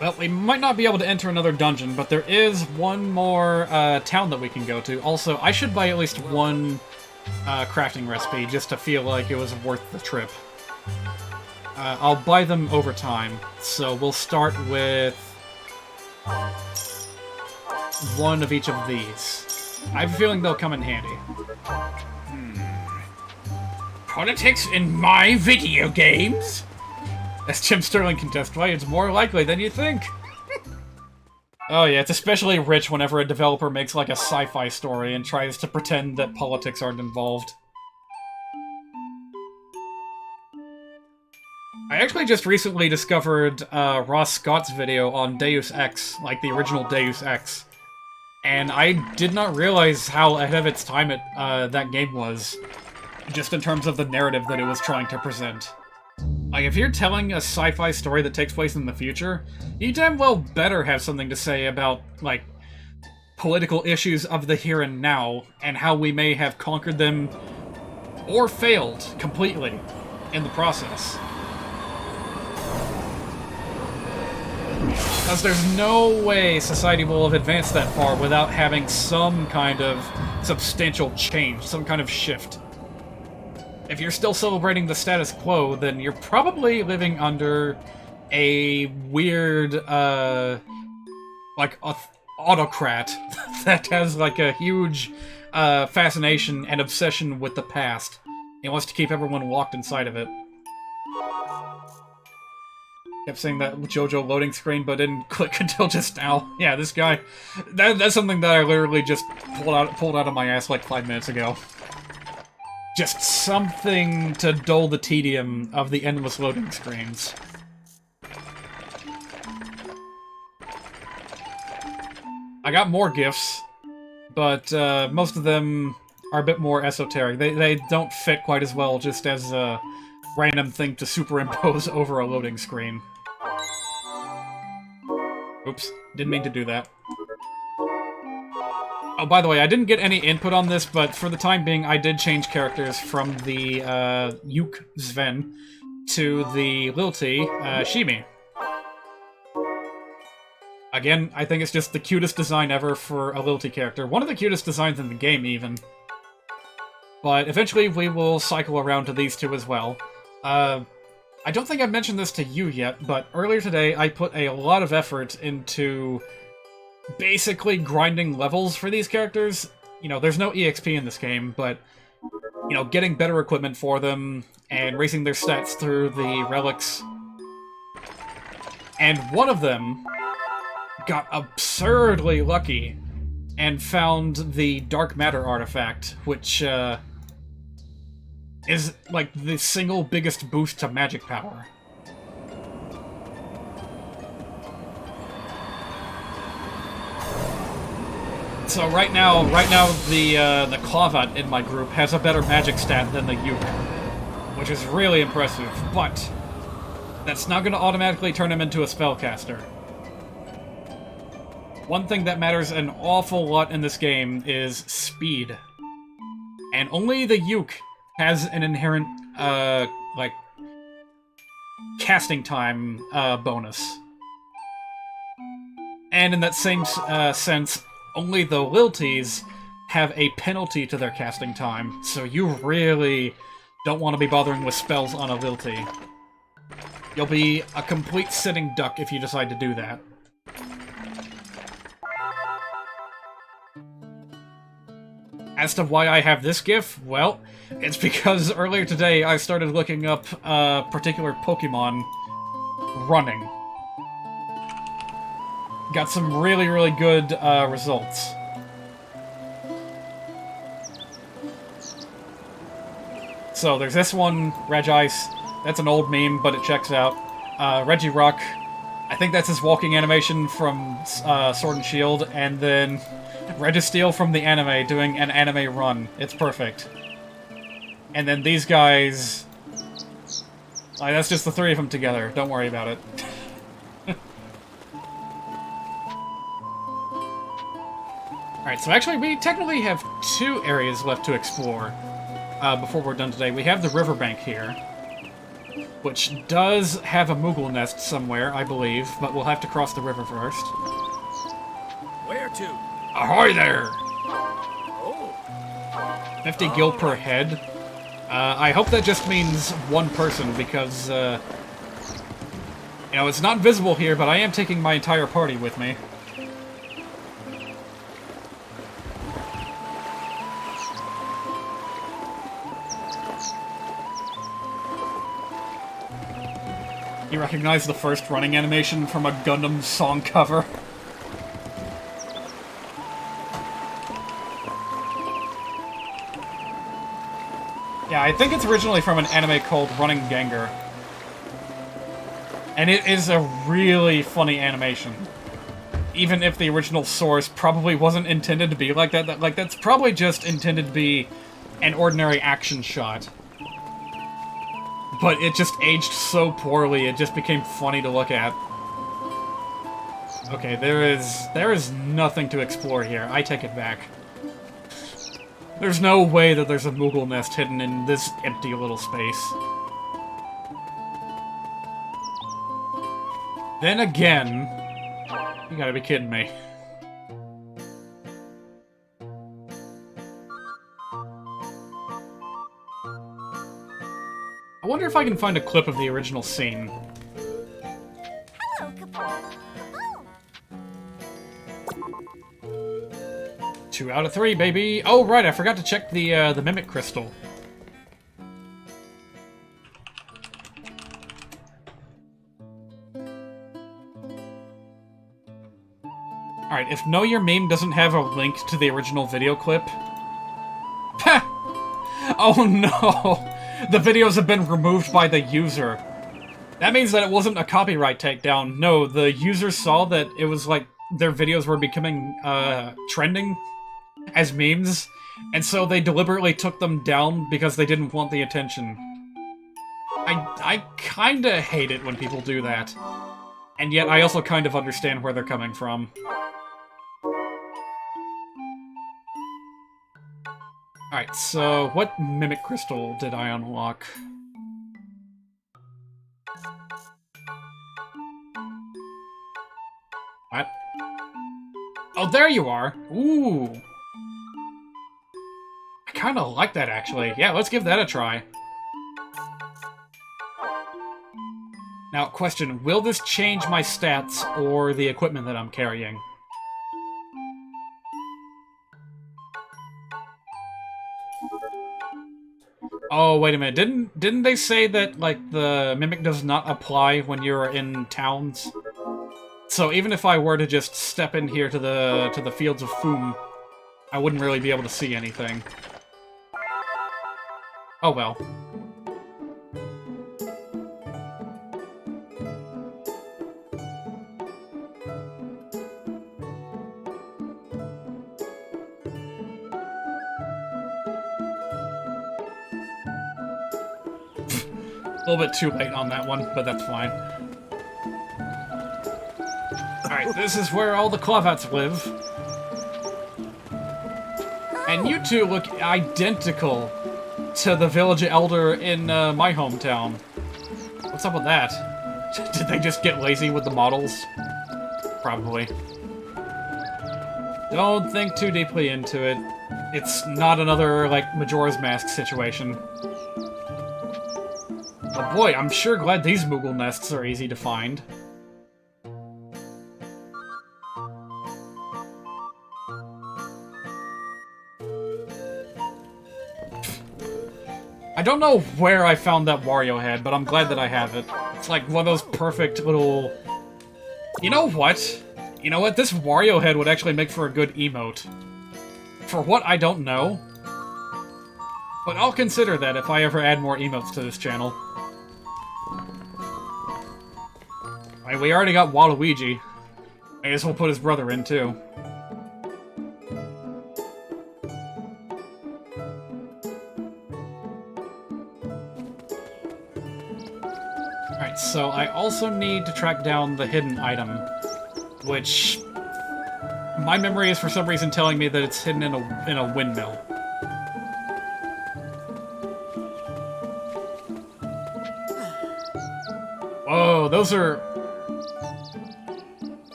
Well, we might not be able to enter another dungeon, but there is one more town that we can go to. Also, I should buy at least one crafting recipe just to feel like it was worth the trip. I'll buy them over time, so we'll start with one of each of these. I have a feeling they'll come in handy. Politics in my video games? As Jim Sterling can testify, it's more likely than you think. Oh yeah, it's especially rich whenever a developer makes like a sci-fi story and tries to pretend that politics aren't involved. I actually just recently discovered Ross Scott's video on Deus Ex, like the original Deus Ex. And I did not realize how ahead of its time that game was, just in terms of the narrative that it was trying to present. Like, if you're telling a sci-fi story that takes place in the future, you damn well better have something to say about, like, political issues of the here and now, and how we may have conquered them, or failed completely, in the process. Because there's no way society will have advanced that far without having some kind of substantial change, some kind of shift. If you're still celebrating the status quo, then you're probably living under a weird, like, autocrat that has, like, a huge fascination and obsession with the past. He wants to keep everyone locked inside of it. Kept saying that JoJo loading screen, but didn't click until just now. Yeah, this guy... That's something that I literally just pulled out of my ass like 5 minutes ago. Just something to dull the tedium of the endless loading screens. I got more gifts, but most of them are a bit more esoteric. They don't fit quite as well just as a random thing to superimpose over a loading screen. Oops, didn't mean to do that. Oh, by the way, I didn't get any input on this, but for the time being, I did change characters from the Yuk Sven to the Lilty Shimi. Again, I think it's just the cutest design ever for a Lilty character. One of the cutest designs in the game, even. But eventually we will cycle around to these two as well. I don't think I've mentioned this to you yet, but earlier today I put a lot of effort into basically grinding levels for these characters. You know, there's no EXP in this game, but, you know, getting better equipment for them and raising their stats through the relics. And one of them got absurdly lucky and found the dark matter artifact, which is like the single biggest boost to magic power. So right now the Clavat in my group has a better magic stat than the Yuk, which is really impressive, but that's not going to automatically turn him into a spellcaster. one thing that matters an awful lot in this game is speed. And only the Uke has an inherent, like, casting time bonus. And in that same sense, only the Lilties have a penalty to their casting time, so you really don't want to be bothering with spells on a Liltie. You'll be a complete sitting duck if you decide to do that. As to why I have this GIF, well, it's because earlier today I started looking up a particular Pokemon running. Got some really, really good results. So there's this one, Regice. That's an old meme, but it checks out. Regirock. I think that's his walking animation from Sword and Shield, and then Registeel from the anime doing an anime run. It's perfect. And then these guys... that's just the three of them together. Don't worry about it. Alright, so actually we technically have 2 areas left to explore before we're done today. We have the Riverbank here, which does have a Moogle nest somewhere, I believe, but we'll have to cross the river first. Where to? Ahoy there! Oh. 50 gil per head. I hope that just means one person, because, you know, it's not visible here, but I am taking my entire party with me. You recognize the first running animation from a Gundam song cover? Yeah, I think it's originally from an anime called Running Gengar. And it is a really funny animation. Even if the original source probably wasn't intended to be like that. That's probably just intended to be an ordinary action shot. But it just aged so poorly, it just became funny to look at. Okay, there is nothing to explore here. I take it back. There's no way that there's a Moogle nest hidden in this empty little space. Then again... You gotta be kidding me. I wonder if I can find a clip of the original scene. Hello, Kapoor. 2 out of 3, baby! Oh, right, I forgot to check the Mimic Crystal. Alright, if Know Your Meme doesn't have a link to the original video clip... Oh no! The videos have been removed by the user. That means that it wasn't a copyright takedown. No, the user saw that it was like their videos were becoming trending as memes, and so they deliberately took them down because they didn't want the attention. I kinda hate it when people do that. And yet I also kind of understand where they're coming from. Alright, so what Mimic Crystal did I unlock? What? Oh, there you are! Ooh! I kinda like that, actually. Yeah, let's give that a try. Now, question, will this change my stats or the equipment that I'm carrying? Oh, wait a minute. Didn't they say that, like, the Mimic does not apply when you're in towns? So even if I were to just step in here to the fields of Foom, I wouldn't really be able to see anything. Oh well. A little bit too late on that one, but that's fine. Alright, Alright, this is where all the Clavats live. And you two look identical to the village elder in my hometown. What's up with that? Did they just get lazy with the models? Probably. Don't think too deeply into it. It's not another, like, Majora's Mask situation. But boy, I'm sure glad these Moogle nests are easy to find. I don't know where I found that Wario head, but I'm glad that I have it. It's like one of those perfect little... You know what? You know what? This Wario head would actually make for a good emote. For what, I don't know. But I'll consider that if I ever add more emotes to this channel. Alright, we already got Waluigi. I guess we'll put his brother in, too. Alright, so I also need to track down the hidden item, which my memory is for some reason telling me that it's hidden in a windmill. Whoa, those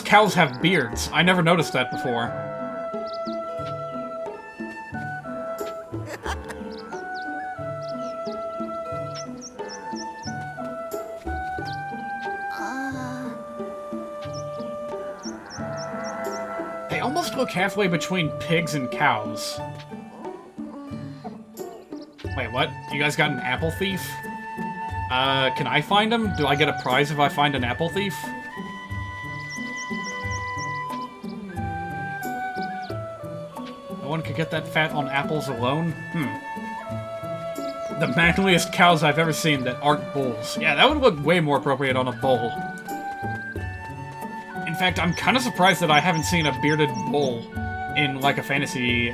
cows have beards. I never noticed that before. They almost look halfway between pigs and cows. Wait, what? You guys got an apple thief? Can I find him? Do I get a prize if I find an apple thief? No one could get that fat on apples alone? The manliest cows I've ever seen that aren't bulls. Yeah, that would look way more appropriate on a bull. In fact, I'm kind of surprised that I haven't seen a bearded bull in, like, a fantasy,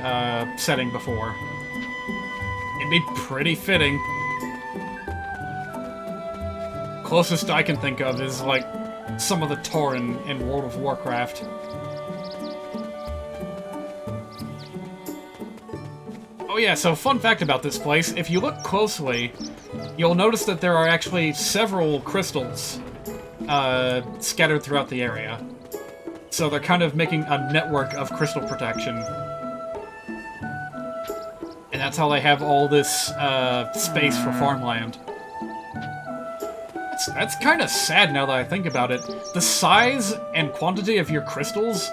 setting before. It'd be pretty fitting. Closest I can think of is, like, some of the Tauren in World of Warcraft. Oh yeah, so fun fact about this place, if you look closely, you'll notice that there are actually several crystals scattered throughout the area. So they're kind of making a network of crystal protection. And that's how they have all this space for farmland. That's kind of sad now that I think about it. The size and quantity of your crystals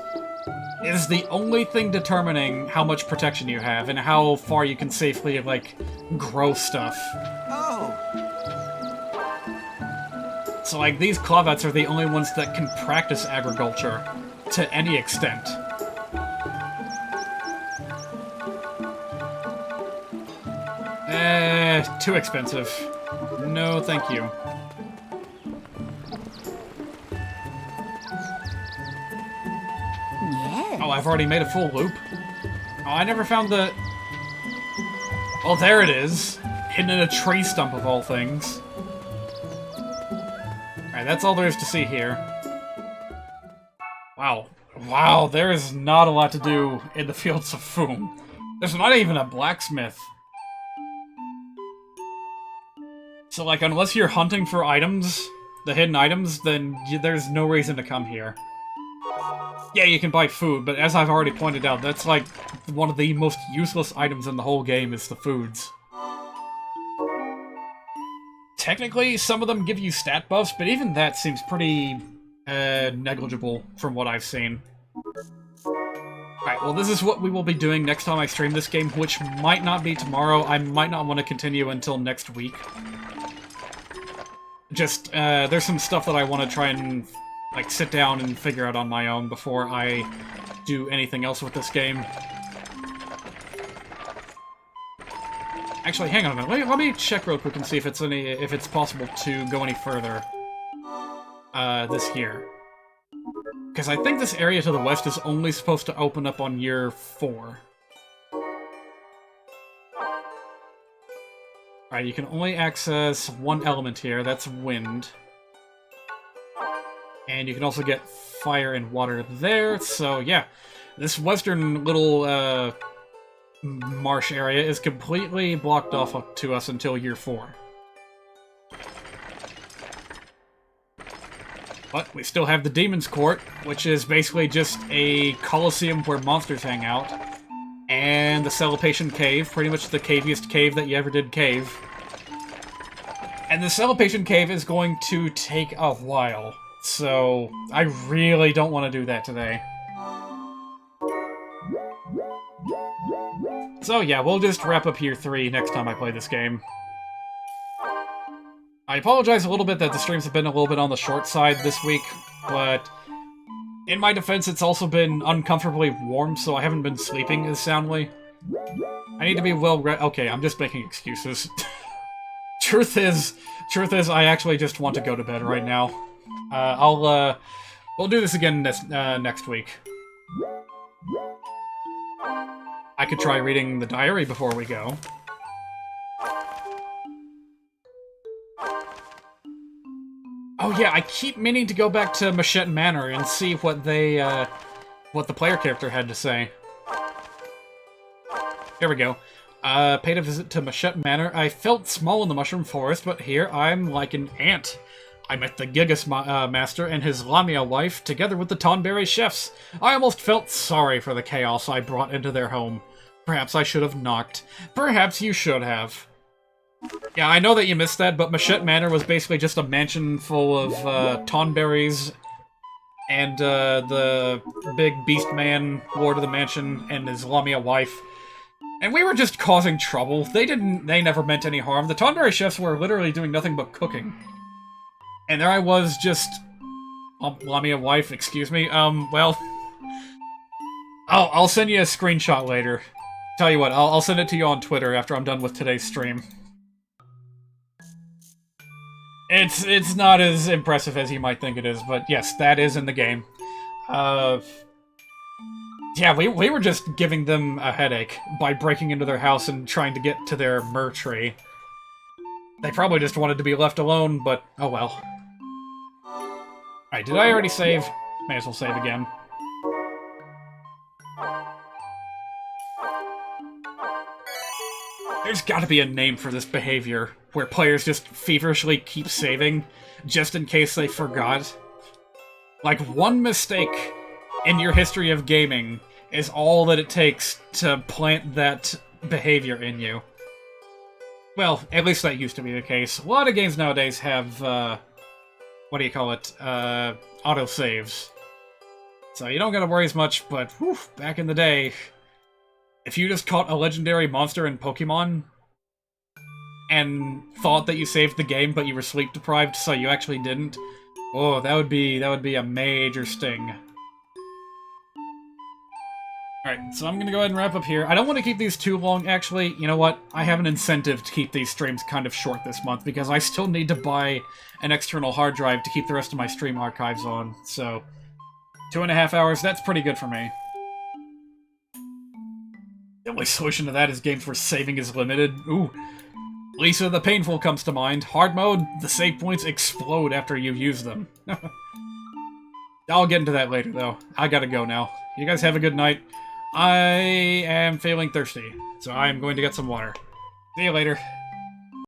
is the only thing determining how much protection you have and how far you can safely, like, grow stuff. Oh! So, like, these Clavats are the only ones that can practice agriculture to any extent. Too expensive. No, thank you. Yes. Oh, I've already made a full loop. Oh, I never found the... Oh, there it is. Hidden in a tree stump of all things. Alright, that's all there is to see here. Wow. Wow, there is not a lot to do in the Fields of Foom. There's not even a blacksmith. So, like, unless you're hunting for items, the hidden items, then there's no reason to come here. Yeah, you can buy food, but as I've already pointed out, that's, like, one of the most useless items in the whole game is the foods. Technically, some of them give you stat buffs, but even that seems pretty, negligible from what I've seen. Alright, well, this is what we will be doing next time I stream this game, which might not be tomorrow. I might not want to continue until next week. Just, there's some stuff that I want to try and, like, sit down and figure out on my own before I do anything else with this game. Actually, hang on a minute. Let me check real quick and see if it's possible to go any further. This here. Because I think this area to the west is only supposed to open up on year 4. Alright, you can only access one element here, that's wind. And you can also get fire and water there. So yeah, this western little marsh area is completely blocked off to us until year 4. But we still have the Demon's Court, which is basically just a coliseum where monsters hang out. And the Celebration Cave, pretty much the caviest cave that you ever did cave. And the Celebration Cave is going to take a while, so I really don't want to do that today. So yeah, we'll just wrap up Year 3 next time I play this game. I apologize a little bit that the streams have been a little bit on the short side this week, but in my defense, it's also been uncomfortably warm, so I haven't been sleeping as soundly. I need to be okay, I'm just making excuses. Truth is, I actually just want to go to bed right now. We'll do this again next week. I could try reading the diary before we go. Oh yeah, I keep meaning to go back to Machete Manor and see what the player character had to say. Here we go. Paid a visit to Machete Manor. I felt small in the Mushroom Forest, but here I'm like an ant. I met the Gigas Master and his Lamia wife, together with the Tonberry chefs. I almost felt sorry for the chaos I brought into their home. Perhaps I should have knocked. Perhaps you should have. Yeah, I know that you missed that, but Machete Manor was basically just a mansion full of Tonberries and the big beast man, lord of the mansion, and his Lamia wife. And we were just causing trouble. They never meant any harm. The Tonberry chefs were literally doing nothing but cooking. And there I was just... Lamia wife, excuse me. Well... I'll send you a screenshot later. Tell you what, I'll send it to you on Twitter after I'm done with today's stream. It's not as impressive as you might think it is, but yes, that is in the game. Yeah, we were just giving them a headache by breaking into their house and trying to get to their myrrh tree. They probably just wanted to be left alone, but oh well. Alright, did I already save? May as well save again. There's gotta be a name for this behavior, where players just feverishly keep saving, just in case they forgot. Like, one mistake in your history of gaming is all that it takes to plant that behavior in you. Well, at least that used to be the case. A lot of games nowadays have, what do you call it, autosaves. So you don't gotta worry as much, but whew, back in the day, if you just caught a legendary monster in Pokemon and thought that you saved the game, but you were sleep deprived, so you actually didn't, oh, that would be a major sting. Alright, so I'm gonna go ahead and wrap up here. I don't want to keep these too long, actually. You know what? I have an incentive to keep these streams kind of short this month, because I still need to buy an external hard drive to keep the rest of my stream archives on, so 2.5 hours, that's pretty good for me. The only solution to that is games where saving is limited. Ooh. Lisa the Painful comes to mind. Hard mode, the save points explode after you use them. I'll get into that later, though. I gotta go now. You guys have a good night. I am feeling thirsty, so I'm going to get some water. See you later.